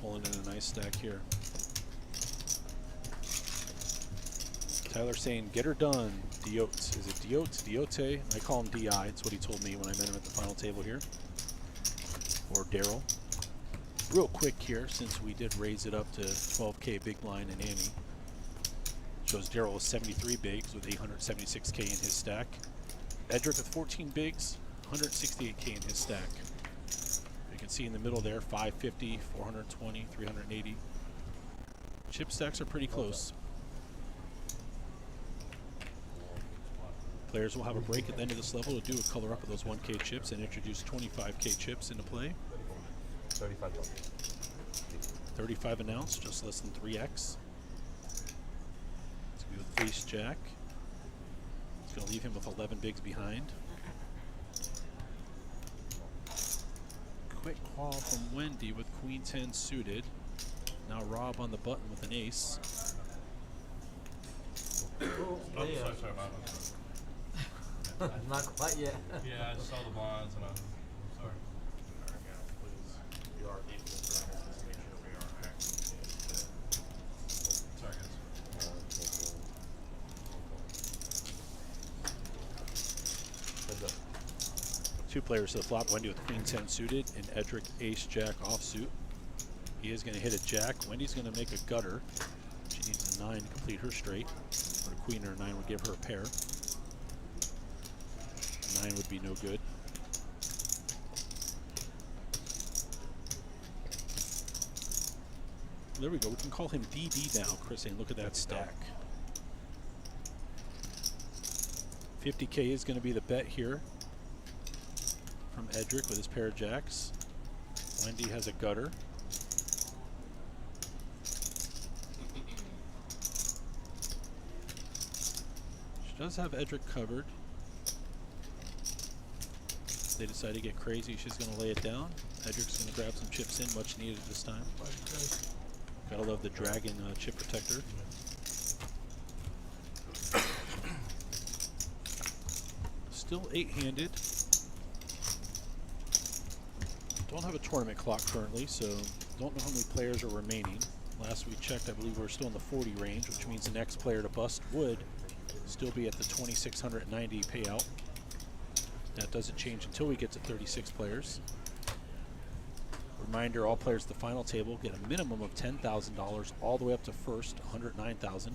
pulling in a nice stack here. Tyler saying, get her done, Diote. Is it Diote? Diote? I call him DI. It's what he told me when I met him at the final table here. Or Daryl. Real quick here, since we did raise it up to 12K big blind and Annie. Shows Daryl with 73 bigs with 876K in his stack. Edric with 14 bigs, 168K in his stack. You can see in the middle there, 550, 420, 380. Chip stacks are pretty close. Players will have a break at the end of this level to do a color up of those 1K chips and introduce 25K chips into play. 35 bucks. 35 announced, just less than 3x. Let's go with Ace Jack. It's going to leave him with 11 bigs behind. Quick call from Wendy with Queen 10 suited. Now Rob on the button with an ace. Oh, sorry about that. Not quite yet. Yeah, I just saw the bonds and I'm sorry. We are equal to make sure we are active. Sorry, guys. Two players to the flop, Wendy with Queen 10 suited and Edric Ace Jack offsuit. He is going to hit a jack. Wendy's going to make a gutter. She needs a 9 to complete her straight. Or a queen or a 9 would give her a pair. 9 would be no good. There we go. We can call him DD now. Chris saying, look at that stack. 50K is going to be the bet here from Edric with his pair of jacks. Wendy has a gutter. She does have Edric covered. If they decide to get crazy, she's going to lay it down. Edric's going to grab some chips in, much needed this time. Gotta love the dragon chip protector. Still 8-handed. Don't have a tournament clock currently, so don't know how many players are remaining. Last we checked, I believe we're still in the 40 range, which means the next player to bust would still be at the 2,690 payout. That doesn't change until we get to 36 players. Reminder, all players at the final table get a minimum of $10,000 all the way up to first, $109,000.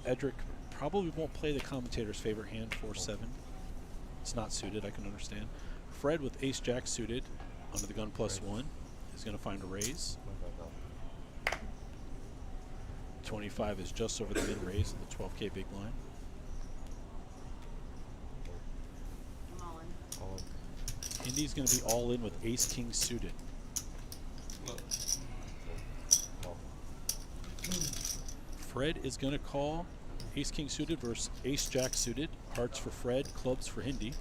Edric probably won't play the commentator's favorite hand, 4-7. It's not suited, I can understand. Fred with Ace Jack suited under the gun +1 is going to find a raise. 25 is just over the mid raise of the 12K big blind. Indy's going to be all in with Ace King suited. Fred is going to call Ace King suited versus Ace Jack suited. Hearts for Fred, clubs for Indy.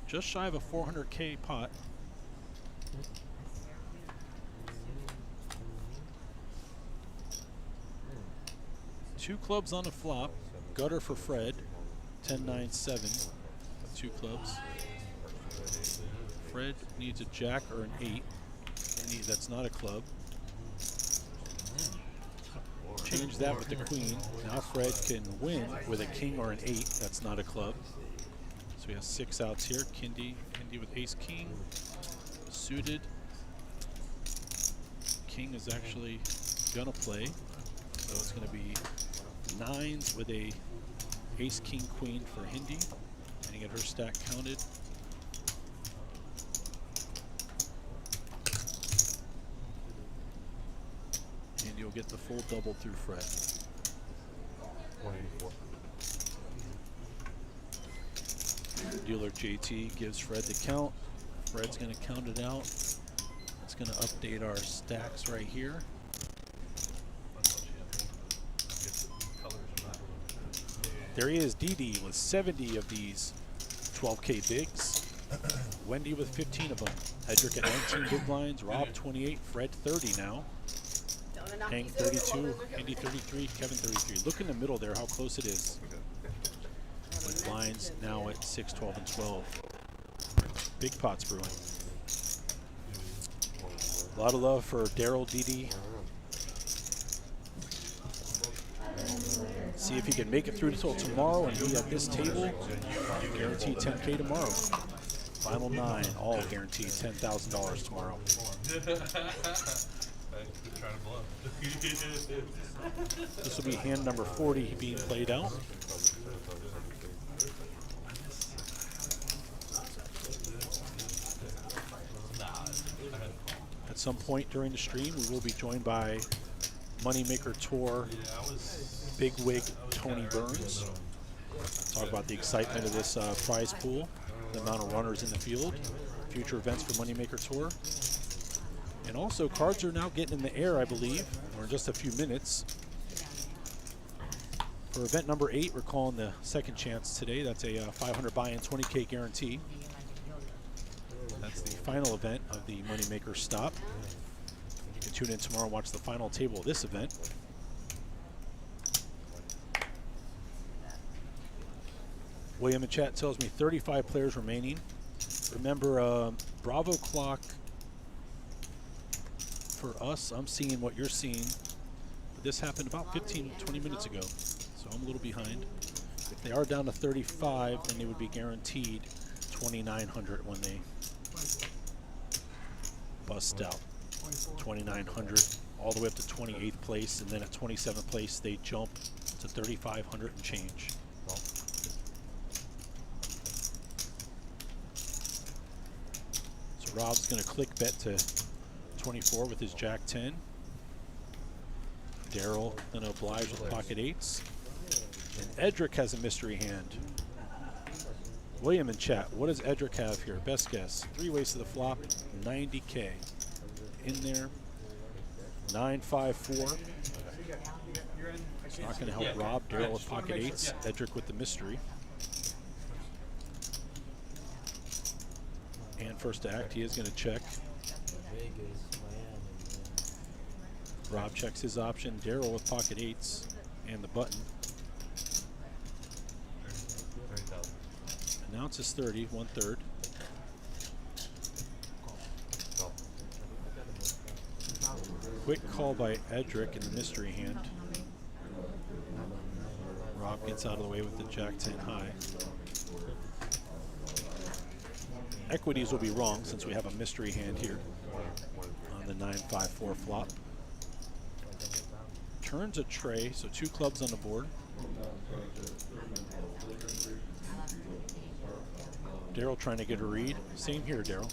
Just shy of a 400K pot. Two clubs on a flop. Gutter for Fred. 10-9-7. 2 clubs. Fred needs a jack or an 8. That's not a club. Change that with the queen. Now Fred can win with a king or an 8. That's not a club. So we have 6 outs here. Kindy with ace king. Suited. King is actually gonna play. So it's gonna be 9s with a ace king queen for Hindi. And get her stack counted. And you'll get the full double through Fred. 184. Dealer JT gives Fred the count. Fred's going to count it out. It's going to update our stacks right here. There he is, DD with 70 of these 12K bigs. Wendy with 15 of them. Edric at 19 big blinds. Rob 28. Fred 30 now. Hank 32. Andy 33. Kevin 33. Look in the middle there how close it is. With blinds now at 6, 12, and 12. Big pots brewing. A lot of love for Daryl Didi. See if he can make it through until tomorrow and be at this table. Guaranteed 10K tomorrow. Final 9, all guaranteed $10,000 tomorrow. This will be hand number 40 being played out. At some point during the stream, we will be joined by MoneyMaker Tour bigwig Tony Burns. Talk about the excitement of this prize pool, the amount of runners in the field, future events for MoneyMaker Tour. And also, cards are now getting in the air, I believe, or in just a few minutes. For event number 8, we're calling the second chance today. That's a 500 buy-in, 20K guarantee. That's the final event of the MoneyMaker stop. You can tune in tomorrow and watch the final table of this event. William in chat tells me 35 players remaining. Remember, Bravo clock for us, I'm seeing what you're seeing. But this happened about 15, 20 minutes ago, so I'm a little behind. If they are down to 35, then they would be guaranteed 2,900 when they bust out. 2,900 all the way up to 28th place, and then at 27th place they jump to 3,500 and change. So Rob's going to click bet to 24 with his Jack 10. Daryl going to oblige with pocket 8s. And Edric has a mystery hand. William in chat, what does Edric have here? Best guess. 3 ways to the flop, 90K. In there, 954. It's not going to help Rob. Daryl with pocket 8s. Edric with the mystery. And first to act, he is going to check. Rob checks his option. Daryl with pocket 8s and the button. Announces 30, 1/3. Quick call by Edric in the mystery hand. Rob gets out of the way with the Jack 10 high. Equities will be wrong since we have a mystery hand here on the 9-5-4 flop. Turns a tray, so 2 clubs on the board. Daryl trying to get a read. Same here, Daryl.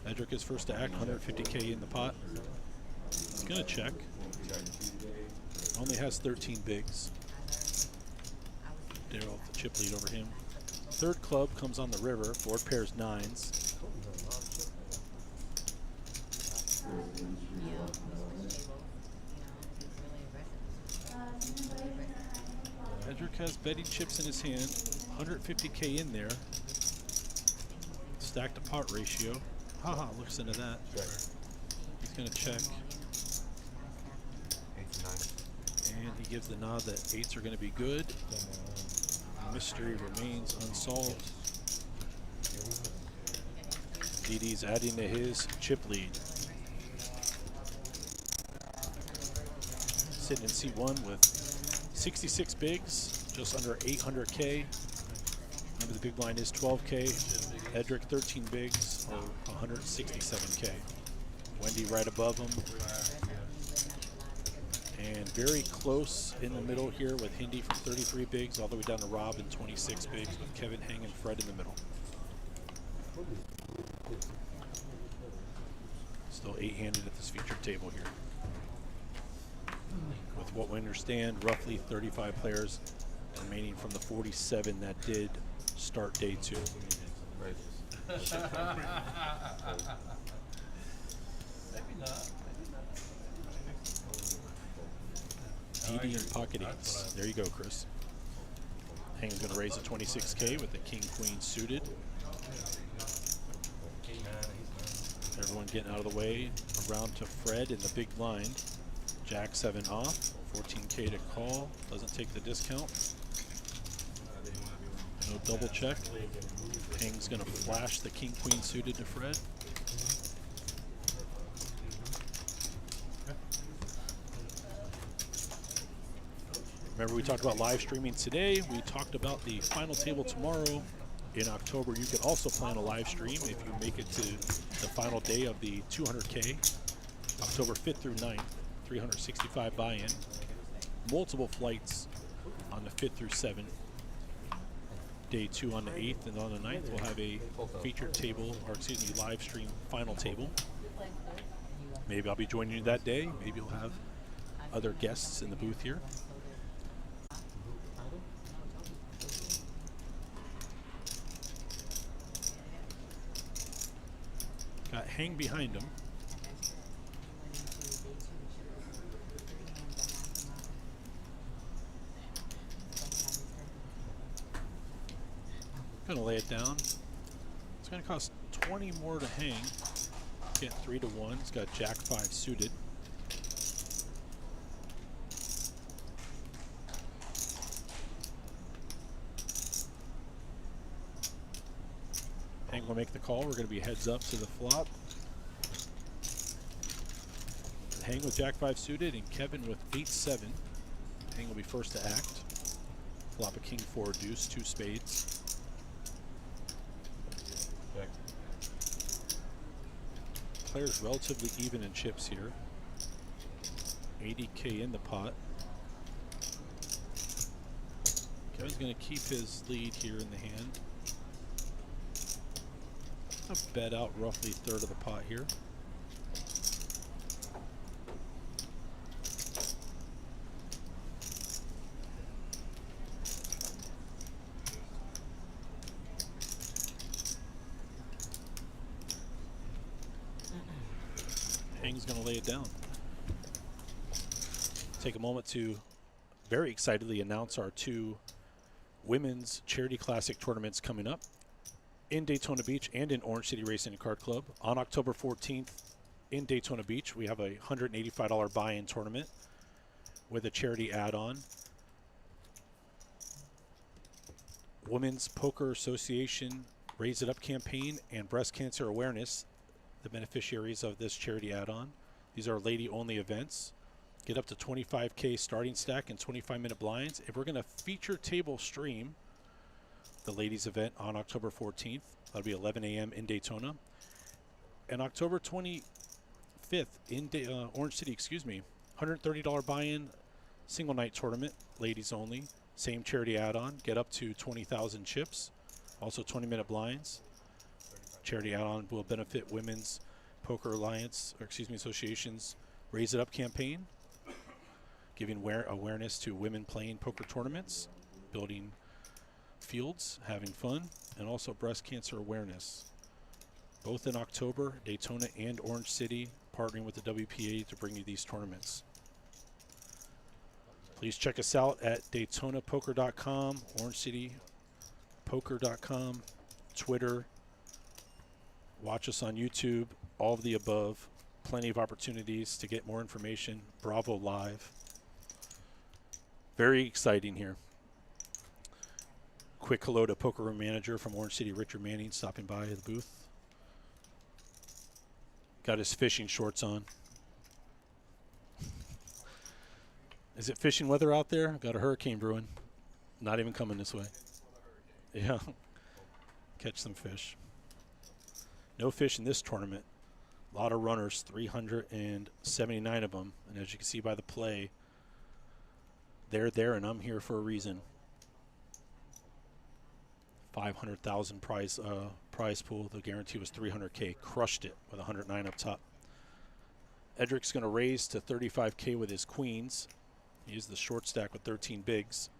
Edric is first to act, 150K in the pot. He's gonna check. Only has 13 bigs. Daryl with the chip lead over him. 3rd club comes on the river. Board pairs 9s. Edric has betting chips in his hand. 150K in there. Stack to pot ratio. Haha, looks into that. He's going to check. 8 to 9. And he gives the nod that 8s are going to be good. The mystery remains unsolved. Didi's adding to his chip lead. Sitting in C1 with 66 bigs, just under 800K. Remember the big blind is 12K. Edric 13 bigs, or 167K. Wendy right above him. And very close in the middle here with Hindi from 33 bigs all the way down to Rob and 26 bigs with Kevin Hang and Fred in the middle. Still 8-handed at this featured table here. With what we understand, roughly 35 players remaining from the 47 that did start day 2. Right. Didi and pocket 8s. There you go, Chris. Hang's going to raise a 26K with the king-queen suited. Everyone getting out of the way. Around to Fred in the big blind. Jack 7 off. 14K to call. Doesn't take the discount. No double check. Hang's going to flash the king-queen suited to Fred. Remember, we talked about live streaming today. We talked about the final table tomorrow. In October, you can also plan a live stream if you make it to the final day of the 200K, October 5th through 9th, 365 buy-in. Multiple flights on the 5th through 7th. Day 2 on the 8th, and on the 9th, we'll have a featured table, or excuse me, live stream final table. Maybe I'll be joining you that day. Maybe you'll have other guests in the booth here. Got Hang behind him. Gonna lay it down. It's gonna cost 20 more to hang. Get 3 to 1. It's got Jack 5 suited. Hang will make the call. We're gonna be heads up to the flop. Hang with Jack 5 suited and Kevin with 8-7. Hang will be first to act. Flop a King 4 deuce, 2 spades. Check. Players relatively even in chips here. 80K in the pot. Kevin's going to keep his lead here in the hand. I'll bet out roughly a third of the pot here. Hang's going to lay it down. Take a moment to very excitedly announce our 2 women's charity classic tournaments coming up in Daytona Beach and in Orange City Racing and Card Club. On October 14th in Daytona Beach, we have a $185 buy-in tournament with a charity add-on. Women's Poker Association Raise It Up campaign and breast cancer awareness, the beneficiaries of this charity add-on. These are lady-only events. Get up to 25K starting stack and 25-minute blinds. If we're going to feature table stream the ladies event on October 14th, that'll be 11 a.m. in Daytona. And October 25th in Orange City, excuse me, $130 buy-in single night tournament, ladies only. Same charity add-on. Get up to 20,000 chips. Also 20-minute blinds. Charity add-on will benefit Women's Poker Alliance, or excuse me, Association's Raise It Up campaign, giving awareness to women playing poker tournaments, building fields, having fun, and also breast cancer awareness. Both in October, Daytona and Orange City, partnering with the WPA to bring you these tournaments. Please check us out at DaytonaPoker.com, OrangeCityPoker.com, Twitter. Watch us on YouTube, all of the above. Plenty of opportunities to get more information. Bravo Live. Very exciting here. Quick hello to Poker Room Manager from Orange City, Richard Manning, stopping by the booth. Got his fishing shorts on. Is it fishing weather out there? Got a hurricane brewing. Not even coming this way. Yeah. Catch some fish. No fish in this tournament. A lot of runners, 379 of them. And as you can see by the play, they're there and I'm here for a reason. 500,000 prize pool. The guarantee was 300K. Crushed it with 109 up top. Edric's going to raise to 35K with his queens. He used the short stack with 13 bigs.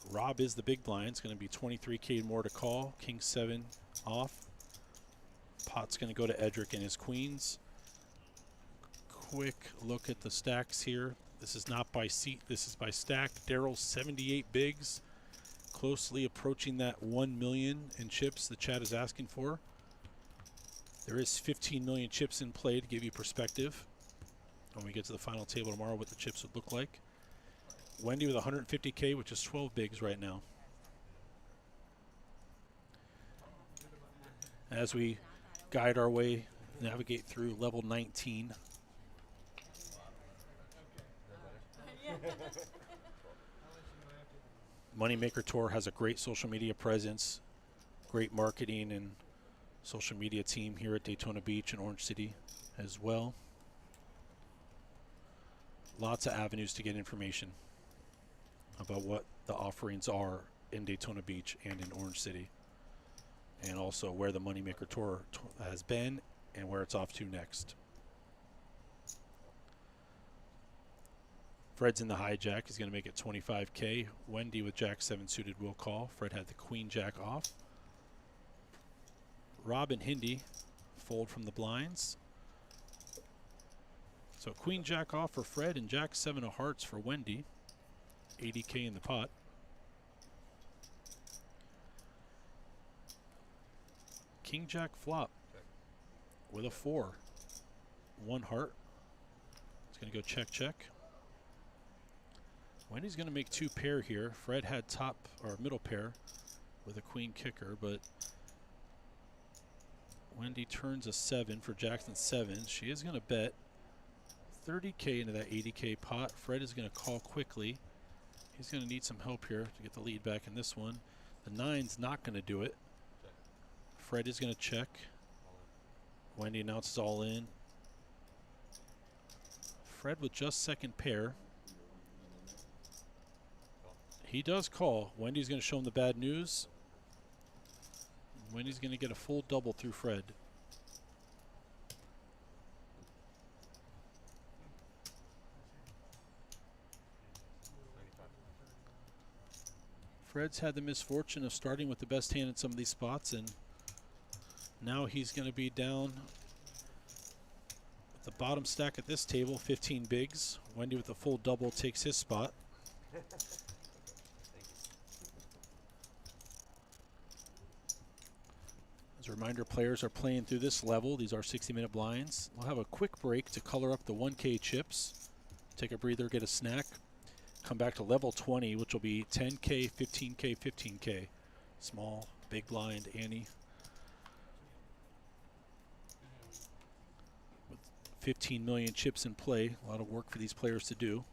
Rob is the big blind. It's going to be 23K more to call. King 7 off. Pot's going to go to Edric and his queens. Quick look at the stacks here. This is not by seat. This is by stack. Daryl's 78 bigs. Closely approaching that 1 million in chips the chat is asking for. There is 15 million chips in play to give you perspective when we get to the final table tomorrow what the chips would look like. Wendy with 150K, which is 12 bigs right now. As we guide our way, navigate through level 19. MoneyMaker Tour has a great social media presence, great marketing and social media team here at Daytona Beach and Orange City as well. Lots of avenues to get information about what the offerings are in Daytona Beach and in Orange City, and also where the MoneyMaker Tour has been and where it's off to next. Fred's in the hijack. He's going to make it 25K. Wendy with Jack 7 suited will call. Fred had the Queen Jack off. Rob and Hindi fold from the blinds. So Queen Jack off for Fred and Jack 7 of hearts for Wendy. 80K in the pot. King Jack flop with a 4. 1 heart. It's going to go check, check. Wendy's going to make 2 pair here. Fred had top or middle pair with a queen kicker, but Wendy turns a 7 for Jackson 7. She is going to bet 30K into that 80K pot. Fred is going to call quickly. He's going to need some help here to get the lead back in this one. The 9's not going to do it. Fred is going to check. Wendy announces all in. Fred with just second pair. He does call. Wendy's going to show him the bad news. Wendy's going to get a full double through Fred. Fred's had the misfortune of starting with the best hand in some of these spots, and now he's going to be down with the bottom stack at this table, 15 bigs. Wendy with the full double takes his spot. As a reminder, players are playing through this level. These are 60-minute blinds. We'll have a quick break to color up the 1K chips. Take a breather, get a snack. Come back to level 20, which will be 10K, 15K, 15K. Small, big blind, Annie. With 15 million chips in play. A lot of work for these players to do.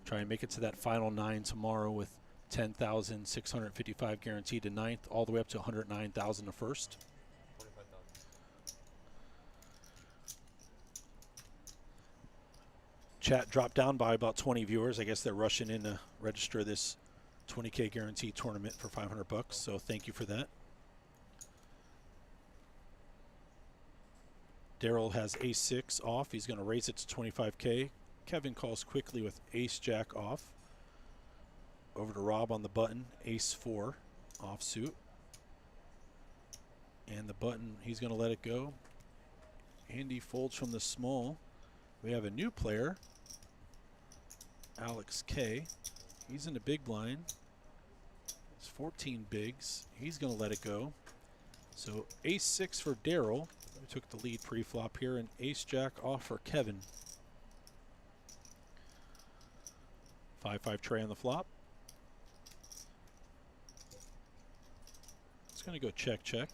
Try and make it to that final 9 tomorrow with 10,655 guaranteed to 9th, all the way up to 109,000 to first. Chat dropped down by about 20 viewers. I guess they're rushing in to register this 20K guarantee tournament for 500 bucks. So thank you for that. Daryl has ace-6 off. He's going to raise it to 25K. Kevin calls quickly with ace-jack off. Over to Rob on the button, ace-4 offsuit. And the button, he's going to let it go. Andy folds from the small. We have a new player, Alex K. He's in the big blind. It's 14 bigs. He's going to let it go. So ace-6 for Daryl, who took the lead pre-flop here, and ace-jack off for Kevin. 5-5 tray on the flop. It's going to go check, check.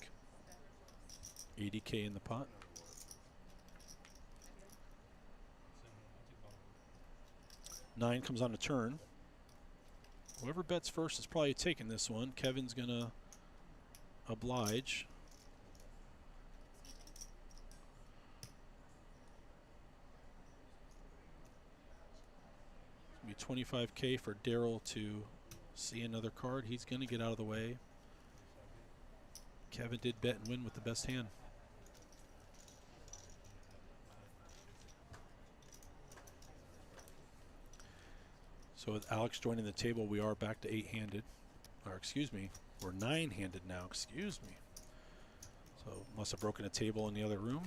80K in the pot. Nine comes on a turn. Whoever bets first is probably taking this one. Kevin's going to oblige. It's going to be 25K for Daryl to see another card. He's going to get out of the way. Kevin did bet and win with the best hand. So with Alex joining the table, we are back to 8-handed. Or excuse me, we're 9-handed now, excuse me. So must have broken a table in the other room.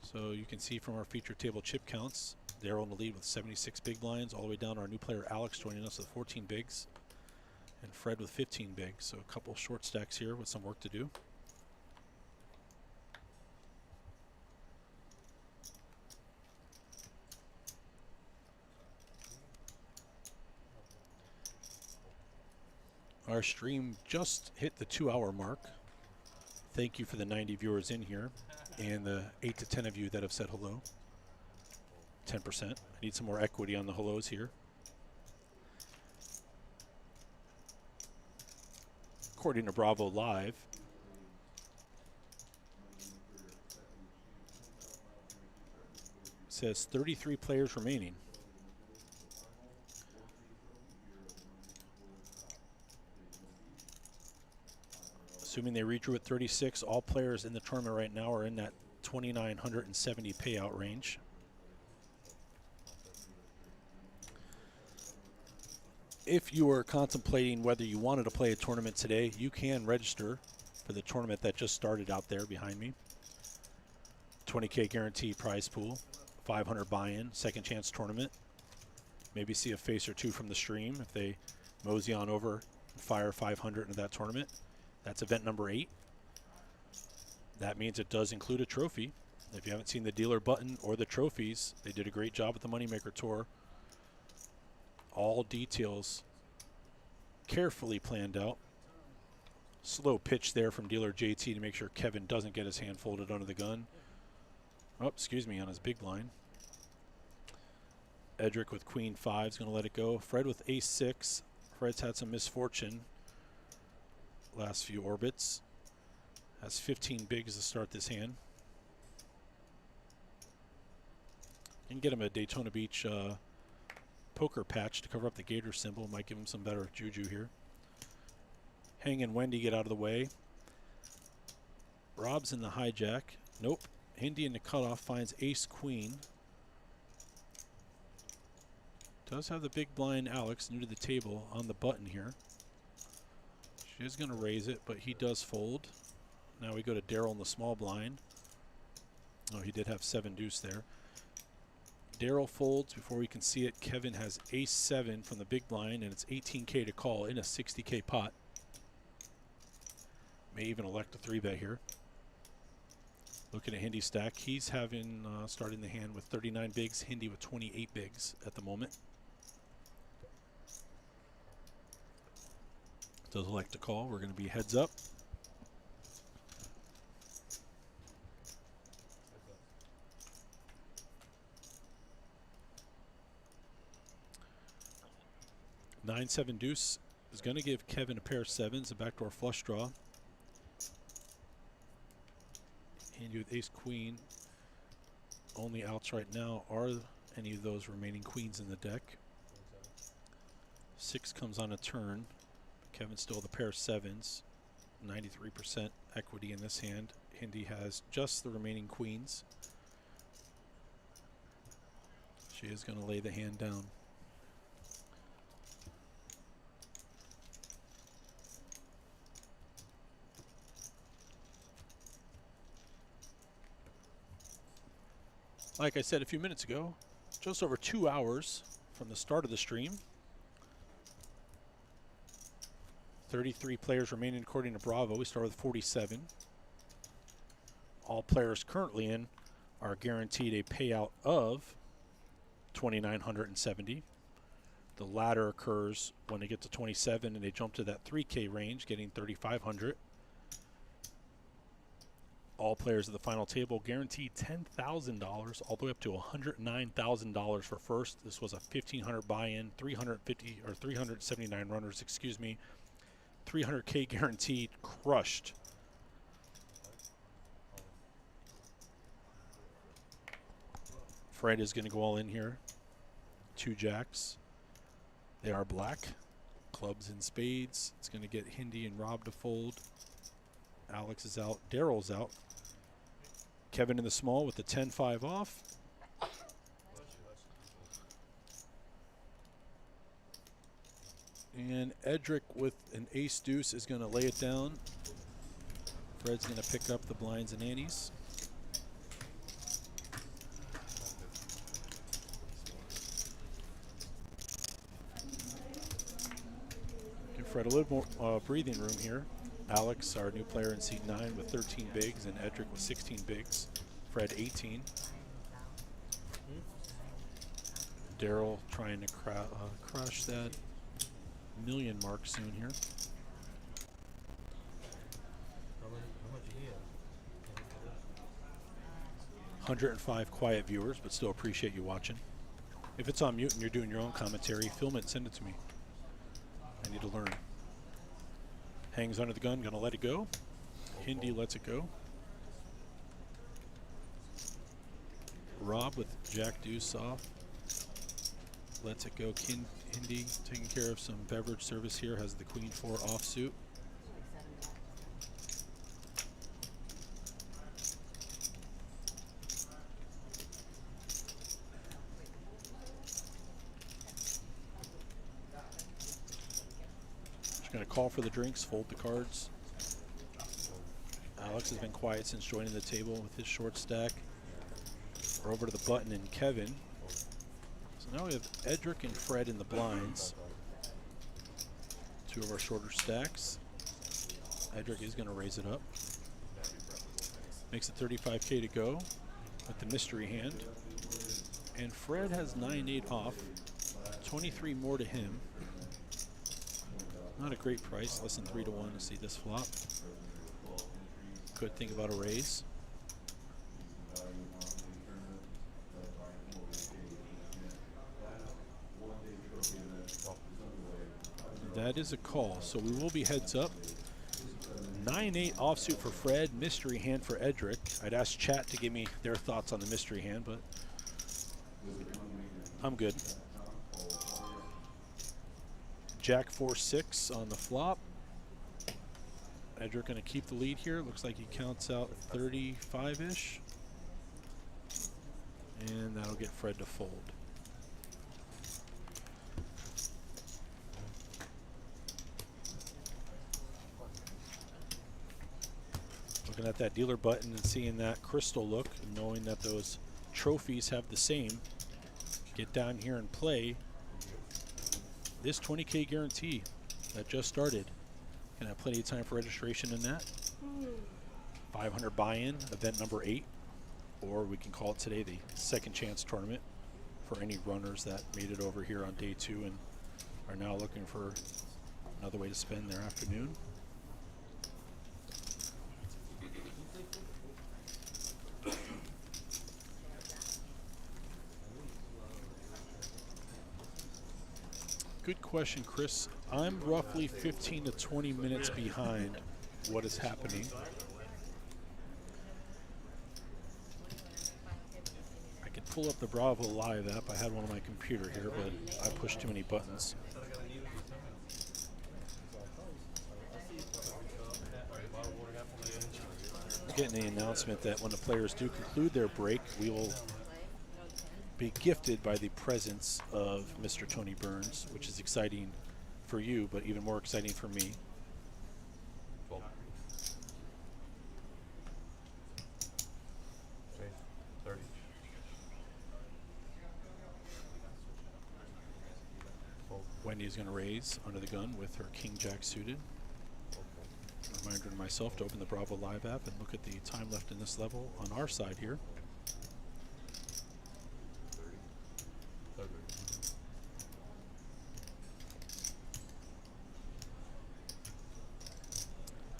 So you can see from our feature table chip counts, Daryl in the lead with 76 big blinds, all the way down to our new player Alex joining us with 14 bigs. And Fred with 15 bigs, so a couple short stacks here with some work to do. Our stream just hit the 2-hour mark. Thank you for the 90 viewers in here and the 8 to 10 of you that have said hello. 10%. I need some more equity on the hellos here. according to Bravo Live. Says 33 players remaining. Assuming they redrew at 36, all players in the tournament right now are in that 2,970 payout range. If you are contemplating whether you wanted to play a tournament today, you can register for the tournament that just started out there behind me. 20K guaranteed prize pool, 500 buy-in, second chance tournament. Maybe see a face or two from the stream if they mosey on over and fire 500 into that tournament. That's event number 8. That means it does include a trophy. If you haven't seen the dealer button or the trophies, they did a great job with the MoneyMaker Tour. All details carefully planned out. Slow pitch there from dealer JT to make sure Kevin doesn't get his hand folded under the gun. Oh, excuse me, on his big blind. Edric with queen 5 is going to let it go. Fred with ace 6. Fred's had some misfortune last few orbits. Has 15 bigs to start this hand. You can get him a Daytona Beach poker patch to cover up the gator symbol. Might give him some better juju here. Hang and Wendy get out of the way. Rob's in the hijack. Nope. Hindi in the cutoff finds ace queen. Does have the big blind Alex new to the table on the button here. She is going to raise it, but he does fold. Now we go to Daryl in the small blind. Oh, he did have 7 deuce there. Daryl folds before we can see it. Kevin has ace 7 from the big blind, and it's 18K to call in a 60K pot. May even elect a 3-bet here. Looking at Hindy's stack, he's having starting the hand with 39 bigs. Hindi with 28 bigs at the moment. Does elect to call. We're going to be heads up. Nine, 7 deuce is going to give Kevin a pair of 7s, a backdoor flush draw. Handy with ace queen. Only outs right now are any of those remaining queens in the deck. 6 comes on a turn. Kevin still the pair of 7s. 93% equity in this hand. Hindi has just the remaining queens. She is going to lay the hand down. Like I said a few minutes ago, just over 2 hours from the start of the stream. 33 players remaining according to Bravo. We start with 47. All players currently in are guaranteed a payout of 2,970. The latter occurs when they get to 27 and they jump to that 3K range, getting 3,500. All players at the final table guaranteed $10,000 all the way up to $109,000 for first. This was a 1,500 buy-in, 350 or 379 runners, excuse me. 300K guaranteed, crushed. Fred is going to go all in here. 2 jacks. They are black. Clubs and spades. It's going to get Hindi and Rob to fold. Alex is out. Daryl's out. Kevin in the small with the 10-5 off. And Edric with an ace deuce is going to lay it down. Fred's going to pick up the blinds and antes. Give Fred a little more breathing room here. Alex, our new player in seat 9 with 13 bigs, and Edric with 16 bigs. Fred 18. Daryl trying to crush that million mark soon here. How much do you have? 105 quiet viewers, but still appreciate you watching. If it's on mute and you're doing your own commentary, film it and send it to me. I need to learn. Hangs under the gun, gonna let it go. Hindi lets it go. Rob with Jack deuce off. Lets it go. Hindi taking care of some beverage service here. Has the queen 4 offsuit. Just gonna call for the drinks, fold the cards. Alex has been quiet since joining the table with his short stack. We're over to the button and Kevin. So now we have Edric and Fred in the blinds. Two of our shorter stacks. Edric is going to raise it up. Makes it 35K to go with the mystery hand. And Fred has 9-8 off. 23 more to him. Not a great price, less than 3 to 1 to see this flop. Could think about a raise. That is a call, so we will be heads up. 9-8 offsuit for Fred, mystery hand for Edric. I'd ask chat to give me their thoughts on the mystery hand, but I'm good. Jack 4-6 on the flop. Edric going to keep the lead here. Looks like he counts out 35-ish. And that'll get Fred to fold. Looking at that dealer button and seeing that crystal look, and knowing that those trophies have the same. Get down here and play this 20K guarantee that just started. Gonna have plenty of time for registration in that. 500 buy-in, event number 8, or we can call it today the second chance tournament for any runners that made it over here on day 2 and are now looking for another way to spend their afternoon. Good question, Chris. I'm roughly 15 to 20 minutes behind what is happening. I could pull up the Bravo Live app. I had one on my computer here, but I pushed too many buttons. Getting the announcement that when the players do conclude their break, we will be gifted by the presence of Mr. Tony Burns, which is exciting for you, but even more exciting for me. 12. Okay, 30. Wendy's going to raise under the gun with her King-Jack suited. Reminder to myself to open the Bravo Live app and look at the time left in this level on our side here. 30.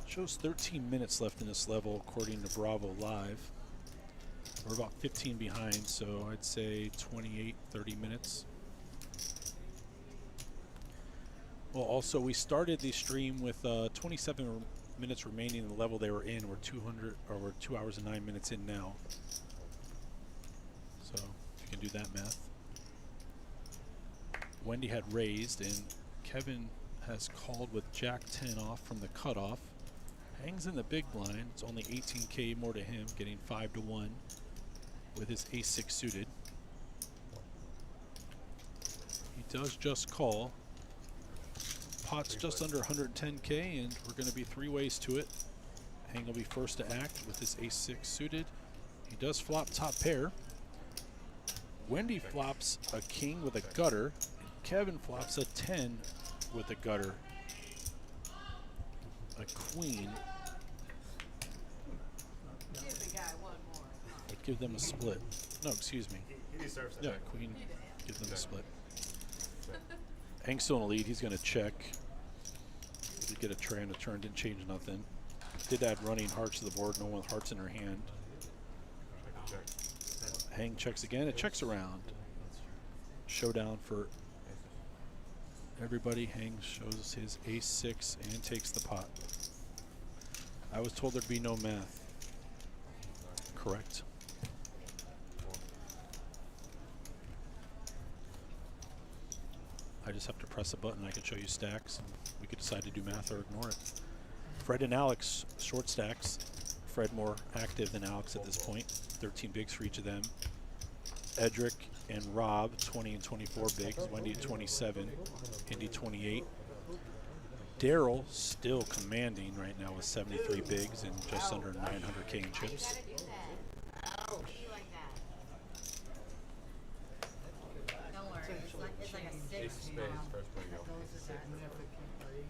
Shows 13 minutes left in this level according to Bravo Live. We're about 15 behind, so I'd say 28, 30 minutes. Well, also we started the stream with 27 minutes remaining in the level they were in. We're 2 hours and 9 minutes in now. So if you can do that math. Wendy had raised and Kevin has called with Jack 10 off from the cutoff. Hangs in the big blind. It's only 18K more to him, getting 5 to 1 with his ace-6 suited. He does just call. Pot's just under 110K, and we're going to be 3 ways to it. Hang will be first to act with his ace-6 suited. He does flop top pair. Wendy flops a king with a gutter. And Kevin flops a 10 with a gutter. A queen. Give the guy one more. Would give them a split. No, excuse me. He deserves that. Yeah, queen. Give them a split. Hank's still in the lead. He's going to check. Did get a tray on a turn. Didn't change nothing. Did add running hearts to the board. No one with hearts in her hand. Hang checks again. It checks around. Showdown for Everybody hangs, shows his ace-6 and takes the pot. I was told there'd be no math. Correct. I just have to press a button. I can show you stacks, and we could decide to do math or ignore it. Fred and Alex, short stacks. Fred more active than Alex at this point. 13 bigs for each of them. Edric and Rob, 20 and 24 bigs. Wendy at 27, Indy 28. Daryl still commanding right now with 73 bigs and just under 900K in chips. Gotta do that. Ouch. You like that. Don't worry. It's like a Ace of 6 spades, now. first one you go. Goes with that. Significantly.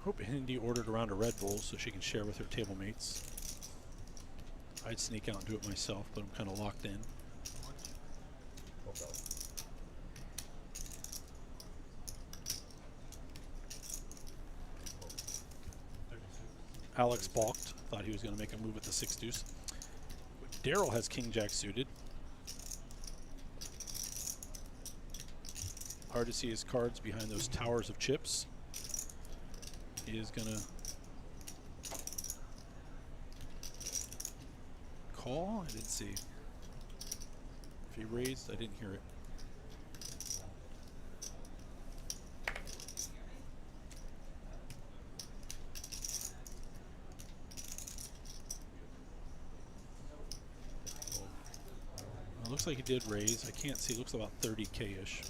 Hope Indy ordered around a Red Bull so she can share with her table mates. I'd sneak out and do it myself, but I'm kind of locked in. Alex balked, thought he was going to make a move at the 6 deuce. Daryl has king jack suited. Hard to see his cards behind those towers of chips. He is going to call. I didn't see. If he raised, I didn't hear it. It looks like he did raise. I can't see. It looks about 30K-ish.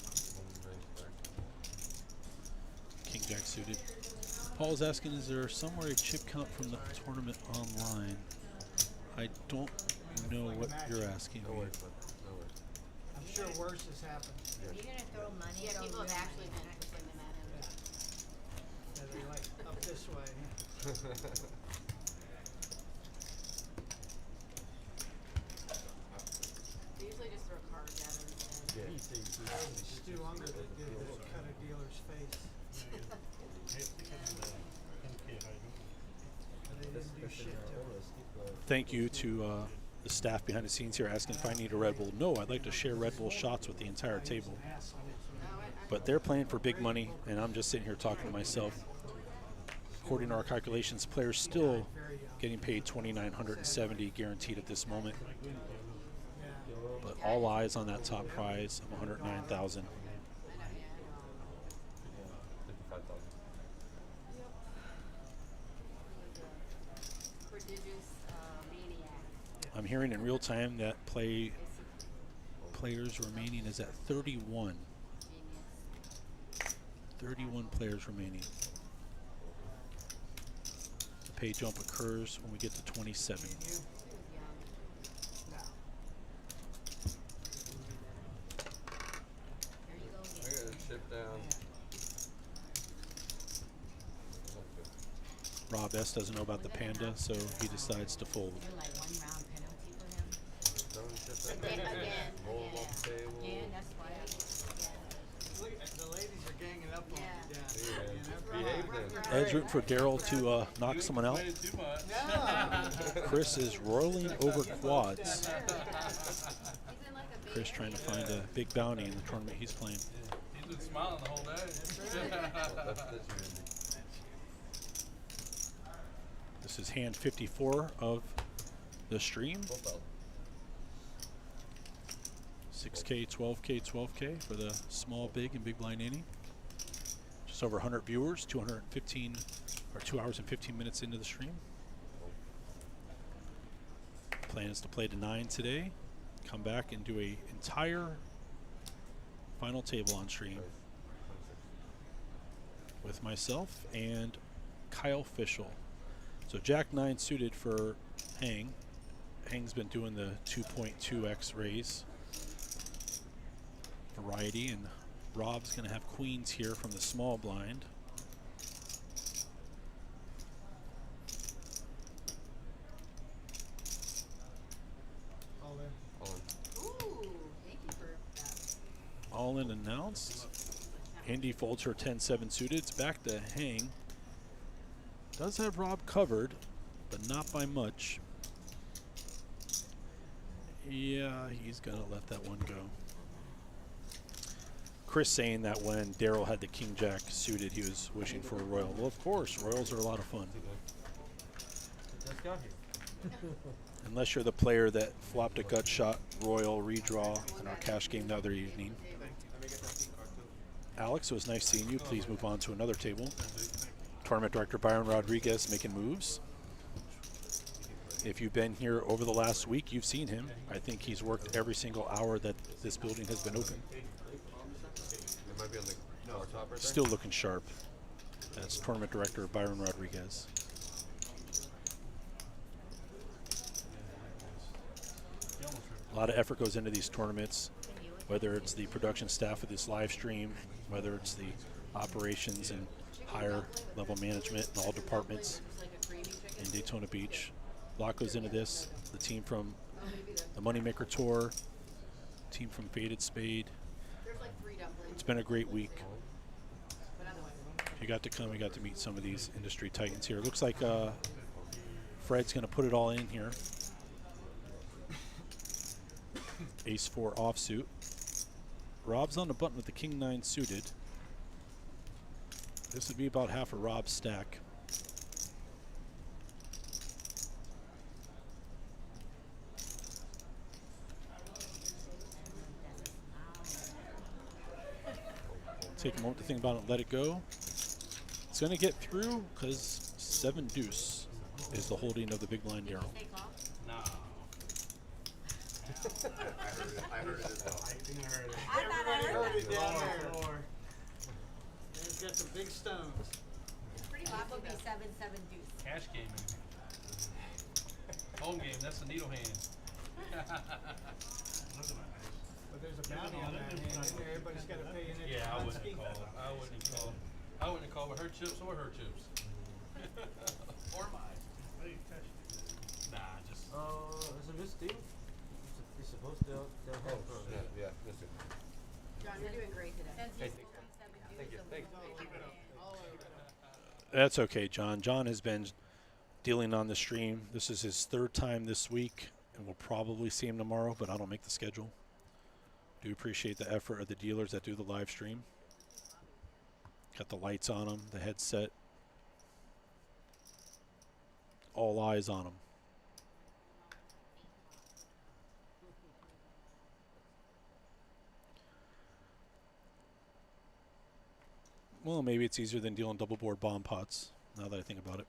King jack suited. Paul's asking, is there somewhere a chip count from the tournament online? I don't know what you're asking me. I'm sure worse has happened. If you're gonna throw money, Yeah, people have yeah. actually been swinging at him. Yeah, they're like up this way. They usually just throw cards at him. Stu Unger that did was cut a dealer's face. And they didn't do shit to him. Thank you to the staff behind the scenes here asking if I need a Red Bull. No, I'd like to share Red Bull shots with the entire table. But they're playing for big money, and I'm just sitting here talking to myself. According to our calculations, players still getting paid $2,970 guaranteed at this moment. But all eyes on that top prize of $109,000. Prodigious maniac. I'm hearing in real time that players remaining is at 31. Genius. 31 players remaining. The pay jump occurs when we get to 27. He was young. There you go I again. got a chip down. Rob S. doesn't know about the panda, so he decides to fold. Is there like 1 round penalty for him? Throwing chips Again, Roll them off the table. Again, that's why. Look, the ladies are ganging up on Yeah. you, Dan. Behave then. Ed's rooting for Daryl to knock someone out. Too much. Chris is rolling over quads. He's in like a big Chris trying to find a big bounty in the tournament he's playing. He's been smiling the whole day. This is hand 54 of the stream. 6K, 12K, 12K for the small, big, and big blind inning. Just over 100 viewers, 215 or 2 hours and 15 minutes into the stream. Plan is to play to 9 today. Come back and do a entire final table on stream with myself and Kyle Fischel. So Jack 9 suited for Hang. Hang's been doing the 2.2x raise variety, and Rob's going to have queens here from the small blind. All in. Ooh, thank you for that. All in announced. Indy folds her 10-7 suited. It's back to Hang. Does have Rob covered, but not by much. Yeah, he's going to let that one go. Chris saying that when Daryl had the King Jack suited, he was wishing for a Royal. Well, of course, Royals are a lot of fun. Just got here. Unless you're the player that flopped a gut shot Royal redraw in our cash game the other evening. Alex, it was nice seeing you. Please move on to another table. Tournament Director Byron Rodriguez making moves. If you've been here over the last week, you've seen him. I think he's worked every single hour that this building has been open. It might be on the car top right there. Still looking sharp. That's Tournament Director Byron Rodriguez. A lot of effort goes into these tournaments, whether it's the production staff of this live stream, whether it's the operations and higher level management in all departments in Daytona Beach. A lot goes into this. The team from the MoneyMaker Tour, team from Faded Spade. It's been a great week. If you got to come, you got to meet some of these industry titans here. It looks like Fred's going to put it all in here. Ace-4 offsuit. Rob's on the button with the King-9 suited. This would be about half a Rob stack. Take a moment to think about it and let it go. It's going to get through because 7 deuce is the holding of the big blind Daryl. I heard it as well. Everybody down here. It's got some big stones. Flop would be 7-7 deuce. Cash game. Home game, that's the needle hand. But there's a bounty on that hand in there. Everybody's got to pay an extra. Yeah, I wouldn't ski. have called. I wouldn't have called. I wouldn't have called with her chips or her chips. Or mine. Nah, just. Is it Miss Steel? He's supposed to have Yeah, missed it. John, you're doing great today. Hey, thank you. Thank you. That's okay, John. John has been dealing on the stream. This is his 3rd time this week, and we'll probably see him tomorrow, but I don't make the schedule. Do appreciate the effort of the dealers that do the live stream. Got the lights on them, the headset. All eyes on them. Well, maybe it's easier than dealing double board bomb pots, now that I think about it.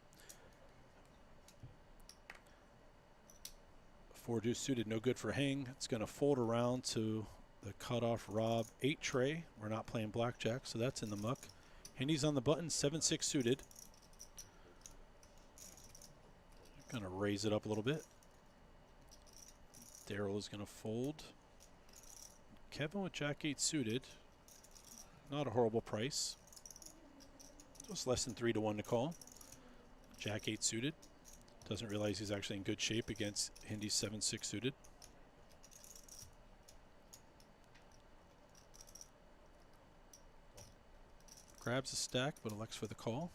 4 deuce suited, no good for hang. It's going to fold around to the cutoff Rob 8 tray. We're not playing blackjack, so that's in the muck. Hendy's on the button, 7-6 suited. Going to raise it up a little bit. Daryl is going to fold. Kevin with Jack 8 suited. Not a horrible price. Just less than 3-1 to call. Jack 8 suited. Doesn't realize he's actually in good shape against Hendy's 7-6 suited. Grabs a stack, but elects for the call.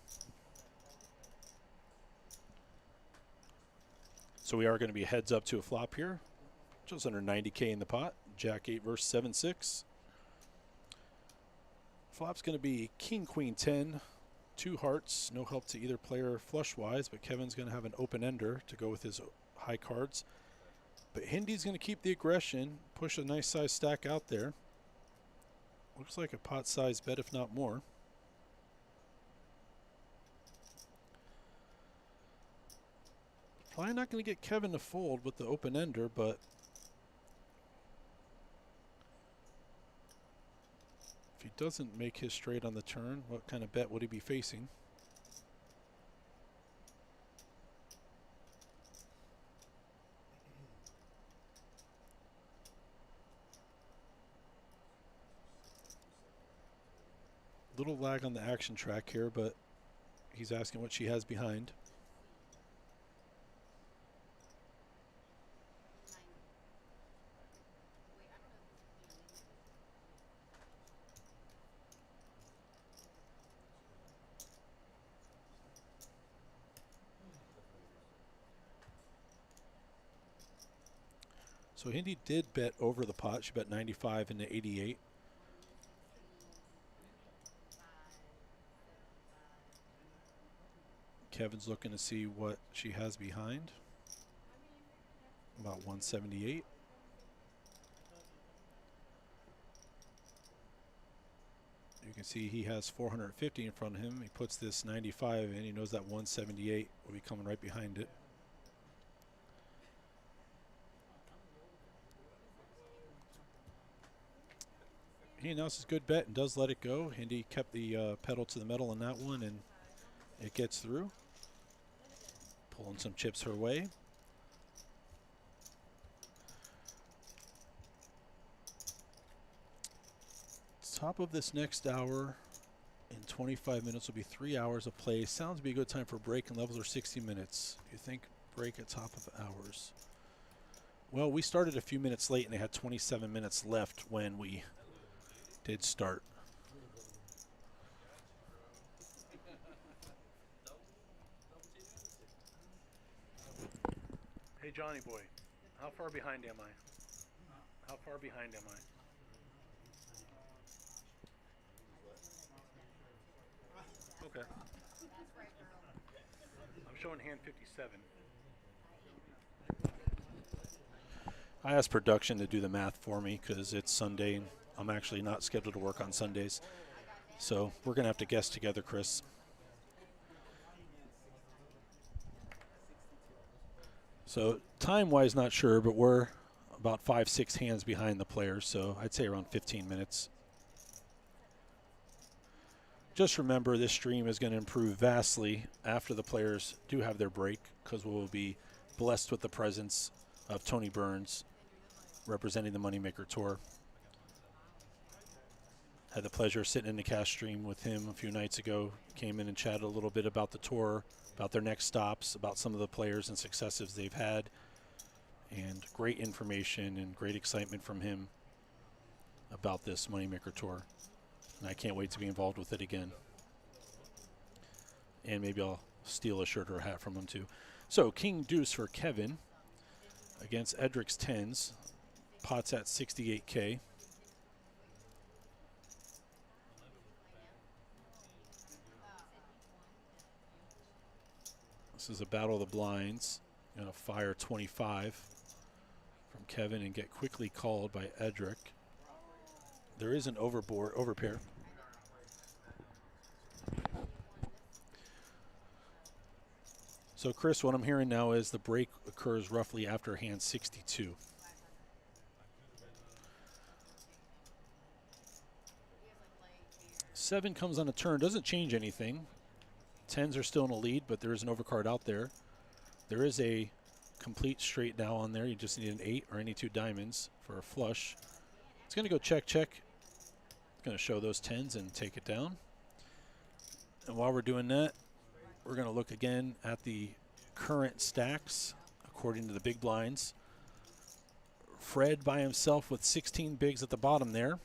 So we are going to be heads up to a flop here. Just under 90K in the pot. Jack 8 versus 7-6. Flop's going to be King, Queen 10. 2 hearts. No help to either player flush-wise, but Kevin's going to have an open-ender to go with his high cards. But Hendy's going to keep the aggression, push a nice size stack out there. Looks like a pot-sized bet, if not more. Probably not going to get Kevin to fold with the open-ender, but if he doesn't make his straight on the turn, what kind of bet would he be facing? Little lag on the action track here, but he's asking what she has behind. So Hindi did bet over the pot. She bet 95 into 88. Kevin's looking to see what she has behind. About 178. You can see he has 450 in front of him. He puts this 95 in. He knows that 178 will be coming right behind it. He announces good bet and does let it go. Hindi kept the pedal to the metal on that one, and it gets through. Pulling some chips her way. Top of this next hour in 25 minutes will be 3 hours of play. Sounds to be a good time for break, and levels are 60 minutes. You think break at top of hours? Well, we started a few minutes late, and they had 27 minutes left when we did start. Hey, Johnny boy, how far behind am I? How far behind am I? Okay. I'm showing hand 57. I asked production to do the math for me because it's Sunday and I'm actually not scheduled to work on Sundays. So we're going to have to guess together, Chris. So time-wise, not sure, but we're about 5-6 hands behind the players, so I'd say around 15 minutes. Just remember, this stream is going to improve vastly after the players do have their break, because we'll be blessed with the presence of Tony Burns representing the MoneyMaker Tour. Had the pleasure of sitting in the cash stream with him a few nights ago. Came in and chatted a little bit about the tour, about their next stops, about some of the players and successes they've had, and great information and great excitement from him about this MoneyMaker Tour. And I can't wait to be involved with it again. And maybe I'll steal a shirt or a hat from him too. So King Deuce for Kevin against Edric's tens. Pot's at 68K. This is a battle of the blinds. Going to fire 25 from Kevin and get quickly called by Edric. There is an overpair. So Chris, what I'm hearing now is the break occurs roughly after hand 62. Seven comes on a turn, doesn't change anything. Tens are still in a lead, but there is an overcard out there. There is a complete straight now on there. You just need an 8 or any 2 diamonds for a flush. It's going to go check, check. It's going to show those tens and take it down. And while we're doing that, we're going to look again at the current stacks according to the big blinds. Fred by himself with 16 bigs at the bottom there.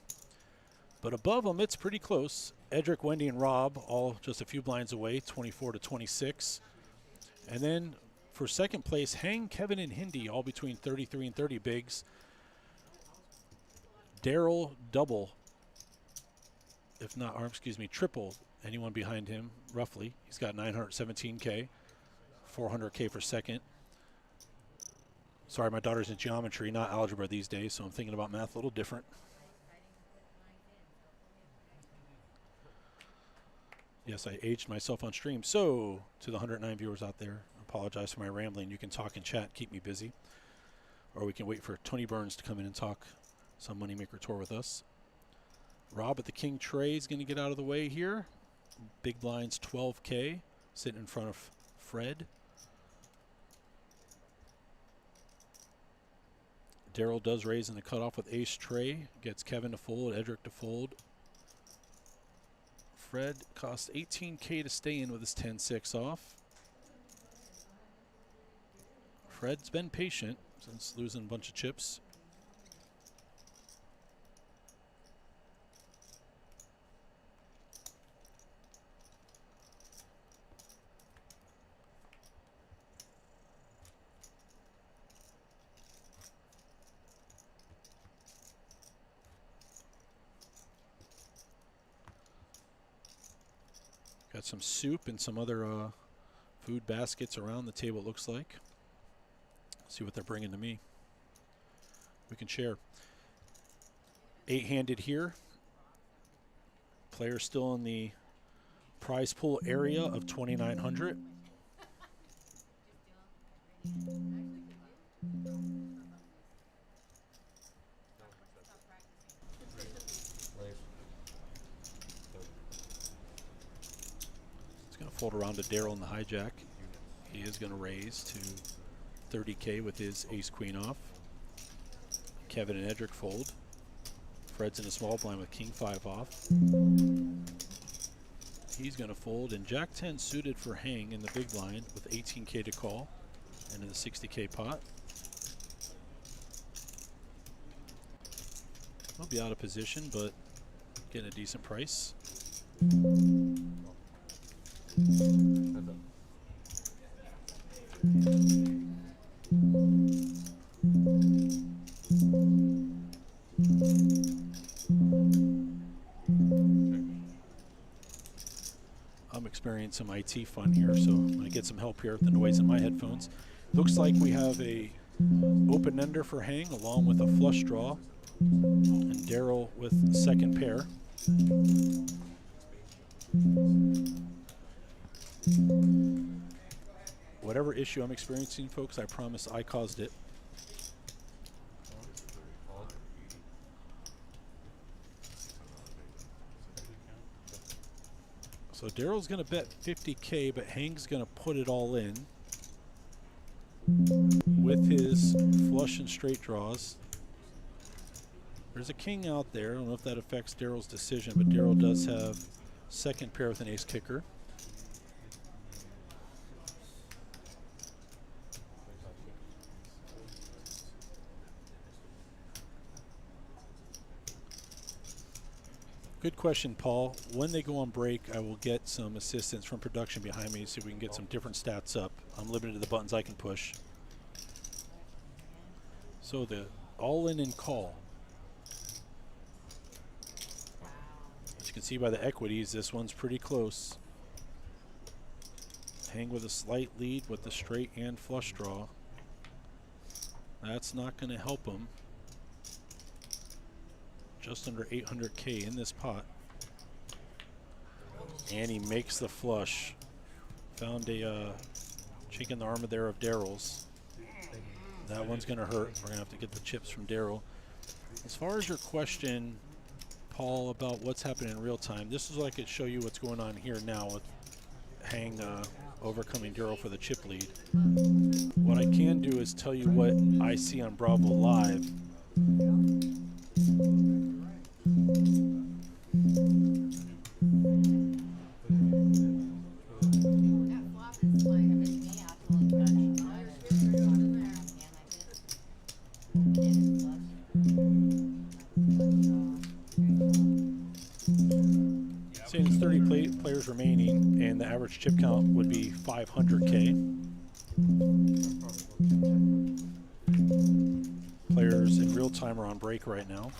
But above them, it's pretty close. Edric, Wendy, and Rob all just a few blinds away, 24 to 26. And then for second place, Hang, Kevin, and Hindi, all between 33 and 30 bigs. Daryl double, if not, or excuse me, triple anyone behind him, roughly. He's got 917K, 400K for second. Sorry, my daughter's in geometry, not algebra these days, so I'm thinking about math a little different. Yes, I aged myself on stream. So, to the 109 viewers out there, I apologize for my rambling. You can talk and chat, keep me busy. Or we can wait for Tony Burns to come in and talk some MoneyMaker Tour with us. Rob at the King Tray is going to get out of the way here. Big blinds 12K, sitting in front of Fred. Daryl does raise in the cutoff with Ace Tray. Gets Kevin to fold, Edric to fold. Fred costs 18K to stay in with his 10-6 off. Fred's been patient since losing a bunch of chips. Got some soup and some other food baskets around the table, it looks like. See what they're bringing to me. We can share. 8-handed here. Players still in the prize pool area of 2,900. It's going to fold around to Daryl in the hijack. He is going to raise to 30K with his ace-queen off. Kevin and Edric fold. Fred's in a small blind with king-5 off. He's going to fold, and Jack-10 suited for hang in the big blind with 18K to call and in the 60K pot. I'll be out of position, but getting a decent price. I'm experiencing some IT fun here, so I'm going to get some help here with the noise in my headphones. Looks like we have a open ender for hang along with a flush draw, and Daryl with second pair. Whatever issue I'm experiencing, folks, I promise I caused it. So Daryl's going to bet 50K, but Hang's going to put it all in with his flush and straight draws. There's a king out there. I don't know if that affects Daryl's decision, but Daryl does have second pair with an ace kicker. Good question, Paul. When they go on break, I will get some assistance from production behind me so we can get some different stats up. I'm limited to the buttons I can push. So the all-in and call. As you can see by the equities, this one's pretty close. Hang with a slight lead with the straight and flush draw. That's not going to help him. Just under 800K in this pot. And he makes the flush. Found a chink in the armor there of Daryl's. That one's going to hurt. We're going to have to get the chips from Daryl. As far as your question, Paul, about what's happening in real time, this is what I could show you what's going on here now with Hang overcoming Daryl for the chip lead. What I can do is tell you what I see on Bravo Live. Seeing it's 30 players remaining, and the average chip count would be 500K. Players in real time are on break right now.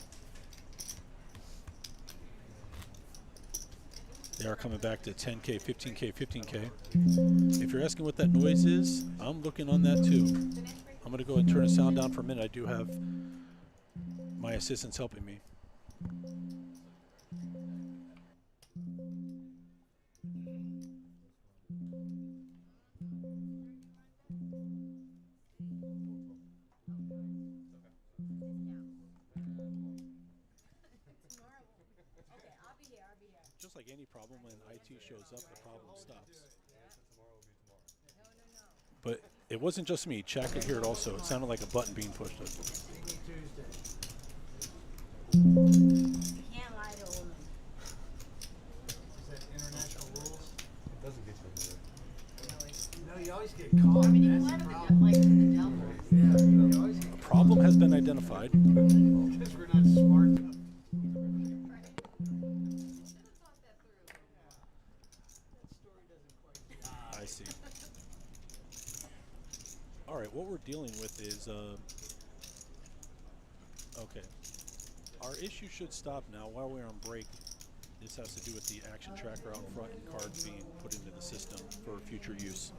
They are coming back to 10K, 15K, 15K. If you're asking what that noise is, I'm looking on that too. I'm going to go and turn the sound down for a minute. I do have my assistants helping me. Just like any problem, when IT shows up, the problem stops. But it wasn't just me. Chad could hear it also. It sounded like a button being pushed. You can't lie to a woman. Is that international rules? It doesn't get you No, you always get caught. I mean, you That's can the lie to problem. like the devil. Yeah, you always A get problem has been identified. because we're not smart enough. I see. All right, what we're dealing with is, okay. Our issue should stop now while we're on break. This has to do with the action tracker out front and cards being put into the system for future use.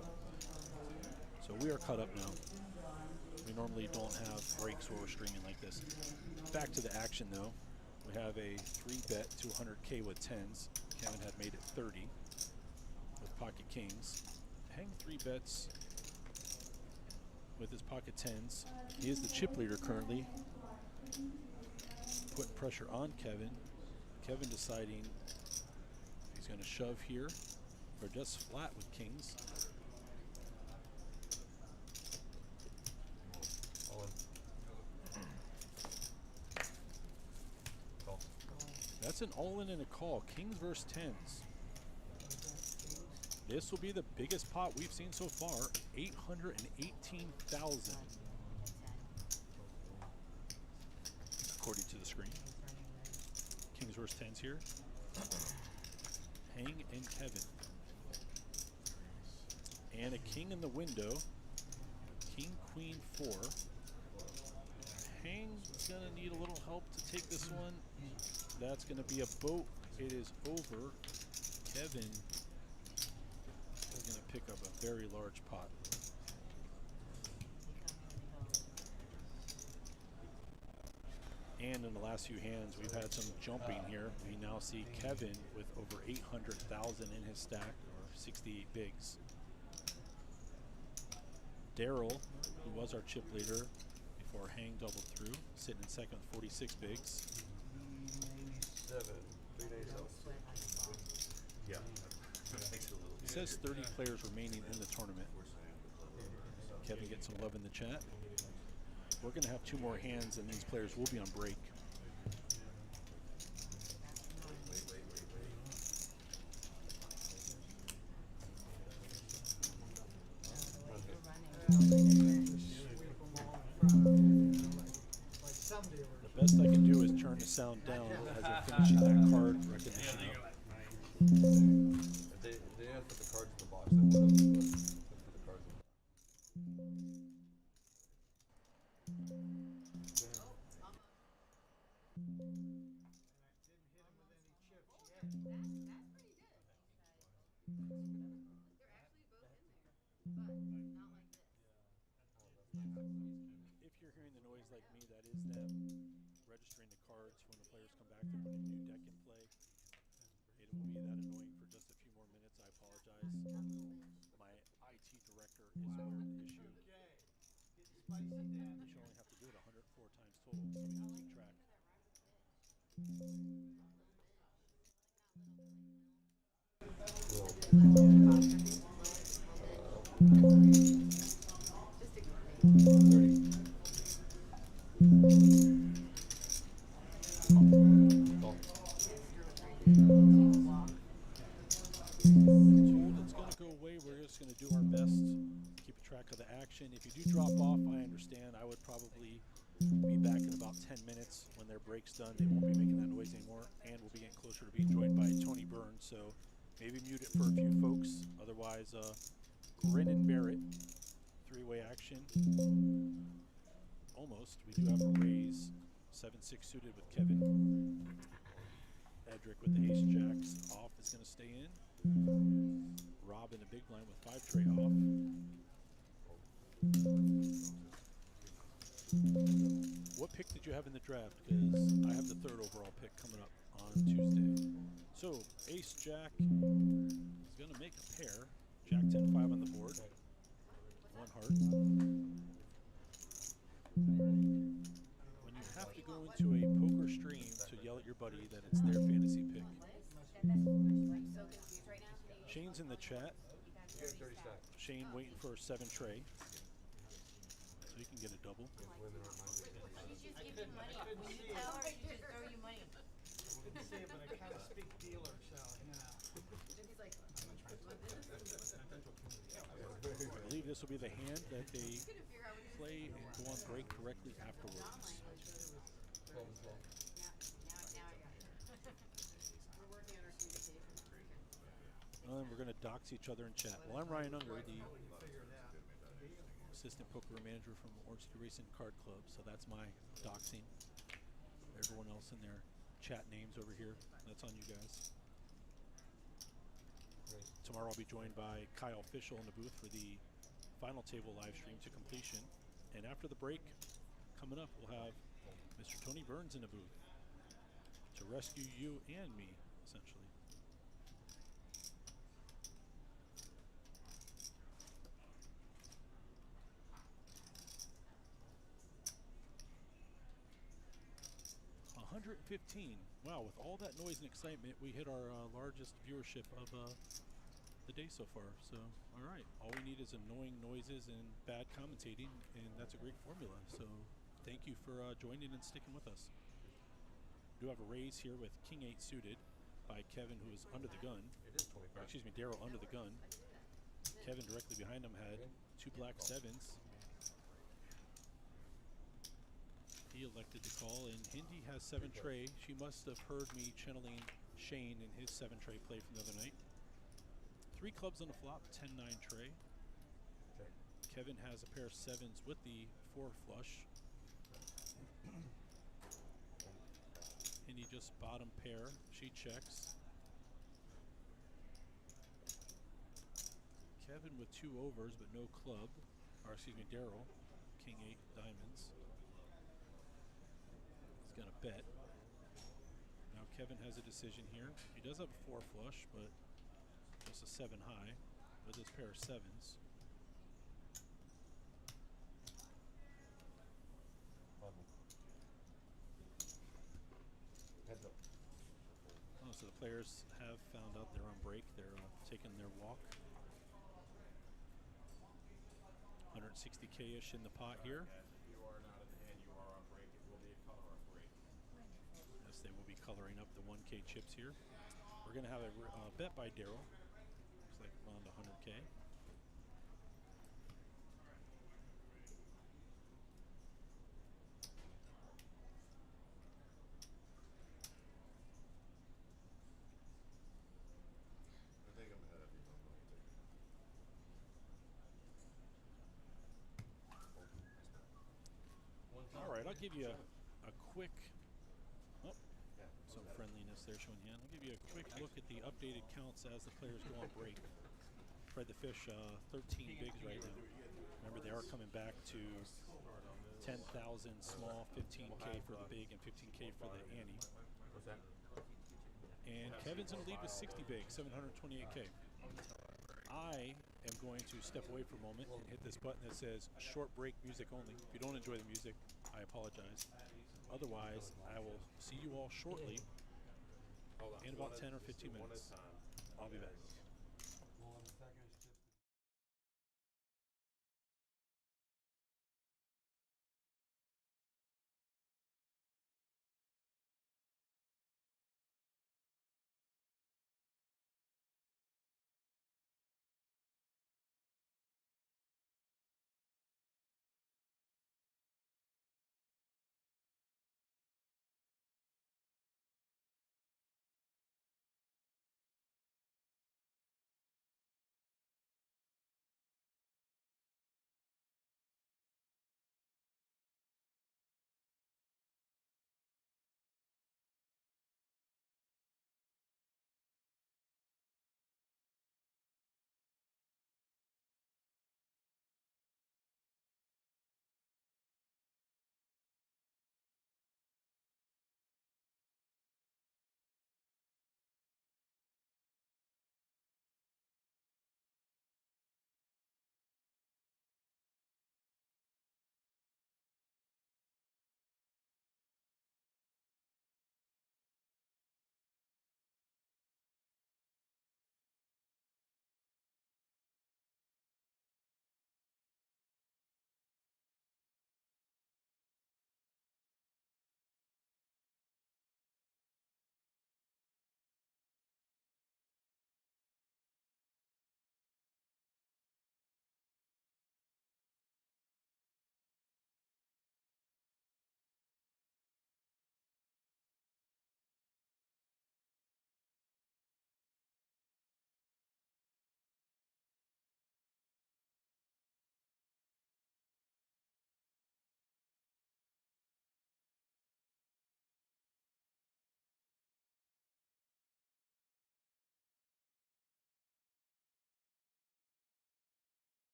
So we are caught up now. We normally don't have breaks where we're streaming like this. Back to the action though. We have a 3-bet 200K with 10s. Kevin had made it 30 with pocket kings. Hang 3 bets with his pocket 10s. He is the chip leader currently. Putting pressure on Kevin. Kevin deciding if he's going to shove here or just flat with kings. All in. Call. That's an all-in and a call. Kings versus 10s. This will be the biggest pot we've seen so far. 818,000. According to the screen. Kings versus 10s here. Hang and Kevin. And a king in the window. King, queen, 4. Hang's gonna need a little help to take this one. That's gonna be a boat. It is over. Kevin is gonna pick up a very large pot. And in the last few hands, we've had some jumping here. We now see Kevin with over 800,000 in his stack, or 68 bigs. Daryl, who was our chip leader before Hang doubled through, sitting in second with 46 bigs. 7. 387. Yeah. Makes it a little. It says 30 players remaining in the tournament. Kevin gets some love in the chat. We're going to have 2 more hands, and these players will be on break. The best I can do is turn the sound down as they're finishing that card recognition up. They have to put the cards in the box. That one doesn't, but put the cards in. If you're hearing the noise like me, that is them registering the cards when the players come back to put a new deck in play. It will be that annoying for just a few more minutes. I apologize. My IT director is aware of the issue. We should only have to do it 104 times total so we can keep track. Call. Told it's going to go away. We're just going to do our best to keep track of the action. If you do drop off, I understand. I would probably be back in about 10 minutes when their break's done. They won't be making that noise anymore, and we'll be getting closer to being joined by Tony Burns. So maybe mute it for a few folks. Otherwise, Grin and Barrett, 3-way action. Almost. We do have a raise. 7-6 suited with Kevin. Edric with the ace jacks off is going to stay in. Rob in the big blind with 5 tray off. What pick did you have in the draft? Because I have the 3rd overall pick coming up on Tuesday. So ace jack is going to make a pair. Jack 10-5 on the board. 1 heart. When you have to go into a poker stream to yell at your buddy that it's their fantasy pick. Shane's in the chat. You got 30 stack. Shane waiting for a 7 tray. So you can get a double. Women aren't my big fan. She's just giving money. When you tell her, she just throw you money. Couldn't see it, but I kind of speak dealer, so, you know. He's like, I believe this will be the hand that they play and go on break directly afterwards. 12 and 12. now I got it. We're working on our communication. And we're going to dox each other in chat. Well, I'm Ryan Unger, the assistant poker manager from Orange City Racing Card Club, so that's my doxing. Everyone else in their chat names over here, that's on you guys. Tomorrow I'll be joined by Kyle Fischel in the booth for the final table live stream to completion. And after the break, coming up, we'll have Mr. Tony Burns in the booth to rescue you and me, essentially. $115. Wow, with all that noise and excitement, we hit our largest viewership of the day so far. So, all right. All we need is annoying noises and bad commentating, and that's a great formula. So, thank you for joining and sticking with us. We do have a raise here with King 8 suited by Kevin, who is under the gun. It is 25. Or, excuse me, Daryl under the gun. Kevin directly behind him had 2 black 7s. He elected to call, and Hindi has 7 tray. She must have heard me channeling Shane in his 7 tray play from the other night. 3 clubs on the flop, 10-9 tray. Check. Kevin has a pair of 7s with the 4 flush. Hindi just bottom pair. She checks. Kevin with 2 overs, but no club. Or excuse me, Daryl. King 8 diamonds. He's gonna bet. Now Kevin has a decision here. He does have a 4 flush, but just a 7 high with his pair of 7s. Heads up. Oh, so the players have found out they're on break. They're taking their walk. 160K-ish in the pot here. If you are not in the hand, you are on break. It will be a color on break. Yes, they will be coloring up the 1K chips here. We're going to have a bet by Daryl. Looks like around 100K. I think I'm ahead of you. All right, I'll give you a quick, some friendliness there showing hand. I'll give you a quick look at the updated counts as the players go on break. Fred the Fish, 13 bigs right now. Remember, they are coming back to 10,000 small, 15K for the big, and 15K for the ante. What's that? And Kevin's in the lead with 60 bigs, 728K. I am going to step away for a moment and hit this button that says short break music only. If you don't enjoy the music, I apologize. Otherwise, I will see you all shortly in about 10 or 15 minutes. I'll be back.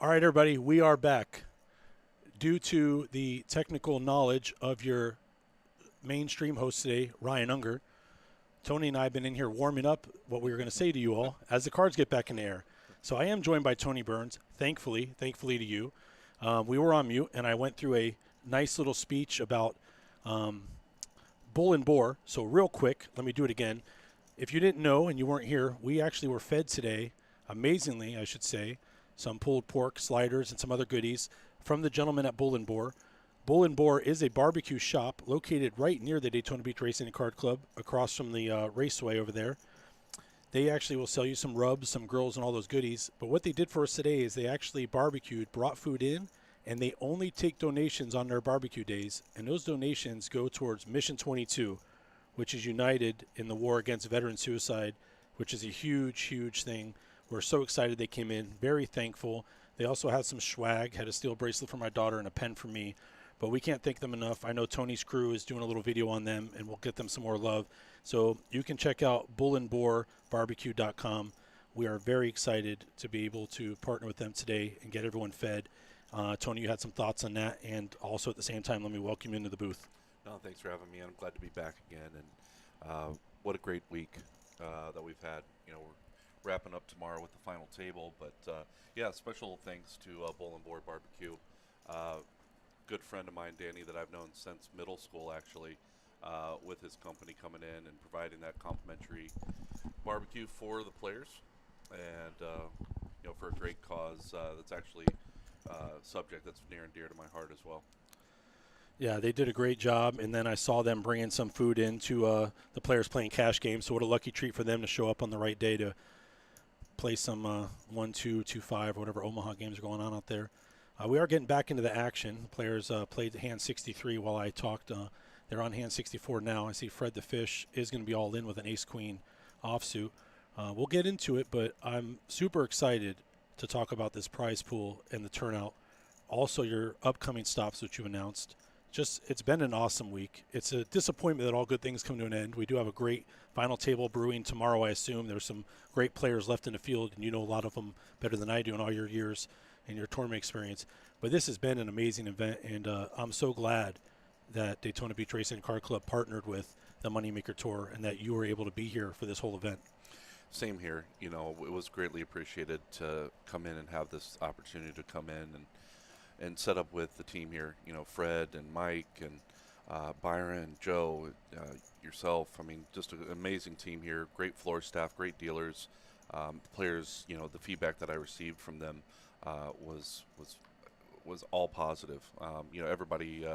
All right, everybody, we are back. Due to the technical knowledge of your mainstream host today, Ryan Unger, Tony and I have been in here warming up what we were going to say to you all as the cards get back in the air. So I am joined by Tony Burns, thankfully to you. We were on mute, and I went through a nice little speech about bull and boar. So real quick, let me do it again. If you didn't know and you weren't here, we actually were fed today, amazingly, I should say, some pulled pork, sliders, and some other goodies from the gentleman at Bull and Boar. Bull and Boar is a barbecue shop located right near the Daytona Beach Racing and Card Club, across from the raceway over there. They actually will sell you some rubs, some grills, and all those goodies. But what they did for us today is they actually barbecued, brought food in, and they only take donations on their barbecue days. And those donations go towards Mission 22, which is united in the war against veteran suicide, which is a huge, huge thing. We're so excited they came in, very thankful. They also had some swag, had a steel bracelet for my daughter and a pen for me. But we can't thank them enough. I know Tony's crew is doing a little video on them, and we'll get them some more love. So you can check out bullandboarbarbecue.com. We are very excited to be able to partner with them today and get everyone fed. Tony, you had some thoughts on that, and also at the same time, let me welcome you into the booth. No, thanks for having me. I'm glad to be back again, and what a great week that we've had. You know, we're wrapping up tomorrow with the final table, but yeah, special thanks to Bull and Boar Barbecue. Good friend of mine, Danny, that I've known since middle school, actually, with his company coming in and providing that complimentary barbecue for the players, and you know, for a great cause that's actually a subject that's near and dear to my heart as well. Yeah, they did a great job, and then I saw them bringing some food in to the players playing cash games, so what a lucky treat for them to show up on the right day to play some 1, 2, 2, 5, or whatever Omaha games are going on out there. We are getting back into the action. The players played hand 63 while I talked. They're on hand 64 now. I see Fred the Fish is going to be all in with an ace-queen offsuit. We'll get into it, but I'm super excited to talk about this prize pool and the turnout. Also, your upcoming stops that you announced. It's been an awesome week. It's a disappointment that all good things come to an end. We do have a great final table brewing tomorrow, I assume. There's some great players left in the field, and you know a lot of them better than I do in all your years and your tournament experience. But this has been an amazing event, and I'm so glad that Daytona Beach Racing and Card Club partnered with the MoneyMaker Tour and that you were able to be here for this whole event. Same here. You know, it was greatly appreciated to come in and have this opportunity to come in and set up with the team here. You know, Fred and Mike and Byron, Joe, yourself. I mean, just an amazing team here. Great floor staff, great dealers. Players, you know, the feedback that I received from them was all positive. You know, everybody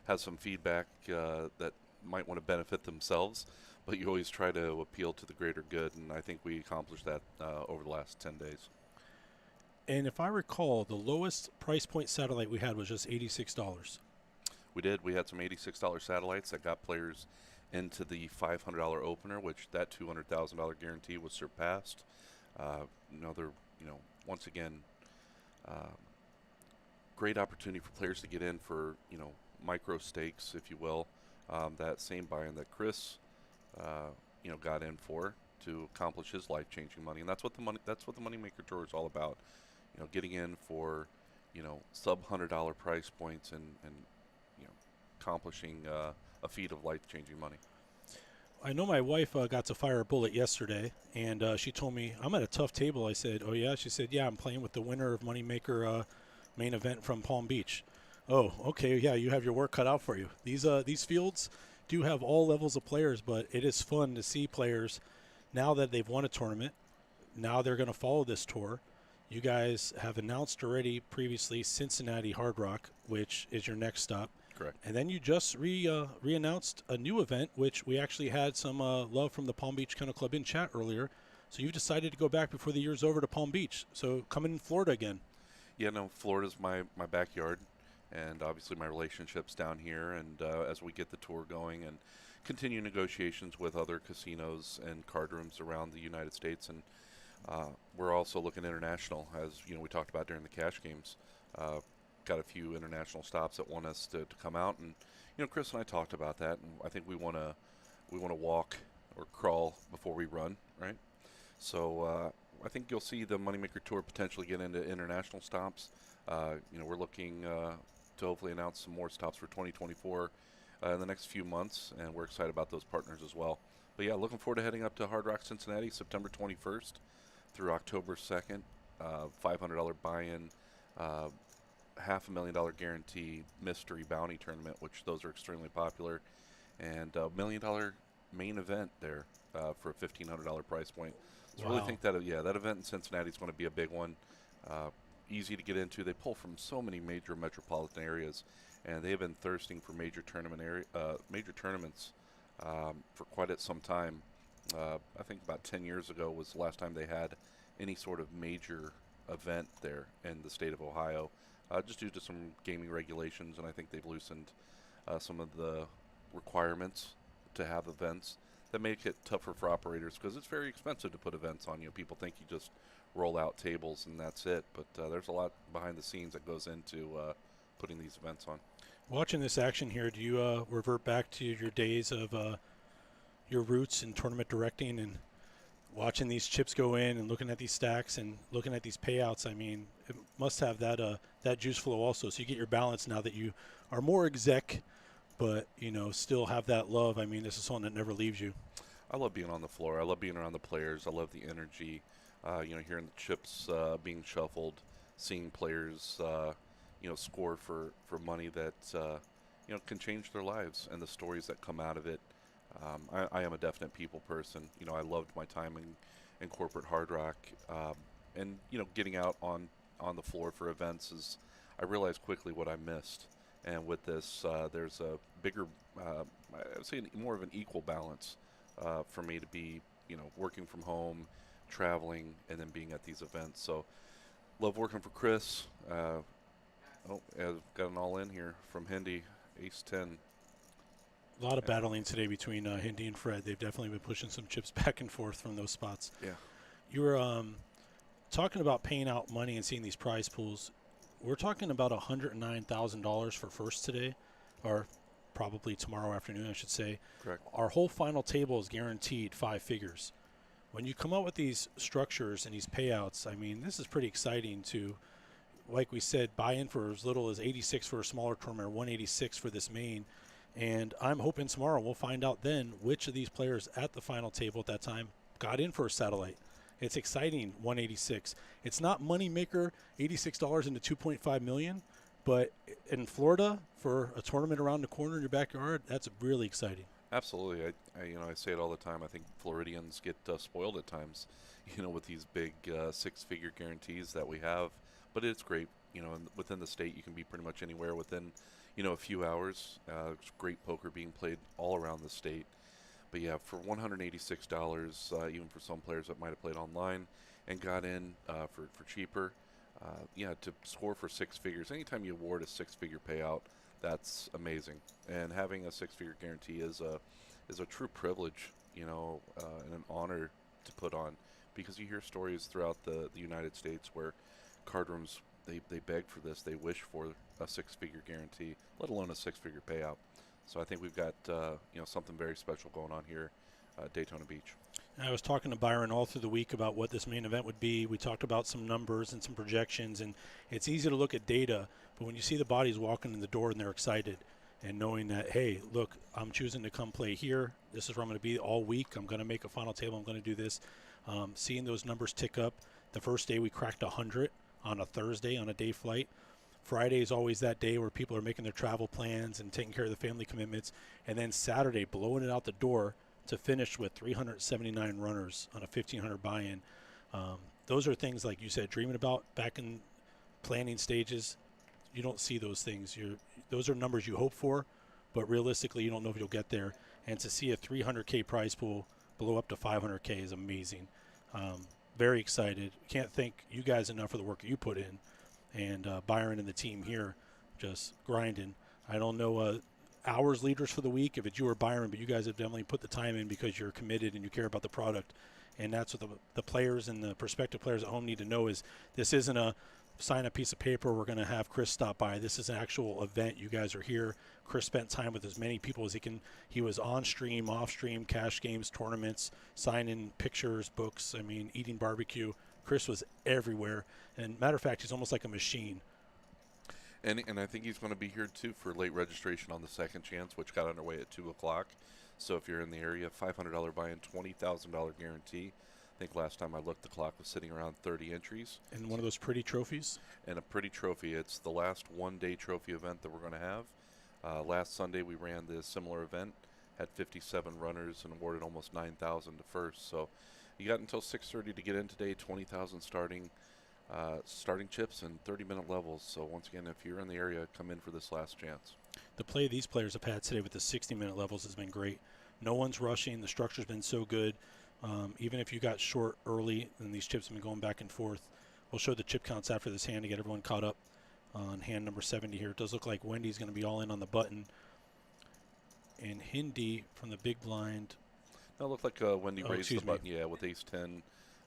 has some feedback that might want to benefit themselves, but you always try to appeal to the greater good, and I think we accomplished that over the last 10 days. And if I recall, the lowest price point satellite we had was just $86. We did. We had some $86 satellites that got players into the $500 opener, which that $200,000 guarantee was surpassed. Another, you know, once again, great opportunity for players to get in for, you know, micro stakes, if you will. That same buy-in that Chris, you know, got in for to accomplish his life-changing money, and that's what the MoneyMaker Tour is all about. You know, getting in for, you know, sub-$100 price points and you know, accomplishing a feat of life-changing money. I know my wife got to fire a bullet yesterday, and she told me, I'm at a tough table. I said, oh, yeah? She said, yeah, I'm playing with the winner of MoneyMaker main event from Palm Beach. Oh, okay, yeah, you have your work cut out for you. These fields do have all levels of players, but it is fun to see players now that they've won a tournament. Now they're going to follow this tour. You guys have announced already previously Cincinnati Hard Rock, which is your next stop. Correct. And then you just re-announced a new event, which we actually had some love from the Palm Beach Kennel Club in chat earlier. So you've decided to go back before the year's over to Palm Beach. So coming in Florida again. Yeah, no, Florida's my backyard, and obviously my relationships down here. And as we get the tour going and continue negotiations with other casinos and card rooms around the United States, and we're also looking international, as you know, we talked about during the cash games. Got a few international stops that want us to come out, and you know, Chris and I talked about that, and I think we want to walk or crawl before we run, right? So I think you'll see the MoneyMaker Tour potentially get into international stops. We're looking to hopefully announce some more stops for 2024 in the next few months, and we're excited about those partners as well. But yeah, looking forward to heading up to Hard Rock Cincinnati September 21st through October 2nd. $500 buy-in, $500,000 guarantee mystery bounty tournament, which those are extremely popular, and $1 million main event there for a $1,500 price point. So I really think that that event in Cincinnati is going to be a big one. Easy to get into. They pull from so many major metropolitan areas, and they have been thirsting for major tournaments for quite some time. I think about 10 years ago was the last time they had any sort of major event there in the state of Ohio, just due to some gaming regulations, and I think they've loosened some of the requirements to have events that make it tougher for operators, because it's very expensive to put events on. People think you just roll out tables and that's it, but there's a lot behind the scenes that goes into putting these events on. Watching this action here, do you revert back to your days of your roots in tournament directing and watching these chips go in and looking at these stacks and looking at these payouts? I mean, it must have that juice flow also, so you get your balance now that you are more exec, but still have that love. I mean, this is something that never leaves you. I love being on the floor. I love being around the players. I love the energy. Hearing the chips being shuffled, seeing players, score for money that can change their lives, and the stories that come out of it. I am a definite people person. I loved my time in corporate Hard Rock, and getting out on the floor for events I realized quickly what I missed. And with this, there's a bigger, I would say more of an equal balance for me to be, working from home, traveling, and then being at these events. So, love working for Chris. I've got an all in here from Hindi, Ace 10. A lot of battling today between Hindi and Fred. They've definitely been pushing some chips back and forth from those spots. Yeah. You were talking about paying out money and seeing these prize pools. We're talking about $109,000 for first today, or probably tomorrow afternoon, I should say. Correct. Our whole final table is guaranteed 5 figures. When you come up with these structures and these payouts, I mean, this is pretty exciting to, like we said, buy in for as little as 86 for a smaller tournament or 186 for this main. And I'm hoping tomorrow we'll find out then which of these players at the final table at that time got in for a satellite. It's exciting, 186. It's not MoneyMaker, $86 into $2.5 million, but in Florida for a tournament around the corner in your backyard, that's really exciting. Absolutely. I say it all the time. I think Floridians get spoiled at times, with these big 6-figure guarantees that we have. But it's great. Within the state, you can be pretty much anywhere within, a few hours. There's great poker being played all around the state. But yeah, for $186, even for some players that might have played online and got in for cheaper, to score for 6 figures. Anytime you award a 6-figure payout, that's amazing. And having a 6-figure guarantee is a true privilege, and an honor to put on, because you hear stories throughout the United States where card rooms, they beg for this, they wish for a 6-figure guarantee, let alone a 6-figure payout. So I think we've got something very special going on here at Daytona Beach. I was talking to Byron all through the week about what this main event would be. We talked about some numbers and some projections, and it's easy to look at data, but when you see the bodies walking in the door and they're excited and knowing that, hey, look, I'm choosing to come play here. This is where I'm going to be all week. I'm going to make a final table. I'm going to do this. Seeing those numbers tick up. The first day we cracked 100 on a Thursday on a day flight. Friday is always that day where people are making their travel plans and taking care of the family commitments. And then Saturday, blowing it out the door to finish with 379 runners on a 1,500 buy-in. Those are things, like you said, dreaming about back in planning stages. You don't see those things. Those are numbers you hope for, but realistically, you don't know if you'll get there. And to see a 300K prize pool blow up to 500K is amazing. Very excited. Can't thank you guys enough for the work you put in. And Byron and the team here just grinding. I don't know hours leaders for the week if it's you or Byron, but you guys have definitely put the time in because you're committed and you care about the product. And that's what the players and the prospective players at home need to know is this isn't a sign a piece of paper. We're going to have Chris stop by. This is an actual event. You guys are here. Chris spent time with as many people as he can. He was on stream, off stream, cash games, tournaments, signing pictures, books. I mean, eating barbecue. Chris was everywhere. And matter of fact, he's almost like a machine. And I think he's going to be here too for late registration on the second chance, which got underway at 2 o'clock. So if you're in the area, $500 buy-in, $20,000 guarantee. I think last time I looked, the clock was sitting around 30 entries. And one of those pretty trophies? And a pretty trophy. It's the last one-day trophy event that we're going to have. Last Sunday we ran this similar event, had 57 runners and awarded almost 9,000 to first. So you got until 6:30 to get in today, 20,000 starting chips and 30-minute levels. So once again, if you're in the area, come in for this last chance. The play these players have had today with the 60-minute levels has been great. No one's rushing. The structure's been so good. Even if you got short early, and these chips have been going back and forth. We'll show the chip counts after this hand to get everyone caught up on hand number 70 here. It does look like Wendy's going to be all in on the button. And Hindi from the big blind. That looked like Wendy raised the button, yeah, with ace-10.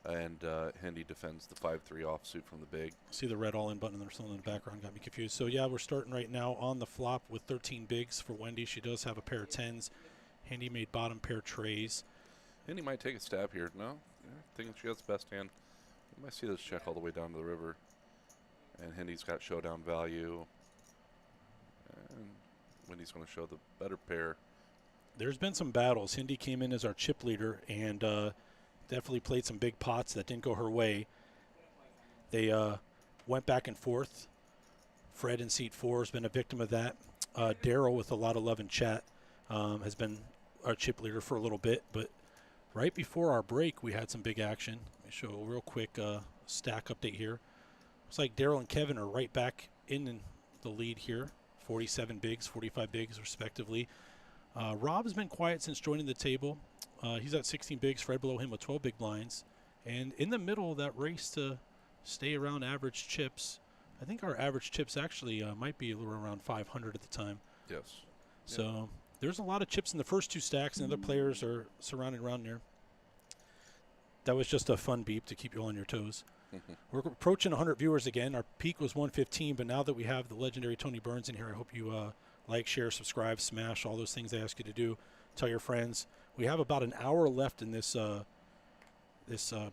And Hindi defends the 5-3 offsuit from the big. See the red all-in button there's something in the background, got me confused. So, yeah, we're starting right now on the flop with 13 bigs for Wendy. She does have a pair of 10s. Hindi made bottom pair trays. Hindi might take a stab here. No? Yeah, I think she has the best hand. You might see this check all the way down to the river. And Hindi's got showdown value. And Wendy's going to show the better pair. There's been some battles. Hindi came in as our chip leader and definitely played some big pots that didn't go her way. They went back and forth. Fred in seat 4 has been a victim of that. Daryl, with a lot of love in chat, has been our chip leader for a little bit. But right before our break, we had some big action. Let me show a real quick stack update here. Looks like Daryl and Kevin are right back in the lead here. 47 bigs, 45 bigs, respectively. Rob has been quiet since joining the table. He's at 16 bigs, Fred below him with 12 big blinds. And in the middle of that race to stay around average chips, I think our average chips actually might be a little around 500 at the time. Yes. So there's a lot of chips in the first two stacks, and other players are surrounding around there. That was just a fun beep to keep you on your toes. We're approaching 100 viewers again. Our peak was 115, but now that we have the legendary Tony Burns in here, I hope you like, share, subscribe, smash, all those things I ask you to do. Tell your friends. We have about an hour left in this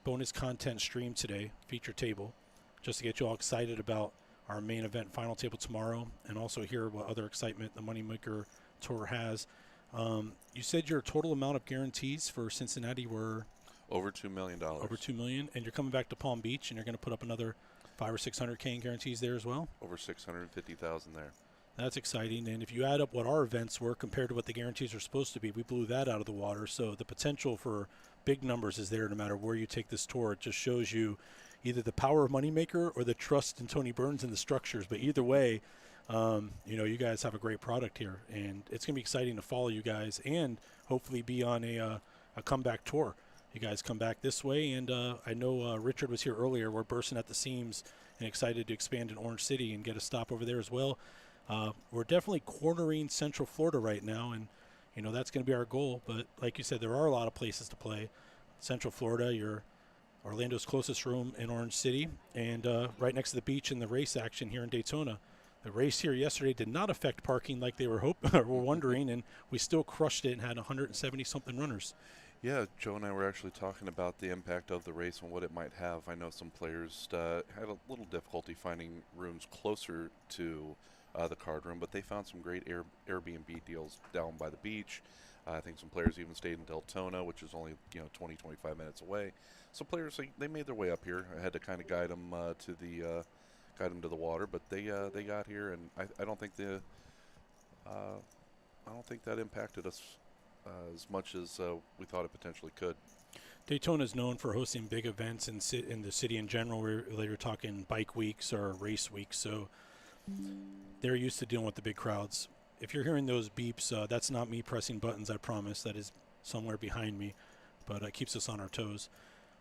bonus content stream today, feature table, just to get you all excited about our main event final table tomorrow, and also hear what other excitement the MoneyMaker Tour has. You said your total amount of guarantees for Cincinnati were over $2 million. Over $2 million, and you're coming back to Palm Beach, and you're going to put up another 500 or 600K in guarantees there as well. Over 650,000 there. That's exciting, and if you add up what our events were compared to what the guarantees are supposed to be, we blew that out of the water. So the potential for big numbers is there no matter where you take this tour. It just shows you either the power of MoneyMaker or the trust in Tony Burns and the structures. But either way, you guys have a great product here, and it's going to be exciting to follow you guys and hopefully be on a comeback tour. You guys come back this way, and I know Richard was here earlier. We're bursting at the seams and excited to expand in Orange City and get a stop over there as well. We're definitely cornering Central Florida right now, and that's going to be our goal. But like you said, there are a lot of places to play. Central Florida, you're Orlando's closest room in Orange City, and right next to the beach and the race action here in Daytona. The race here yesterday did not affect parking like they were wondering, and we still crushed it and had 170-something runners. Yeah, Joe and I were actually talking about the impact of the race and what it might have. I know some players had a little difficulty finding rooms closer to the card room, but they found some great Airbnb deals down by the beach. I think some players even stayed in Deltona, which is only 20, 25 minutes away. So players, they made their way up here. I had to kind of guide them to the water, but they got here, and I don't think that impacted us as much as we thought it potentially could. Daytona is known for hosting big events in the city in general. We're talking bike weeks or race weeks, so they're used to dealing with the big crowds. If you're hearing those beeps, that's not me pressing buttons, I promise. That is somewhere behind me, but it keeps us on our toes.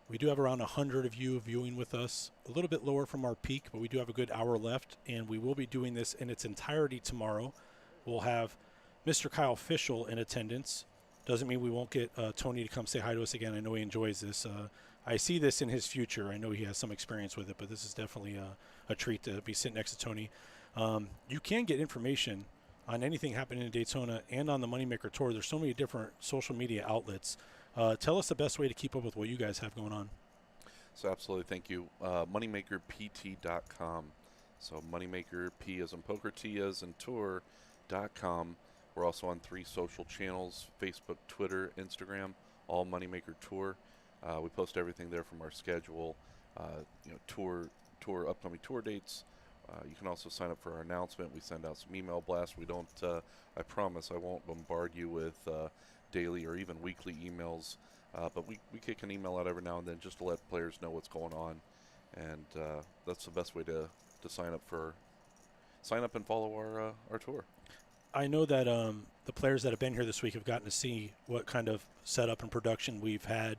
We do have around 100 of you viewing with us, a little bit lower from our peak, but we do have a good hour left, and we will be doing this in its entirety tomorrow. We'll have Mr. Kyle Fischel in attendance. Doesn't mean we won't get Tony to come say hi to us again. I know he enjoys this. I see this in his future. I know he has some experience with it, but this is definitely a treat to be sitting next to Tony. You can get information on anything happening in Daytona and on the MoneyMaker Tour. There's so many different social media outlets. Tell us the best way to keep up with what you guys have going on. So absolutely, thank you. MoneyMakerPT.com. So MoneyMaker, P as in poker, T as in tour.com. We're also on 3 social channels: Facebook, Twitter, Instagram, all MoneyMaker Tour. We post everything there from our schedule, upcoming tour dates. You can also sign up for our announcement. We send out some email blasts. We don't, I promise I won't bombard you with daily or even weekly emails, but we kick an email out every now and then just to let players know what's going on. And that's the best way to sign up and follow our tour. I know that the players that have been here this week have gotten to see what kind of setup and production we've had.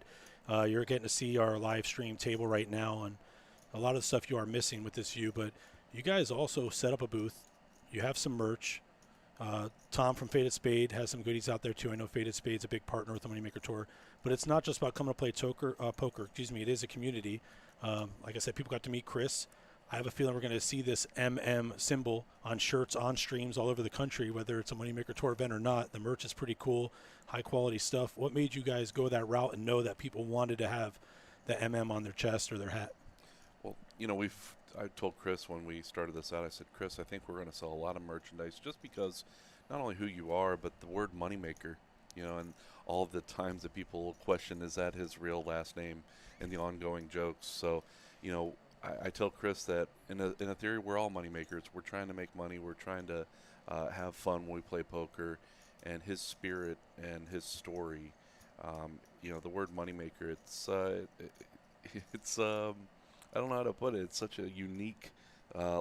You're getting to see our live stream table right now, and a lot of the stuff you are missing with this view, but you guys also set up a booth. You have some merch. Tom from Faded Spade has some goodies out there too. I know Faded Spade's a big partner with the MoneyMaker Tour, but it's not just about coming to play poker. It is a community. Like I said, people got to meet Chris. I have a feeling we're going to see this MM symbol on shirts, on streams all over the country, whether it's a MoneyMaker Tour event or not. The merch is pretty cool, high-quality stuff. What made you guys go that route and know that people wanted to have the MM on their chest or their hat? Well, I told Chris when we started this out, I said, Chris, I think we're going to sell a lot of merchandise just because not only who you are, but the word Moneymaker, and all of the times that people question, is that his real last name, and the ongoing jokes. So, I tell Chris that in a theory, we're all money makers. We're trying to make money. We're trying to have fun when we play poker. And his spirit and his story, the word moneymaker, it's I don't know how to put it. It's such a unique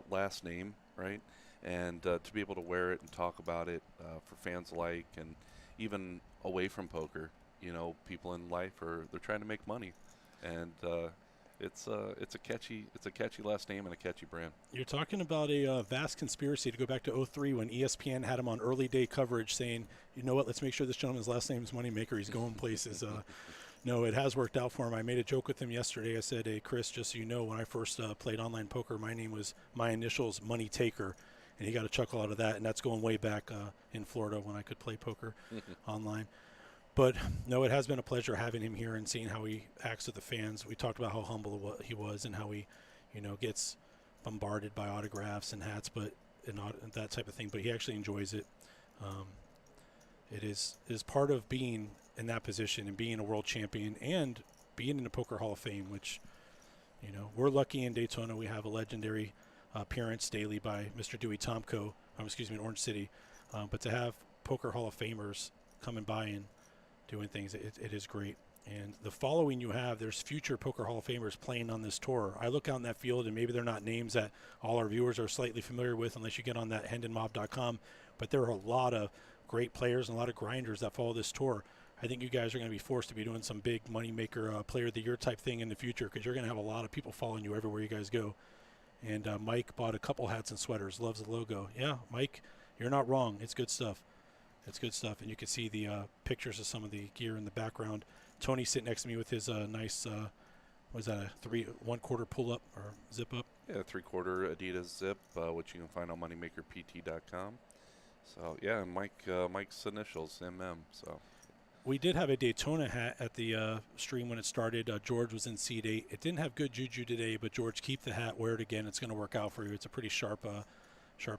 last name, right? And to be able to wear it and talk about it for fans alike, and even away from poker, people in life they're trying to make money, and it's a catchy last name and a catchy brand. You're talking about a vast conspiracy to go back to 2003 when ESPN had him on early day coverage saying, you know what, let's make sure this gentleman's last name is Moneymaker. He's going places. No, it has worked out for him. I made a joke with him yesterday. I said, hey, Chris, just so you know, when I first played online poker, my initials Money Taker. And he got a chuckle out of that, and that's going way back in Florida when I could play poker online. But, no, it has been a pleasure having him here and seeing how he acts with the fans. We talked about how humble he was and how he, gets bombarded by autographs and hats and that type of thing. But he actually enjoys it. It is part of being in that position and being a world champion and being in the Poker Hall of Fame, which, we're lucky in Daytona. We have a legendary appearance daily by Mr. Dewey Tomko, in Orange City. But to have Poker Hall of Famers coming by and doing things, it is great. And the following you have, there's future Poker Hall of Famers playing on this tour. I look out in that field, and maybe they're not names that all our viewers are slightly familiar with unless you get on that hendonmob.com, but there are a lot of great players and a lot of grinders that follow this tour. I think you guys are going to be forced to be doing some big Moneymaker Player of the Year type thing in the future, because you're going to have a lot of people following you everywhere you guys go. And Mike bought a couple hats and sweaters, loves the logo. Yeah, Mike, you're not wrong. It's good stuff. It's good stuff. And you can see the pictures of some of the gear in the background. Tony's sitting next to me with his nice, was that a 1/4 pull-up or zip-up? Yeah, 3/4 Adidas zip, which you can find on MoneyMakerPT.com. So, yeah, Mike's initials, MM. So we did have a Daytona hat at the stream when it started. George was in seat 8. It didn't have good juju today, but George, keep the hat, wear it again. It's going to work out for you. It's a pretty sharp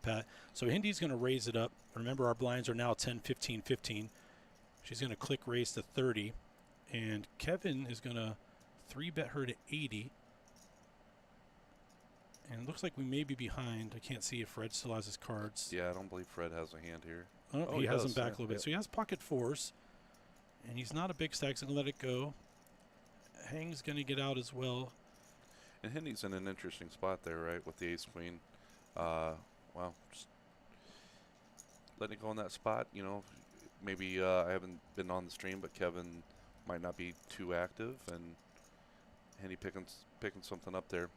hat. So Hindy's going to raise it up. Remember, our blinds are now 10, 15, 15. She's going to click raise to 30. And Kevin is going to 3-bet her to 80. And it looks like we may be behind. I can't see if Fred still has his cards. yeah, I don't believe Fred has a hand here. Oh, he has them back a little bit. Yeah. So he has pocket 4s. And he's not a big stack, so I'm going to let it go. Hang's going to get out as well. And Hindy's in an interesting spot there, right, with the ace-queen. Wow, just letting it go in that spot. Maybe I haven't been on the stream, but Kevin might not be too active, and Hindy picking something up there.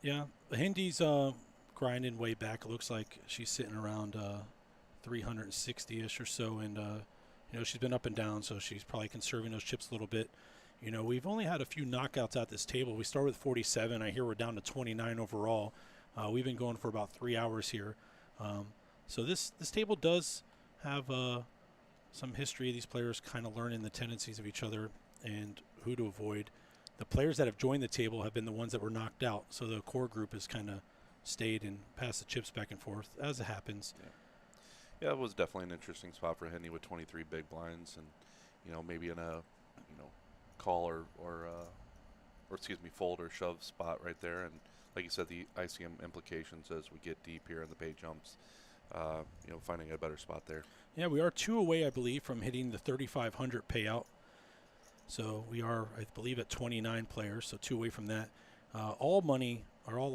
Yeah, Hindy's grinding way back. It looks like she's sitting around 360-ish or so, and she's been up and down, so she's probably conserving those chips a little bit. You know, we've only had a few knockouts at this table. We started with 47. I hear we're down to 29 overall. We've been going for about 3 hours here. So this table does have some history. These players kind of learning the tendencies of each other and who to avoid. The players that have joined the table have been the ones that were knocked out. So the core group has kind of stayed and passed the chips back and forth, as it happens. Yeah, it was definitely an interesting spot for Henny with 23 big blinds, and maybe in a call or excuse me, fold or shove spot right there. And like you said, the ICM implications as we get deep here in the pay jumps, finding a better spot there. Yeah, we are 2 away, I believe, from hitting the 3,500 payout. So we are, I believe, at 29 players, so 2 away from that. All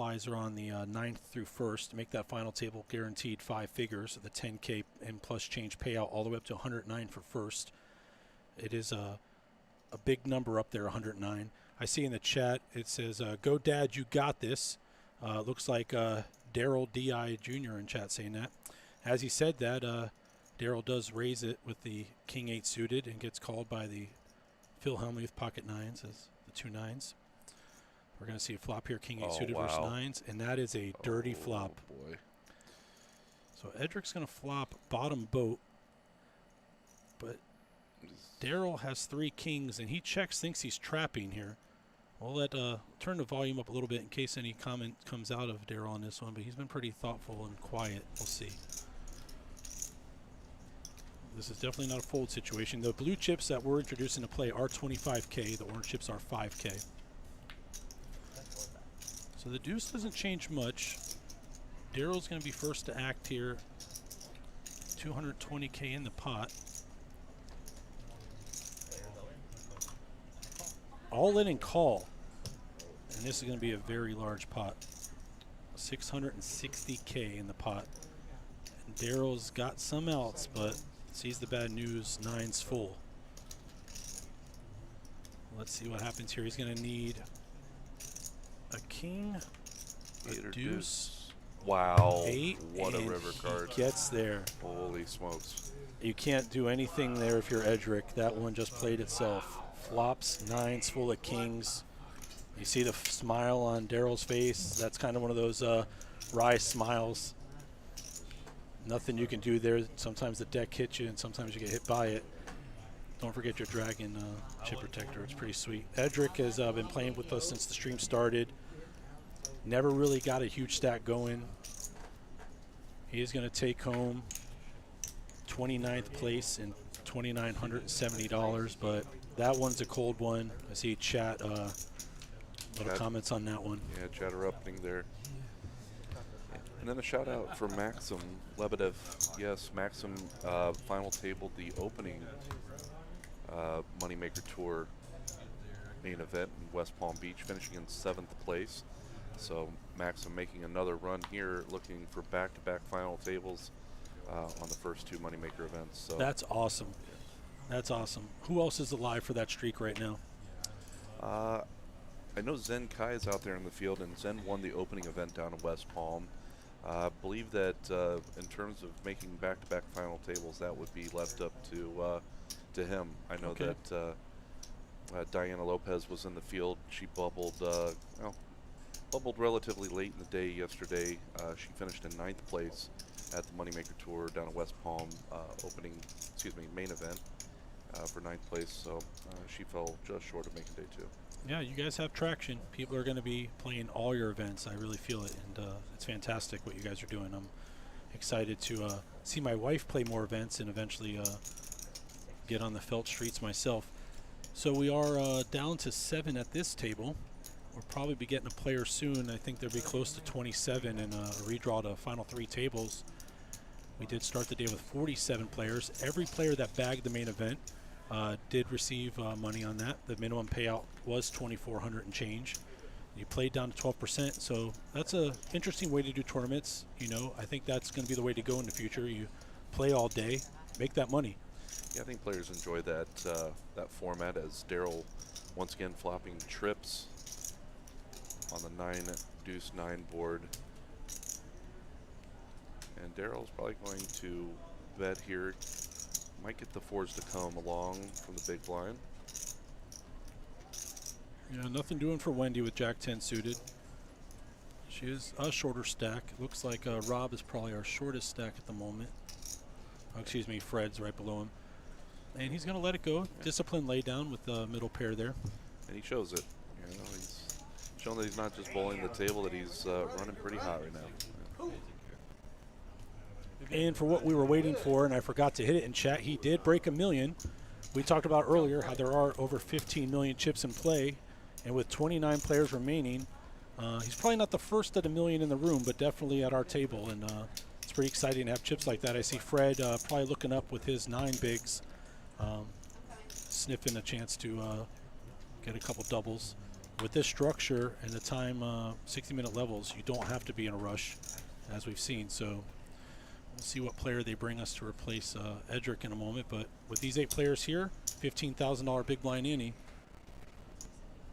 eyes are on the 9th through 1st to make that final table guaranteed 5 figures, the 10K and plus change payout all the way up to 109 for first. It is a big number up there, 109. I see in the chat it says, "Go Dad, you got this." Looks like Daryl D.I. Jr. in chat saying that. As he said that, Daryl does raise it with the King 8 suited and gets called by the Phil Helmley with pocket 9s as the 2 9s. We're going to see a flop here, King 8 suited versus 9s, and that is a dirty flop. Boy. So Edric's going to flop bottom boat, but Daryl has 3 kings, and he checks, thinks he's trapping here. We'll turn the volume up a little bit in case any comment comes out of Daryl on this one, but he's been pretty thoughtful and quiet. We'll see. This is definitely not a fold situation. The blue chips that we're introducing to play are 25K. The orange chips are 5K. So the deuce doesn't change much. Daryl's going to be first to act here. 220K in the pot. All in and call. And this is going to be a very large pot. 660K in the pot. And Daryl's got some outs, but sees the bad news. 9's full. Let's see what happens here. He's going to need a king, a deuce. Wow. 8. What a and river card. He gets there. Holy smokes. You can't do anything there if you're Edric. That one just played itself. Flops, 9's full of kings. You see the smile on Daryl's face. That's kind of one of those wry smiles. Nothing you can do there. Sometimes the deck hits you, and sometimes you get hit by it. Don't forget your dragon chip protector. It's pretty sweet. Edric has been playing with us since the stream started. Never really got a huge stack going. He is going to take home 29th place and $2,970, but that one's a cold one. I see chat, little comments on that one. Yeah, chatter opening there. And then a shout out for Maxim Lebedev. Yes, Maxim final tabled the opening MoneyMaker Tour main event in West Palm Beach, finishing in 7th place. So Maxim making another run here, looking for back-to-back final tables on the first 2 MoneyMaker events. So that's awesome. That's awesome. Who else is alive for that streak right now? I know Zen Kai is out there in the field, and Zen won the opening event down in West Palm. I believe that in terms of making back-to-back final tables, that would be left up to him. I know that Diana Lopez was in the field. She bubbled relatively late in the day yesterday. She finished in 9th place at the MoneyMaker Tour down in West Palm, main event for 9th place. So she fell just short of making day 2. Yeah, you guys have traction. People are going to be playing all your events. I really feel it, and it's fantastic what you guys are doing. I'm excited to see my wife play more events and eventually get on the felt streets myself. So we are down to 7 at this table. We'll probably be getting a player soon. I think they'll be close to 27 and a redraw to final 3 tables. We did start the day with 47 players. Every player that bagged the main event did receive money on that. The minimum payout was $2,400 and change. You played down to 12%, so that's a interesting way to do tournaments. You know, I think that's going to be the way to go in the future. You play all day, make that money. Yeah, I think players enjoy that that format, as Daryl once again flopping trips on the 9 deuce 9 board. And Daryl's probably going to bet here. Might get the 4s to come along from the big blind. Yeah, nothing doing for Wendy with Jack 10 suited. She is a shorter stack. Looks like Rob is probably our shortest stack at the moment. Oh, excuse me, Fred's right below him. And he's going to let it go. Yeah. Disciplined lay down with the middle pair there. And he shows it. You know, he's showing that he's not just bowling the table, that he's running pretty hot right now. And for what we were waiting for, and I forgot to hit it in chat, he did break 1 million. We talked about earlier how there are over 15 million chips in play, and with 29 players remaining, he's probably not the first at 1 million in the room, but definitely at our table, and it's pretty exciting to have chips like that. I see Fred probably looking up with his 9 bigs, sniffing a chance to get a couple doubles. With this structure and the time 60-minute levels, you don't have to be in a rush, as we've seen. So we'll see what player they bring us to replace Edric in a moment. But with these 8 players here, $15,000 big blind ante,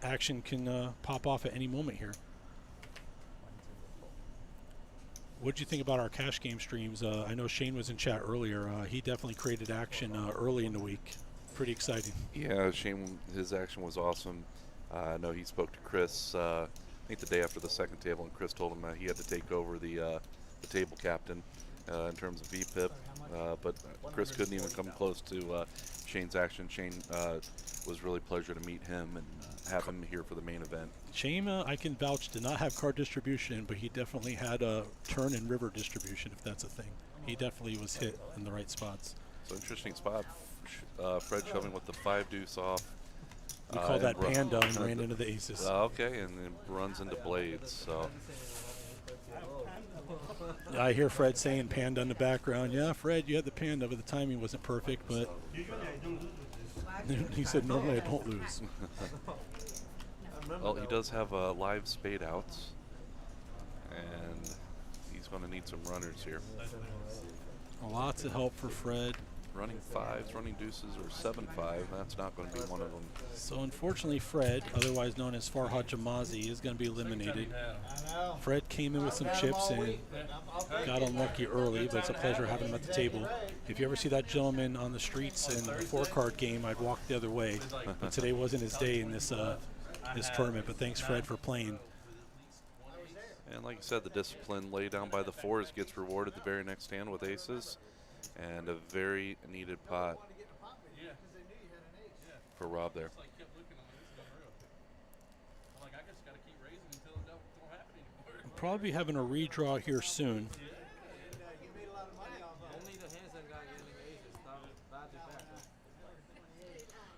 action can pop off at any moment here. What did you think about our cash game streams? I know Shane was in chat earlier. He definitely created action early in the week. Pretty exciting. Yeah, Shane, his action was awesome. I know he spoke to Chris, I think the day after the second table, and Chris told him he had to take over the table captain in terms of VPIP. But Chris couldn't even come close to Shane's action. Shane was really a pleasure to meet him and have him here for the main event. Shane, I can vouch, did not have card distribution, but he definitely had a turn and river distribution, if that's a thing. He definitely was hit in the right spots. So interesting spot. Fred shoving with the 5 deuce off. We call that panda and ran into the aces. Okay, and then runs into blades. So I hear Fred saying panda in the background. Yeah, Fred, you had the panda, but the timing wasn't perfect. But he said, normally I don't lose. Well, he does have live spade outs, and he's going to need some runners here. Lots of help for Fred. Running 5s, running deuces, or 7-5. That's not going to be one of them. So unfortunately, Fred, otherwise known as Farhad Jamazi, is going to be eliminated. Fred came in with some chips and got unlucky early, but it's a pleasure having him at the table. If you ever see that gentleman on the streets in the 4-card game, I'd walk the other way. But today wasn't his day in this this tournament. But thanks, Fred, for playing. And like you said, the discipline lay down by the 4s gets rewarded the very next hand with aces. And a very needed pot for Rob there. We'll probably be having a redraw here soon.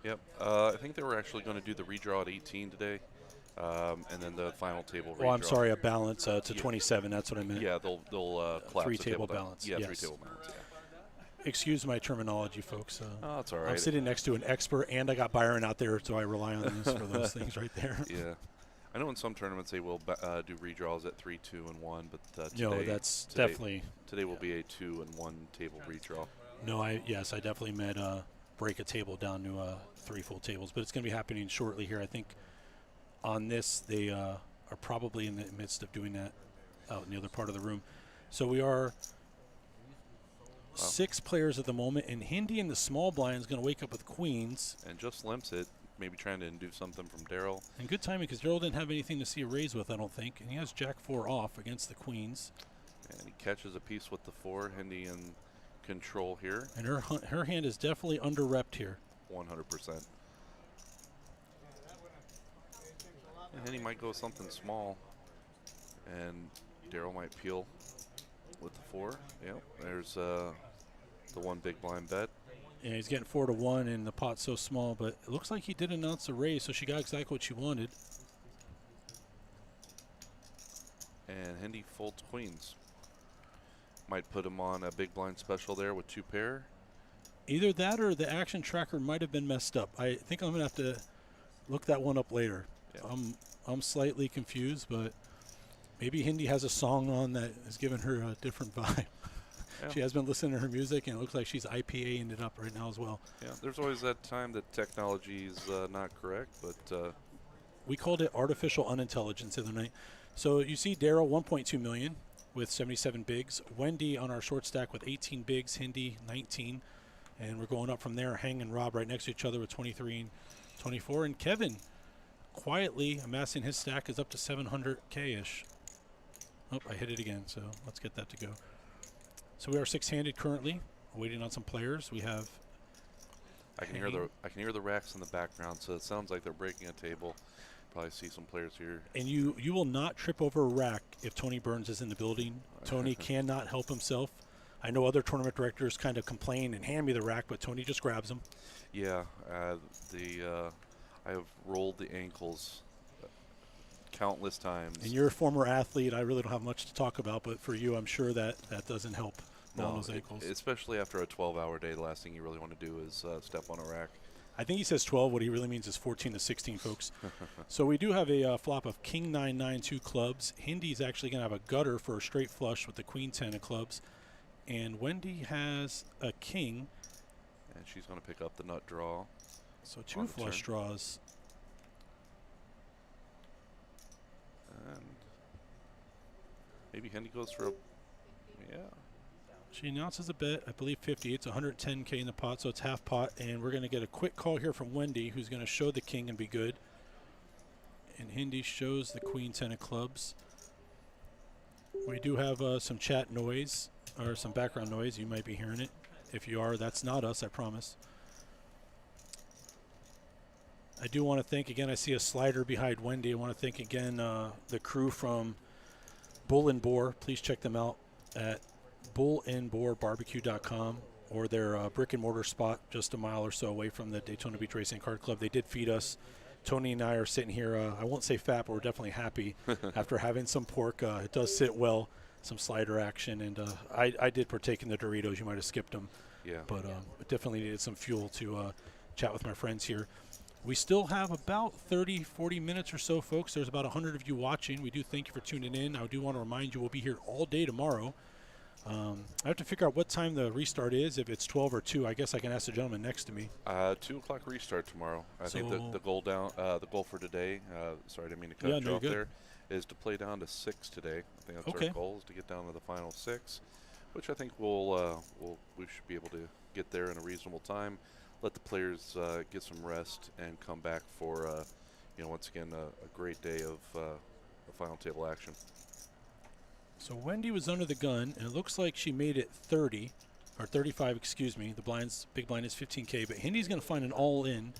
Yep, I think they were actually going to do the redraw at 18 today, and then the final table redraw. Oh, I'm sorry, a balance to 27. That's what I meant. Yeah, they'll collapse the three-table table balance. Yeah, Yes. 3-table balance. Yeah. Excuse my terminology, folks. Oh, that's all right. I'm sitting next to an expert, and I got Byron out there, so I rely on this for those things right there. Yeah. I know in some tournaments they will do redraws at 3, 2, and 1, but today, No, that's definitely. Today will be a 2 and 1 table redraw. No, I definitely meant break a table down to 3 full tables, but it's going to be happening shortly here. I think on this they are probably in the midst of doing that out in the other part of the room. So we are 6 players at the moment, and Hindi in the small blind is going to wake up with queens. And just limps it, maybe trying to induce something from Daryl. And good timing because Daryl didn't have anything to see a raise with, I don't think. And he has Jack 4 off against the queens. And he catches a piece with the 4. Hindi in control here. And her hand is definitely under-repped here. 100%. And Hindi might go something small. And Daryl might peel with the 4. Yep, there's the 1 big blind bet. Yeah, he's getting 4 to 1, and the pot's so small, but it looks like he did announce a raise, so she got exactly what she wanted. And Hindi folds queens. Might put him on a big blind special there with 2 pair. Either that or the action tracker might have been messed up. I think I'm going to have to look that one up later. Yeah. I'm slightly confused, but maybe Hindi has a song on that has given her a different vibe. Yeah. She has been listening to her music, and it looks like she's IPAing it up right now as well. Yeah, there's always that time that technology is not correct, but we called it artificial unintelligence the other night. So you see Daryl 1.2 million with 77 bigs. Wendy on our short stack with 18 bigs. Hindi 19, and we're going up from there. Hang and Rob right next to each other with 23 and 24. And Kevin quietly amassing his stack is up to 700K-ish. Oh, I hit it again, so let's get that to go. So we are 6-handed currently, waiting on some players. We have. I can hear the racks in the background, so it sounds like they're breaking a table. Probably see some players here. And you will not trip over a rack if Tony Burns is in the building. Tony cannot help himself. I know other tournament directors kind of complain and hand me the rack, but Tony just grabs them. Yeah, I have rolled the ankles countless times. And you're a former athlete. I really don't have much to talk about, but for you, I'm sure that doesn't help on those ankles. Especially after a 12-hour day, the last thing you really want to do is step on a rack. I think he says 12. What he really means is 14 to 16, folks. So we do have a flop of King 9, 9, 2 clubs. Hindy's actually going to have a gutter for a straight flush with the Queen 10 of clubs. And Wendy has a king. And she's going to pick up the nut draw. So 2 flush draws. And maybe Hendy goes for a, yeah. She announces a bet, I believe 50. It's 110K in the pot, so it's half pot. And we're going to get a quick call here from Wendy, who's going to show the king and be good. And Hindy shows the Queen 10 of clubs. We do have some chat noise, or some background noise. You might be hearing it. If you are, that's not us, I promise. I do want to thank, again, I see a slider behind Wendy. I want to thank, again, the crew from Bull and Boar. Please check them out at bullandboarbarbecue.com or their brick and mortar spot just a mile or so away from the Daytona Beach Racing Card Club. They did feed us. Tony and I are sitting here. I won't say fat, but we're definitely happy after having some pork. It does sit well, some slider action, and I did partake in the Doritos. You might have skipped them. Yeah. But it definitely needed some fuel to chat with my friends here. We still have about 30, 40 minutes or so, folks. There's about 100 of you watching. We do thank you for tuning in. I do want to remind you we'll be here all day tomorrow. I have to figure out what time the restart is. If it's 12 or 2, I guess I can ask the gentleman next to me. 2 o'clock restart tomorrow. I think the goal for today. Sorry, I didn't mean to cut you off there. Is to play down to 6 today. I think that's our goal, is to get down to the final 6, which I think we should be able to get there in a reasonable time. Let the players get some rest and come back for once again a great day of final table action. So Wendy was under the gun, and it looks like she made it 30, or 35, excuse me. The big blind is 15K, but Hindy's going to find an all-in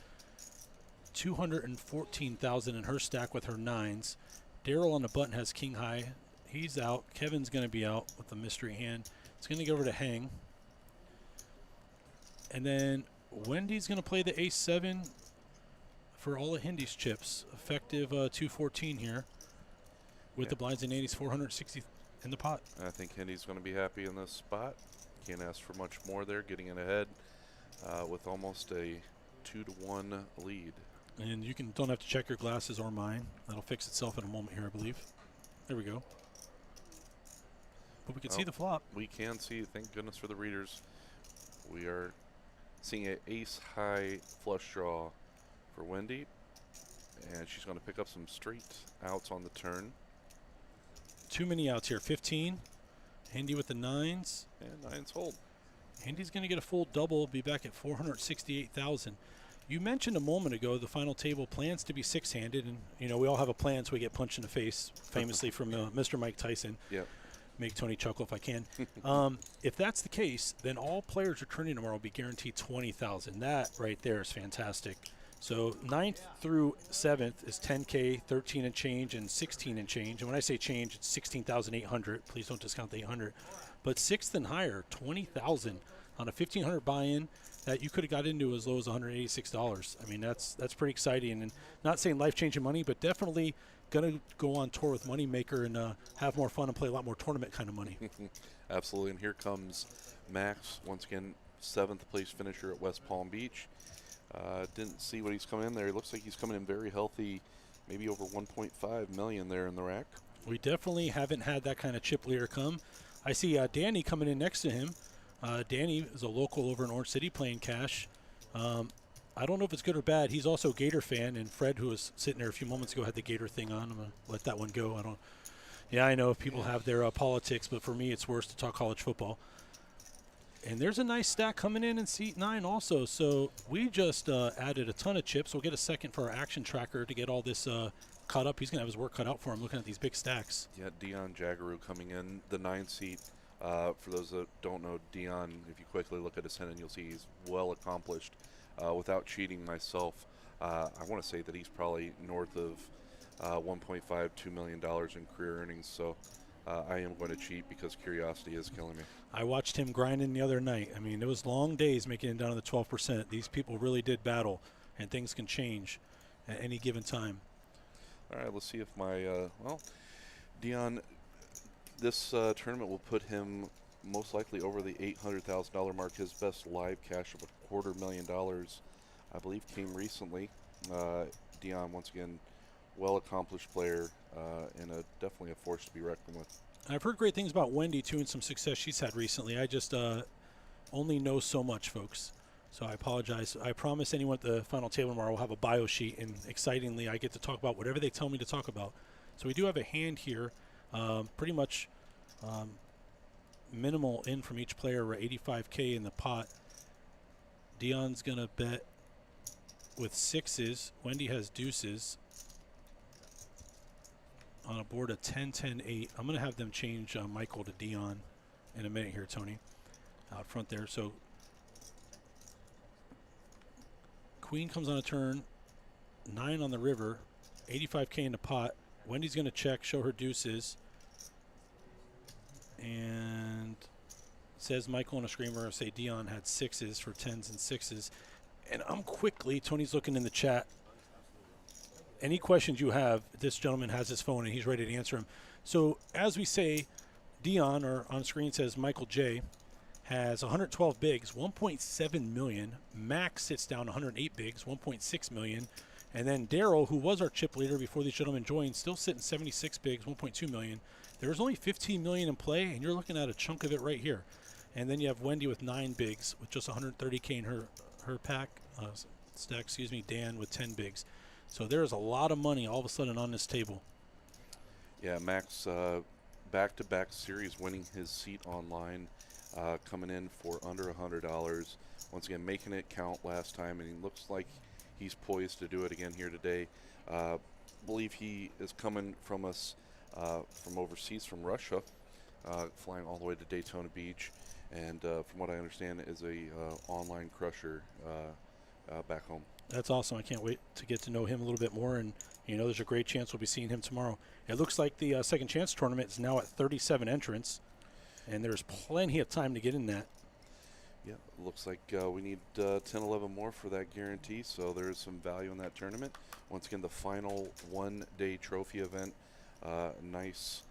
214,000 in her stack with her 9s. Daryl on the button has king high. He's out. Kevin's going to be out with the mystery hand. It's going to go over to hang. And then Wendy's going to play the ace-7 for all of Hindy's chips, effective 214 here. With the blinds and 80s, 460 in the pot. I think Hindy's going to be happy in this spot. Can't ask for much more there, getting in ahead with almost a 2-to-1 lead. And you don't have to check your glasses or mine. That'll fix itself in a moment here, I believe. There we go. But we can see the flop. We can see, thank goodness for the readers. We are seeing an ace-high flush draw for Wendy. And she's going to pick up some straight outs on the turn. Too many outs here. 15. Hindy with the 9s. And 9s hold. Hindy's going to get a full double, be back at 468,000. You mentioned a moment ago the final table plans to be 6-handed, and we all have a plan, so we get punched in the face, famously from Mr. Mike Tyson. Yep. Make Tony chuckle if I can. If that's the case, then all players returning tomorrow will be guaranteed 20,000. That right there is fantastic. So 9th through 7th is 10K, 13 and change, and 16 and change. And when I say change, it's 16,800. Please don't discount the 800. But 6th and higher, 20,000 on a 1,500 buy-in that you could have got into as low as $186. I mean, that's pretty exciting. And not saying life-changing money, but definitely going to go on tour with MoneyMaker and have more fun and play a lot more tournament kind of money. Absolutely. And here comes Max, once again, 7th place finisher at West Palm Beach. Didn't see what he's coming in there. It looks like he's coming in very healthy, maybe over 1.5 million there in the rack. We definitely haven't had that kind of chip leader come. I see Danny coming in next to him. Danny is a local over in Orange City playing cash. I don't know if it's good or bad. He's also a Gator fan, and Fred, who was sitting there a few moments ago, had the Gator thing on. I'm going to let that one go. I know people have their politics, but for me it's worse to talk college football. And there's a nice stack coming in seat 9 also. So we just added a ton of chips. We'll get a second for our action tracker to get all this caught up. He's going to have his work cut out for him looking at these big stacks. Yeah, Dion Jagaru coming in, the 9 seat. For those that don't know Dion, if you quickly look at his Hendon, you'll see he's well accomplished. Without cheating myself, I want to say that he's probably north of $1.5, $2 million in career earnings. So I am going to cheat because curiosity is killing me. I watched him grinding the other night. I mean, it was long days making it down to the 12%. These people really did battle, and things can change at any given time. All right, let's see if my, Dion, this tournament will put him most likely over the $800,000 mark. His best live cash of $250,000, I believe, came recently. Dion, once again, well-accomplished player and definitely a force to be reckoned with. I've heard great things about Wendy, too, and some success she's had recently. I just only know so much, folks. So I apologize. I promise anyone at the final table tomorrow will have a bio sheet, and excitingly, I get to talk about whatever they tell me to talk about. So we do have a hand here, pretty much minimal in from each player. We're 85K in the pot. Dion's going to bet with 6s. Wendy has deuces. On a board of 10, 10, 8. I'm going to have them change Michael to Dion in a minute here, Tony. Out front there. So Queen comes on a turn. 9 on the river. 85K in the pot. Wendy's going to check, show her deuces. And says Michael on a screamer, say Dion had 6s for 10s and 6s. And I'm quickly, Tony's looking in the chat. Any questions you have, this gentleman has his phone and he's ready to answer them. So as we say, Dion, or on screen says Michael J, has 112 bigs, 1.7 million. Max sits down 108 bigs, 1.6 million. And then Daryl, who was our chip leader before these gentlemen joined, still sitting 76 bigs, 1.2 million. There's only 15 million in play, and you're looking at a chunk of it right here. And then you have Wendy with 9 bigs, with just 130K in her pack stack. Excuse me, Dan with 10 bigs. So there's a lot of money all of a sudden on this table. Yeah, Max, back-to-back series winning his seat online, coming in for under $100. Once again, making it count last time, and he looks like he's poised to do it again here today. Believe he is coming from us from overseas, from Russia, flying all the way to Daytona Beach, and from what I understand is a online crusher back home. That's awesome. I can't wait to get to know him a little bit more, and there's a great chance we'll be seeing him tomorrow. It looks like the Second Chance tournament is now at 37 entrants, and there's plenty of time to get in that. Yeah, looks like we need 10, 11 more for that guarantee, so there's some value in that tournament. Once again, the final one-day trophy event, nice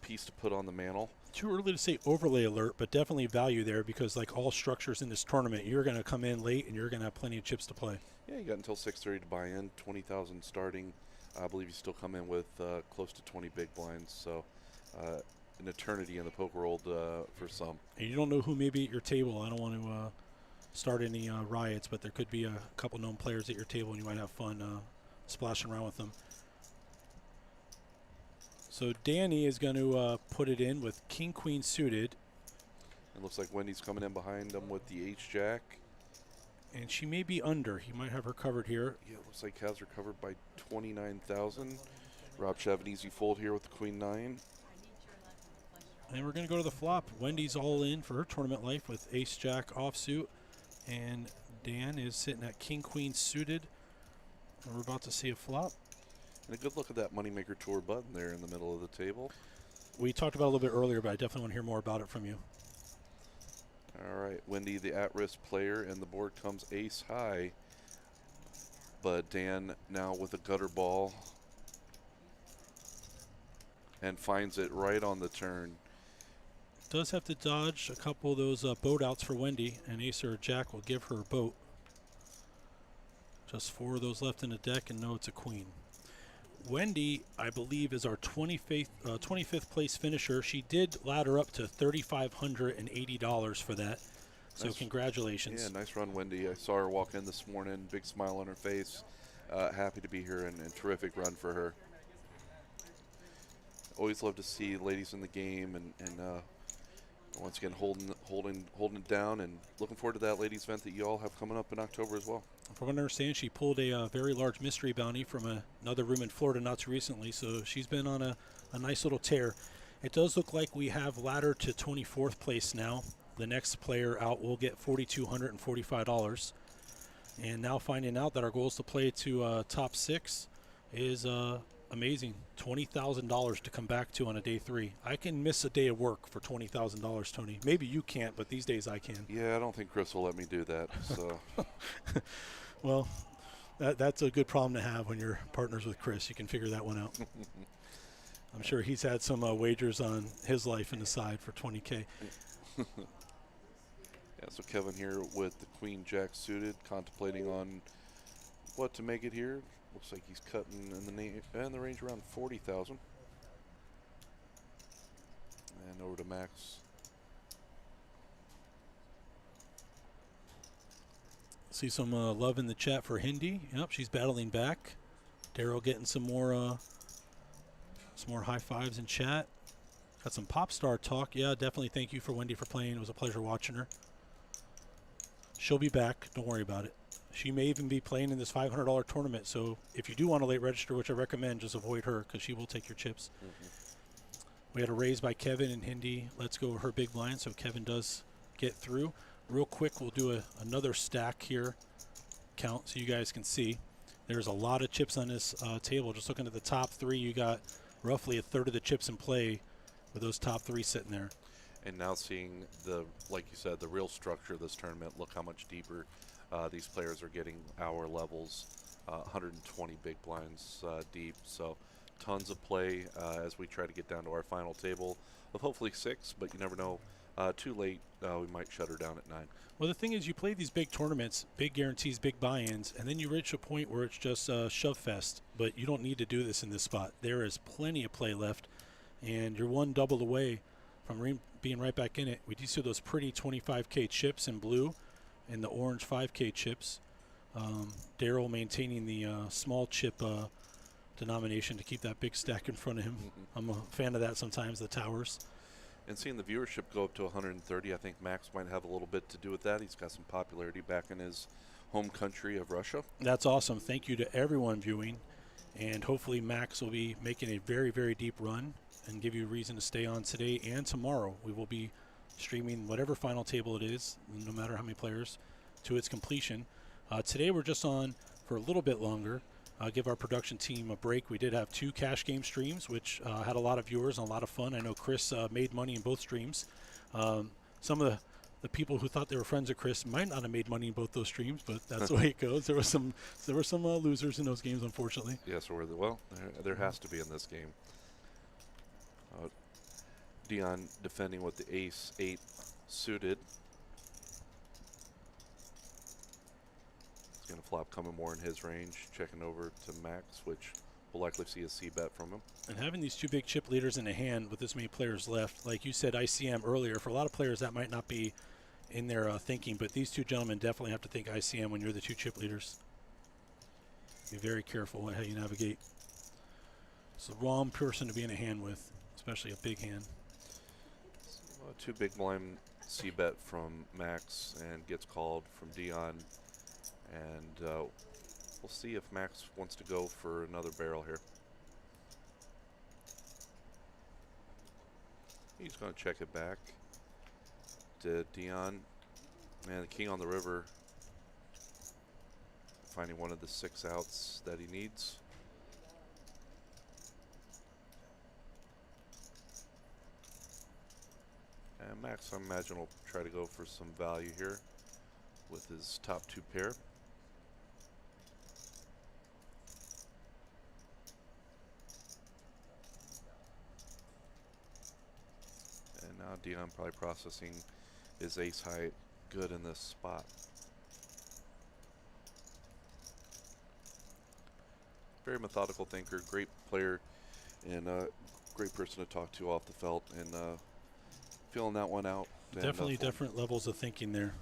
piece to put on the mantle. Too early to say overlay alert, but definitely value there because, like all structures in this tournament, you're going to come in late and you're going to have plenty of chips to play. Yeah, you got until 6:30 to buy in, 20,000 starting. I believe you still come in with close to 20 big blinds, so an eternity in the poker world for some. And you don't know who may be at your table. I don't want to start any riots, but there could be a couple known players at your table and you might have fun splashing around with them. So Danny is going to put it in with King Queen suited. It looks like Wendy's coming in behind him with the H-Jack. And she may be under. He might have her covered here. Yeah, it looks like has her covered by 29,000. Rob should have an easy fold here with the Queen 9. And we're going to go to the flop. Wendy's all in for her tournament life with Ace-Jack offsuit. And Dan is sitting at King Queen suited. And we're about to see a flop. And a good look at that Moneymaker Tour button there in the middle of the table. We talked about it a little bit earlier, but I definitely want to hear more about it from you. All right, Wendy, the at-risk player, and the board comes ace high. But Dan now with a gutter ball and finds it right on the turn. Does have to dodge a couple of those boat outs for Wendy, and Ace or Jack will give her a boat. Just 4 of those left in the deck, and no, it's a queen. Wendy, I believe, is our 25th place finisher. She did ladder up to $3,580 for that. So nice. Congratulations. Yeah, nice run, Wendy. I saw her walk in this morning, big smile on her face. Happy to be here, and terrific run for her. Always love to see ladies in the game, and Once again, holding it down, and looking forward to that ladies event that you all have coming up in October as well. From what I understand, she pulled a very large mystery bounty from another room in Florida not too recently, so she's been on a nice little tear. It does look like we have ladder to 24th place now. The next player out will get $4,245. And now finding out that our goal is to play to top 6 is amazing. $20,000 to come back to on a day 3. I can miss a day of work for $20,000, Tony. Maybe you can't, but these days I can. Yeah, I don't think Chris will let me do that. So, well, that's a good problem to have when you're partners with Chris. You can figure that one out. I'm sure he's had some wagers on his life in the side for $20K. yeah, so Kevin here with the Queen Jack suited, contemplating on what to make it here. Looks like he's cutting in the range around 40,000. And over to Max. See some love in the chat for Hindi. Yep, she's battling back. Daryl getting some more high fives in chat. Got some pop star talk. Yeah, definitely thank you for Wendy for playing. It was a pleasure watching her. She'll be back. Don't worry about it. She may even be playing in this $500 tournament. So if you do want to late register, which I recommend, just avoid her because she will take your chips. We had a raise by Kevin and Hindi. Let's go her big blind. So Kevin does get through. Real quick, we'll do another stack here. Count so you guys can see. There's a lot of chips on this table. Just looking at the top 3, you got roughly a third of the chips in play with those top 3 sitting there. And now seeing like you said, the real structure of this tournament. Look how much deeper these players are getting our levels. 120 big blinds deep. So tons of play as we try to get down to our final table of hopefully 6, but you never know. Too late, we might shut her down at 9. Well, the thing is, you play these big tournaments, big guarantees, big buy-ins, and then you reach a point where it's just shove fest. But you don't need to do this in this spot. There is plenty of play left, and you're one double away from being right back in it. We do see those pretty 25K chips in blue and the orange 5K chips. Daryl maintaining the small chip denomination to keep that big stack in front of him. I'm a fan of that sometimes, the towers. And seeing the viewership go up to 130, I think Max might have a little bit to do with that. He's got some popularity back in his home country of Russia. That's awesome. Thank you to everyone viewing. And hopefully Max will be making a very, very deep run and give you a reason to stay on today and tomorrow. We will be streaming whatever final table it is, no matter how many players, to its completion. Today we're just on for a little bit longer. Give our production team a break. We did have 2 cash game streams, which had a lot of viewers and a lot of fun. I know Chris made money in both streams. Some of the people who thought they were friends of Chris might not have made money in both those streams, but that's the way it goes. There were some losers in those games, unfortunately. Yes, there has to be in this game. Dion defending with the ace 8 suited. Going to flop coming more in his range, checking over to Max, which we'll likely see a C-bet from him. And having these 2 big chip leaders in the hand with this many players left, like you said, ICM earlier, for a lot of players that might not be in their thinking, but these 2 gentlemen definitely have to think ICM when you're the 2 chip leaders. Be very careful how you navigate. It's the wrong person to be in a hand with, especially a big hand. So, 2 big blind C-bet from Max and gets called from Dion. And we'll see if Max wants to go for another barrel here. He's going to check it back to Dion. And the king on the river, finding one of the 6 outs that he needs. And Max, I imagine, will try to go for some value here with his top 2 pair. Now Dion probably processing his ace high good in this spot. Very methodical thinker, great player, and a great person to talk to off the felt, and feeling that one out. Definitely different levels of thinking there.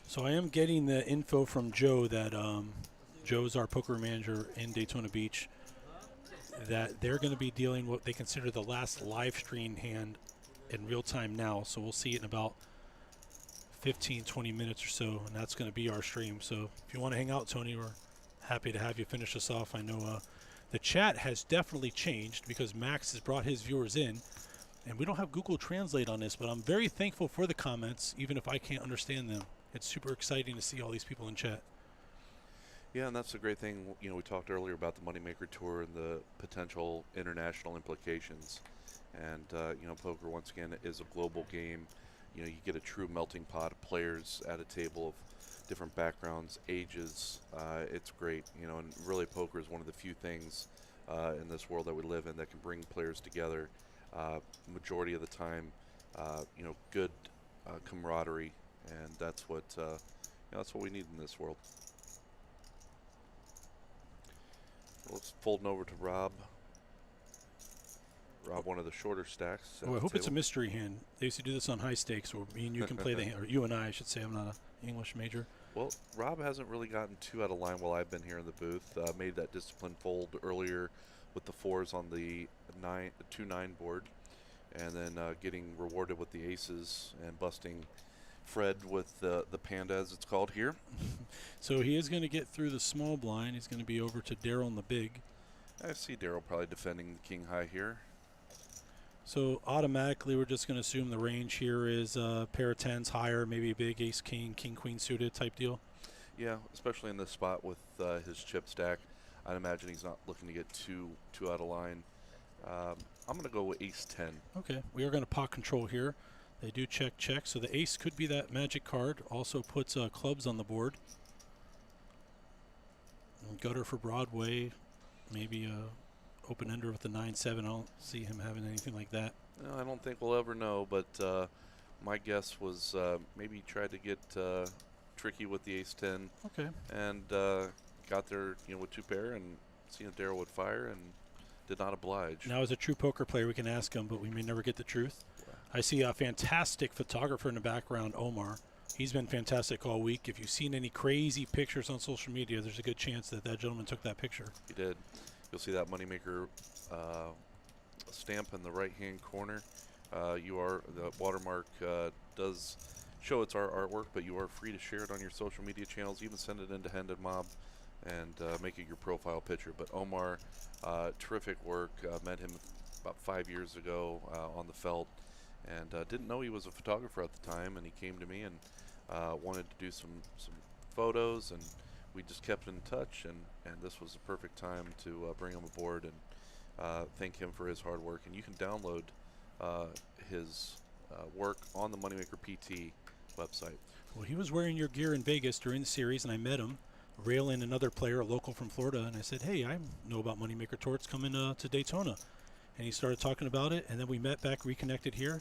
So I am getting the info from Joe that Joe's our poker manager in Daytona Beach. that they're going to be dealing what they consider the last live stream hand in real time now. So we'll see it in about 15, 20 minutes or so, and that's going to be our stream. So if you want to hang out, Tony, we're happy to have you finish us off. I know the chat has definitely changed because Max has brought his viewers in, and we don't have Google Translate on this, but I'm very thankful for the comments, even if I can't understand them. It's super exciting to see all these people in chat. Yeah, and that's the great thing. You know, we talked earlier about the MoneyMaker Tour and the potential international implications. And, you know, poker, once again, is a global game. You know, you get a true melting pot of players at a table of different backgrounds, ages. It's great, you know, and really poker is one of the few things in this world that we live in that can bring players together. Majority of the time, you know, good camaraderie, and that's what you know, that's what we need in this world. Let's fold over to Rob. Rob, one of the shorter stacks. Oh, I hope it's a mystery hand. They used to do this on high stakes, where me and you can play the hand, or you and I should say. I'm not an English major. Well, Rob hasn't really gotten too out of line while I've been here in the booth. Made that discipline fold earlier with the 4s on the 2-9 board, and then getting rewarded with the aces and busting Fred with the panda, as it's called here. So he is going to get through the small blind. He's going to be over to Daryl in the big. I see Daryl probably defending the king high here. So automatically we're just going to assume the range here is pair of 10s higher, maybe a big ace king, king queen suited type deal. Yeah, especially in this spot with his chip stack. I'd imagine he's not looking to get too out of line. I'm going to go with ace 10. Okay, we are going to pot control here. They do check, check. So the ace could be that magic card. Also puts clubs on the board. And gutter for Broadway. Maybe open ender with the 9-7. I don't see him having anything like that. No, I don't think we'll ever know, but my guess was maybe he tried to get tricky with the ace 10. Okay. And got there, you know, with 2 pair and seen if Daryl would fire and did not oblige. Now, as a true poker player, we can ask him, but we may never get the truth. I see a fantastic photographer in the background, Omar. He's been fantastic all week. If you've seen any crazy pictures on social media, there's a good chance that that gentleman took that picture. He did. You'll see that MoneyMaker stamp in the right-hand corner. The watermark does show it's our artwork, but you are free to share it on your social media channels, even send it into Hand and Mob and make it your profile picture. But Omar, terrific work. Met him about 5 years ago on the felt, and didn't know he was a photographer at the time, and he came to me and wanted to do some photos, and we just kept in touch, and this was the perfect time to bring him aboard and thank him for his hard work. And you can download his work on the MoneyMaker PT website. Well, he was wearing your gear in Vegas during the series, and I met him. Rail in another player, a local from Florida, and I said, hey, I know about MoneyMaker Tour. It's coming to Daytona. And he started talking about it, and then we met back, reconnected here.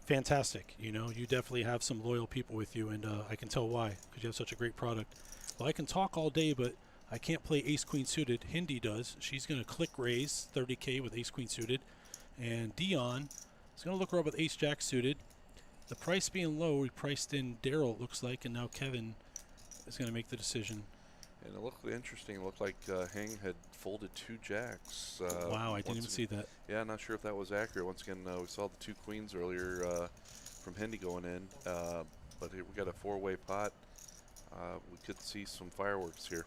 Fantastic. You know, you definitely have some loyal people with you, and I can tell why, because you have such a great product. Well, I can talk all day, but I can't play ace-queen suited. Hindi does. She's going to click raise 30K with ace-queen suited. And Dion is going to look her up with ace-jack suited. The price being low, we priced in Daryl, it looks like, and now Kevin is going to make the decision. And it looked interesting. It looked like Heng had folded 2 jacks. Wow, I didn't even see that. Yeah, not sure if that was accurate. Once again, we saw the 2 queens earlier from Hindi going in. But here we got a 4-way pot. We could see some fireworks here.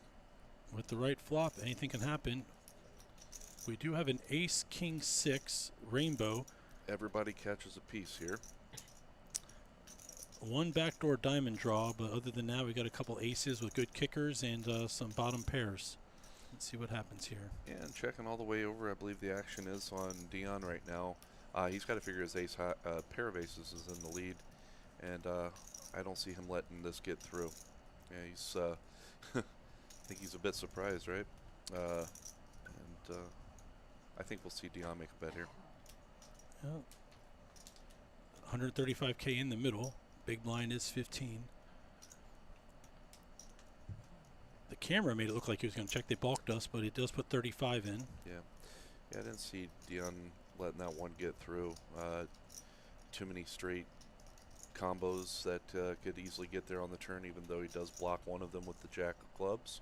With the right flop, anything can happen. We do have an ace-king-6 rainbow. Everybody catches a piece here. One backdoor diamond draw, but other than that, we got a couple aces with good kickers and some bottom pairs. Let's see what happens here. And checking all the way over, I believe the action is on Dion right now. He's got to figure his ace pair of aces is in the lead, and I don't see him letting this get through. Yeah, he's I think he's a bit surprised, right? And I think we'll see Dion make a bet here. Yeah. 135K in the middle. Big blind is 15. The camera made it look like he was going to check. They balked us, but it does put 35 in. Yeah, I didn't see Dion letting that one get through. Too many straight combos that could easily get there on the turn, even though he does block one of them with the jack of clubs.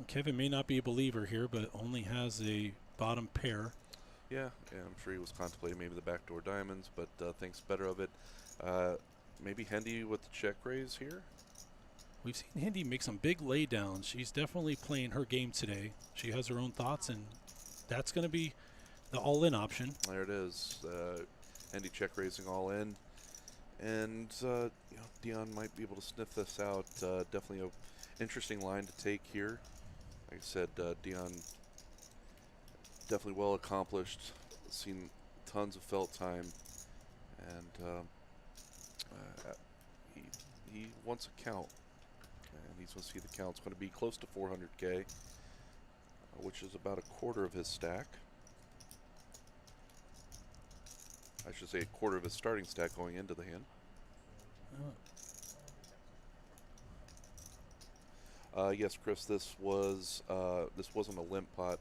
Kevin may not be a believer here, but only has a bottom pair. Yeah, I'm sure he was contemplating maybe the backdoor diamonds, but thinks better of it. Maybe Hendy with the check raise here. We've seen Hendy make some big laydowns. She's definitely playing her game today. She has her own thoughts, and that's going to be the all-in option. There it is. Hendy check raising all in. And, Dion might be able to sniff this out. Definitely an interesting line to take here. Like I said, Dion definitely well accomplished. Seen tons of felt time. And he wants a count. And he's going to see the count's going to be close to 400K, which is about a quarter of his stack. I should say a quarter of his starting stack going into the hand. Yes, Chris, this wasn't a limp pot.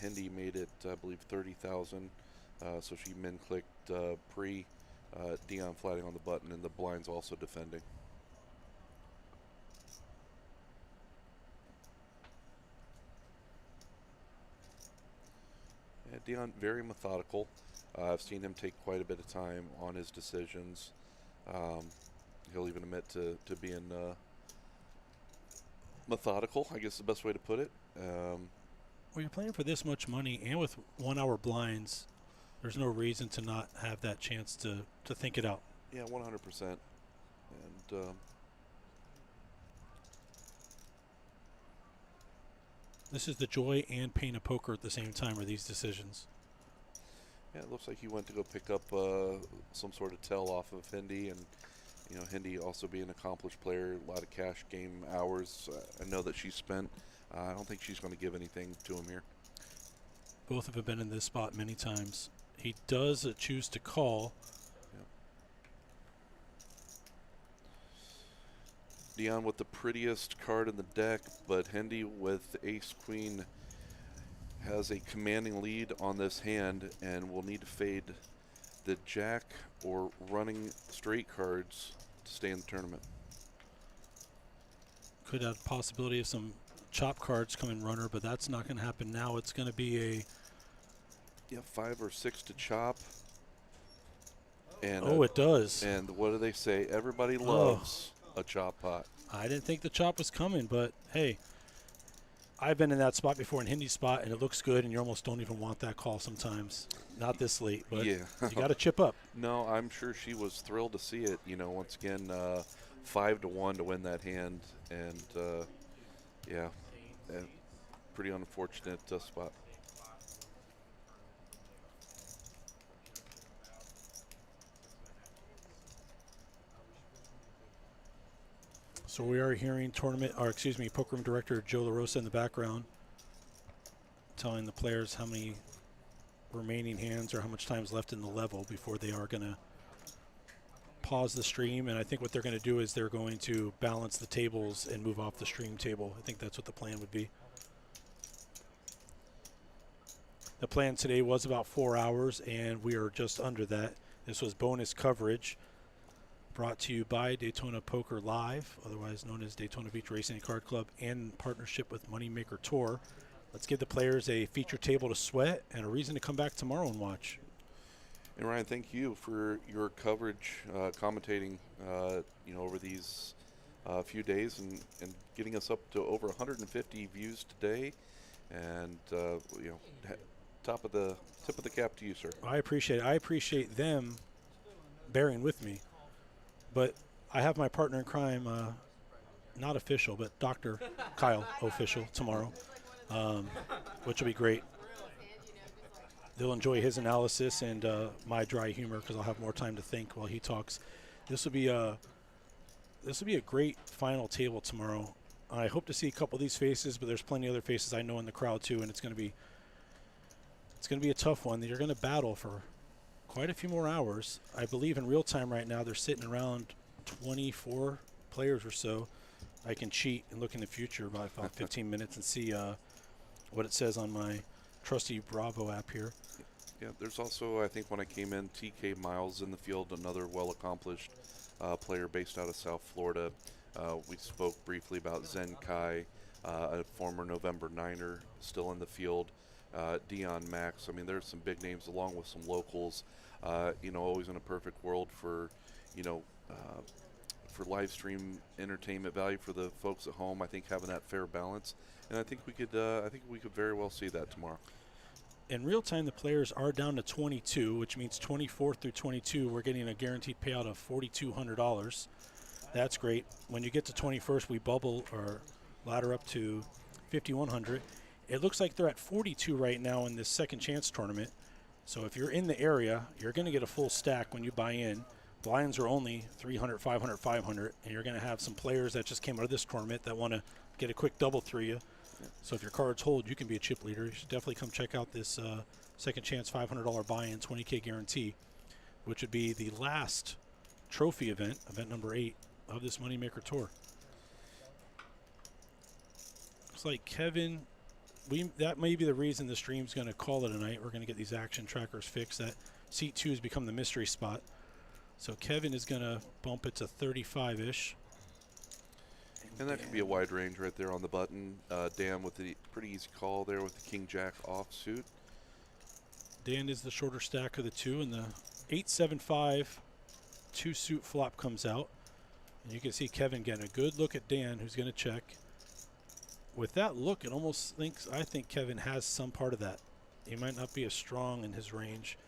Hendy made it, I believe, 30,000. So she min clicked pre. Dion flatting on the button, and the blind's also defending. Yeah, Dion very methodical. I've seen him take quite a bit of time on his decisions. He'll even admit to being methodical, I guess is the best way to put it. Well, you're playing for this much money, and with 1 hour blinds, there's no reason to not have that chance to think it out. Yeah, 100%. And this is the joy and pain of poker at the same time, are these decisions. yeah, it looks like he went to go pick up some sort of tell off of Hendy, and Hendy also being an accomplished player, a lot of cash game hours. I know that she spent. I don't think she's going to give anything to him here. Both have been in this spot many times. He does choose to call. Yep. Dion with the prettiest card in the deck, but Hendy with ace-queen has a commanding lead on this hand and will need to fade the jack or running straight cards to stay in the tournament. Could have the possibility of some chop cards coming runner, but that's not going to happen now. It's going to be a 5 or 6 to chop. And it does. And what do they say? Everybody loves a chop pot. I didn't think the chop was coming, but hey, I've been in that spot before, in Hendy's spot, and it looks good, and you almost don't even want that call sometimes. Not this late, but yeah. You got to chip up. No, I'm sure she was thrilled to see it. Once again, 5 to 1 to win that hand, and pretty unfortunate spot. So we are hearing poker room director Joe LaRosa in the background telling the players how many remaining hands or how much time is left in the level before they are going to pause the stream. And I think what they're going to do is they're going to balance the tables and move off the stream table. I think that's what the plan would be. The plan today was about 4 hours, and we are just under that. This was bonus coverage brought to you by Daytona Poker Live, otherwise known as Daytona Beach Racing and Card Club, and in partnership with MoneyMaker Tour. Let's give the players a feature table to sweat and a reason to come back tomorrow and watch. And Ryan, thank you for your coverage, commentating, over these few days and getting us up to over 150 views today. And tip of the cap to you, sir. I appreciate it. I appreciate them bearing with me. But I have my partner in crime, not official, but Dr. Kyle official tomorrow, which will be great. They'll enjoy his analysis and my dry humor because I'll have more time to think while he talks. This will be a great final table tomorrow. I hope to see a couple of these faces, but there's plenty of other faces I know in the crowd too, and it's going to be a tough one. You're going to battle for quite a few more hours. I believe in real time right now they're sitting around 24 players or so. I can cheat and look in the future about 15 minutes and see what it says on my trusty Bravo app here. Yeah, there's also, I think when I came in, TK Miles in the field, another well-accomplished player based out of South Florida. We spoke briefly about Zen Kai, a former November Niner, still in the field. Dion Max. I mean, there's some big names along with some locals. Always in a perfect world for, for live stream entertainment value for the folks at home. I think having that fair balance, and I think we could very well see that tomorrow. In real time, the players are down to 22, which means 24 through 22, we're getting a guaranteed payout of $4,200. That's great. When you get to 21st, we bubble or ladder up to 5,100. It looks like they're at 42 right now in this second chance tournament. So if you're in the area, you're going to get a full stack when you buy in. Blinds are only 300, 500, 500, and you're going to have some players that just came out of this tournament that want to get a quick double through you. So if your cards hold, you can be a chip leader. You should definitely come check out this second chance $500 buy-in, 20K guarantee, which would be the last trophy event number 8 of this Moneymaker Tour. Looks like Kevin, that may be the reason the stream's going to call it a night. We're going to get these action trackers fixed. That seat 2 has become the mystery spot. So Kevin is going to bump it to 35-ish. And that could be a wide range right there on the button. Dan with the pretty easy call there with the King Jack offsuit. Dan is the shorter stack of the two, and the 8-7-5 two-suit flop comes out. And you can see Kevin getting a good look at Dan, who's going to check. With that look, I think Kevin has some part of that. He might not be as strong in his range.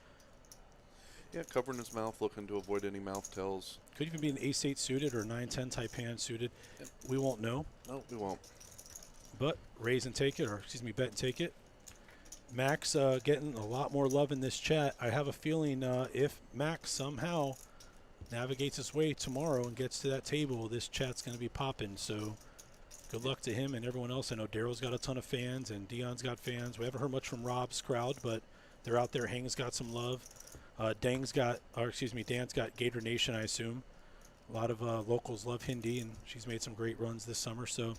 Yeah, covering his mouth, looking to avoid any mouth tells. Could even be an ace-8 suited or 9-10 type hand suited. Yep. We won't know. No, we won't. But raise and take it, or excuse me, bet and take it. Max getting a lot more love in this chat. I have a feeling if Max somehow navigates his way tomorrow and gets to that table, this chat's going to be popping. So good luck to him and everyone else. I know Daryl's got a ton of fans and Dion's got fans. We haven't heard much from Rob's crowd, but they're out there. Hang's got some love. Dan's got Gator Nation, I assume. A lot of locals love Hindi, and she's made some great runs this summer. So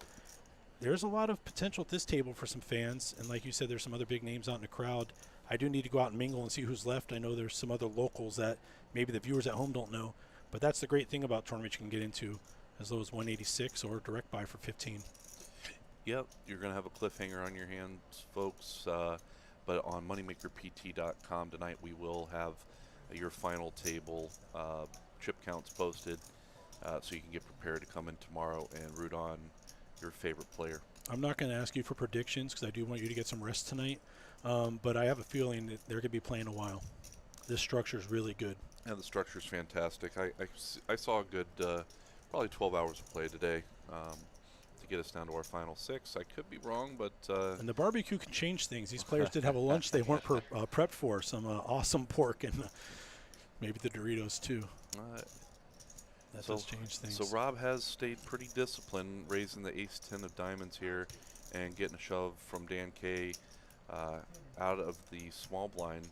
there's a lot of potential at this table for some fans. And like you said, there's some other big names out in the crowd. I do need to go out and mingle and see who's left. I know there's some other locals that maybe the viewers at home don't know. But that's the great thing about tournaments you can get into as low as 186 or direct buy for 15. Yep, you're going to have a cliffhanger on your hands, folks. But on moneymakerpt.com tonight, we will have your final table chip counts posted, so you can get prepared to come in tomorrow and root on your favorite player. I'm not going to ask you for predictions because I do want you to get some rest tonight, but I have a feeling that they're going to be playing a while. This structure is really good. Yeah, the structure is fantastic. I saw a good probably 12 hours of play today. To get us down to our final 6. I could be wrong, but... and the barbecue can change things. These players did have a lunch they weren't prepped for. Some awesome pork and maybe the Doritos, too. That does change things. So Rob has stayed pretty disciplined, raising the ace-10 of diamonds here and getting a shove from Dan K out of the small blind.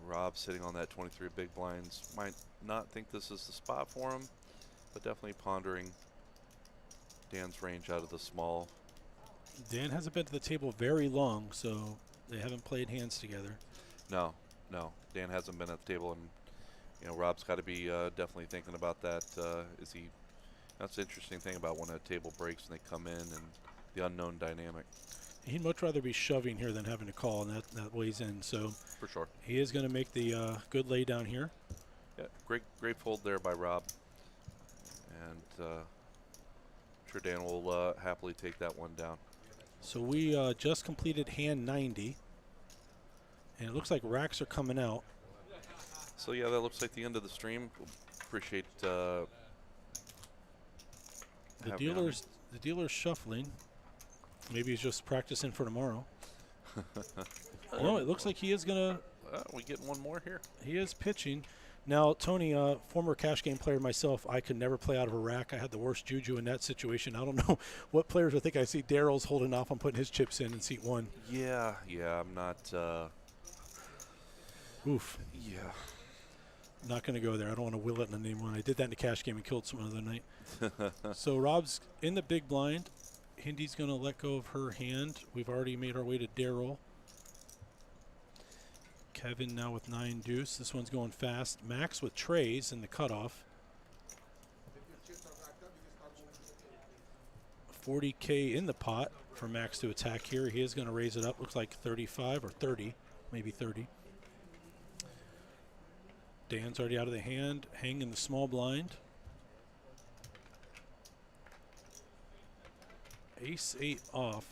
Rob sitting on that 23 big blinds. Might not think this is the spot for him, but definitely pondering Dan's range out of the small. Dan hasn't been to the table very long, so they haven't played hands together. No. Dan hasn't been at the table, and Rob's got to be definitely thinking about that. That's the interesting thing about when a table breaks and they come in and the unknown dynamic. He'd much rather be shoving here than having to call, and that weighs in. So for sure, he is going to make the good lay down here. Yeah, great fold there by Rob, and. Sure, Dan will happily take that one down. So we just completed hand 90, and it looks like racks are coming out. So yeah, that looks like the end of the stream. Appreciate the dealer's shuffling. Maybe he's just practicing for tomorrow. No, it looks like he is gonna. We getting one more here. He is pitching. Now, Tony, former cash game player myself, I could never play out of a rack. I had the worst juju in that situation. I don't know what players would think. I see Daryl's holding off on putting his chips in seat 1. Yeah, I'm not. Oof. Yeah. Not going to go there. I don't want to will it in the name one. I did that in the cash game and killed someone the other night. So Rob's in the big blind. Hindy's going to let go of her hand. We've already made our way to Daryl. Kevin now with 9 deuce. This one's going fast. Max with trays in the cutoff. 40K in the pot for Max to attack here. He is going to raise it up. Looks like 35 or 30, maybe 30. Dan's already out of the hand, hanging the small blind. Ace-8 off.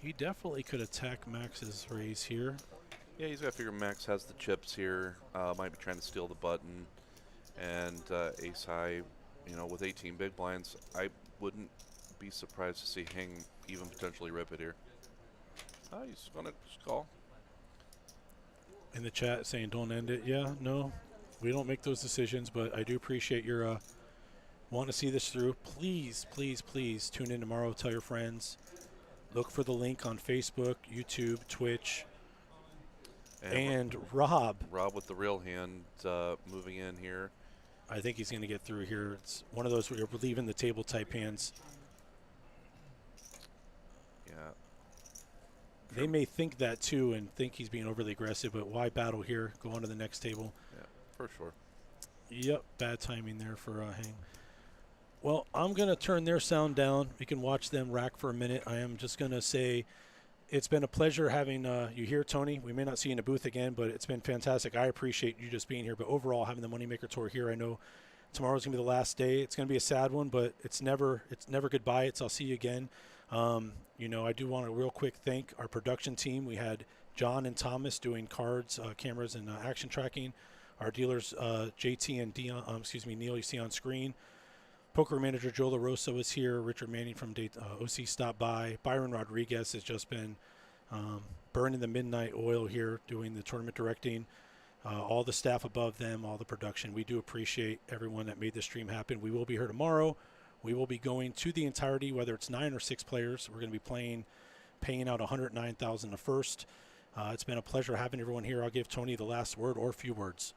He definitely could attack Max's raise here. Yeah, he's got to figure Max has the chips here. Might be trying to steal the button. And ace high, you know, with 18 big blinds, I wouldn't be surprised to see Hing even potentially rip it here. He's going to call. In the chat saying don't end it. Yeah, no, we don't make those decisions, but I do appreciate your want to see this through. Please, please, please tune in tomorrow. Tell your friends. Look for the link on Facebook, YouTube, Twitch. And Rob. Rob with the real hand moving in here. I think he's going to get through here. It's one of those where you're leaving the table type hands. Yeah. They may think that too and think he's being overly aggressive, but why battle here? Go on to the next table. Yeah, for sure. Yep, bad timing there for Hang. Well, I'm going to turn their sound down. We can watch them rack for a minute. I am just going to say it's been a pleasure having you here, Tony. We may not see you in the booth again, but it's been fantastic. I appreciate you just being here. But overall, having the Moneymaker Tour here, I know tomorrow's going to be the last day. It's going to be a sad one, but it's never goodbye. It's I'll see you again. You know, I do want to real quick thank our production team. We had John and Thomas doing cards, cameras, and action tracking. Our dealers, JT and Dion, Neil, you see on screen. Poker manager Joe LaRosa was here. Richard Manning from OC stopped by. Byron Rodriguez has just been burning the midnight oil here, doing the tournament directing. All the staff above them, all the production. We do appreciate everyone that made this stream happen. We will be here tomorrow. We will be going to the entirety, whether it's 9 or 6 players. We're going to be paying out $109,000 the first. It's been a pleasure having everyone here. I'll give Tony the last word or a few words.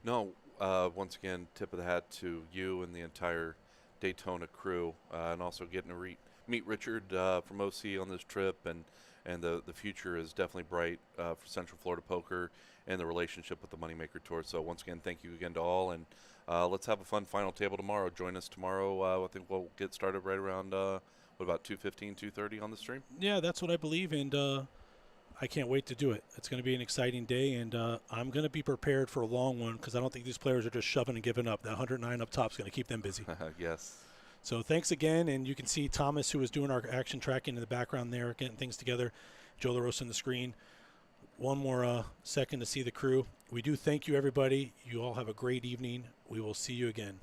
No, once again, tip of the hat to you and the entire Daytona crew, and also getting to meet Richard from OC on this trip, and the future is definitely bright for Central Florida Poker and the relationship with the Moneymaker Tour. So once again, thank you again to all, and let's have a fun final table tomorrow. Join us tomorrow. I think we'll get started right around, what about 2:15, 2:30 on the stream? Yeah, that's what I believe, and I can't wait to do it. It's going to be an exciting day, and I'm going to be prepared for a long one because I don't think these players are just shoving and giving up. That 109 up top is going to keep them busy. Yes. So thanks again, and you can see Thomas, who was doing our action tracking in the background there, getting things together. Joe LaRosa on the screen. One more second to see the crew. We do thank you, everybody. You all have a great evening. We will see you again.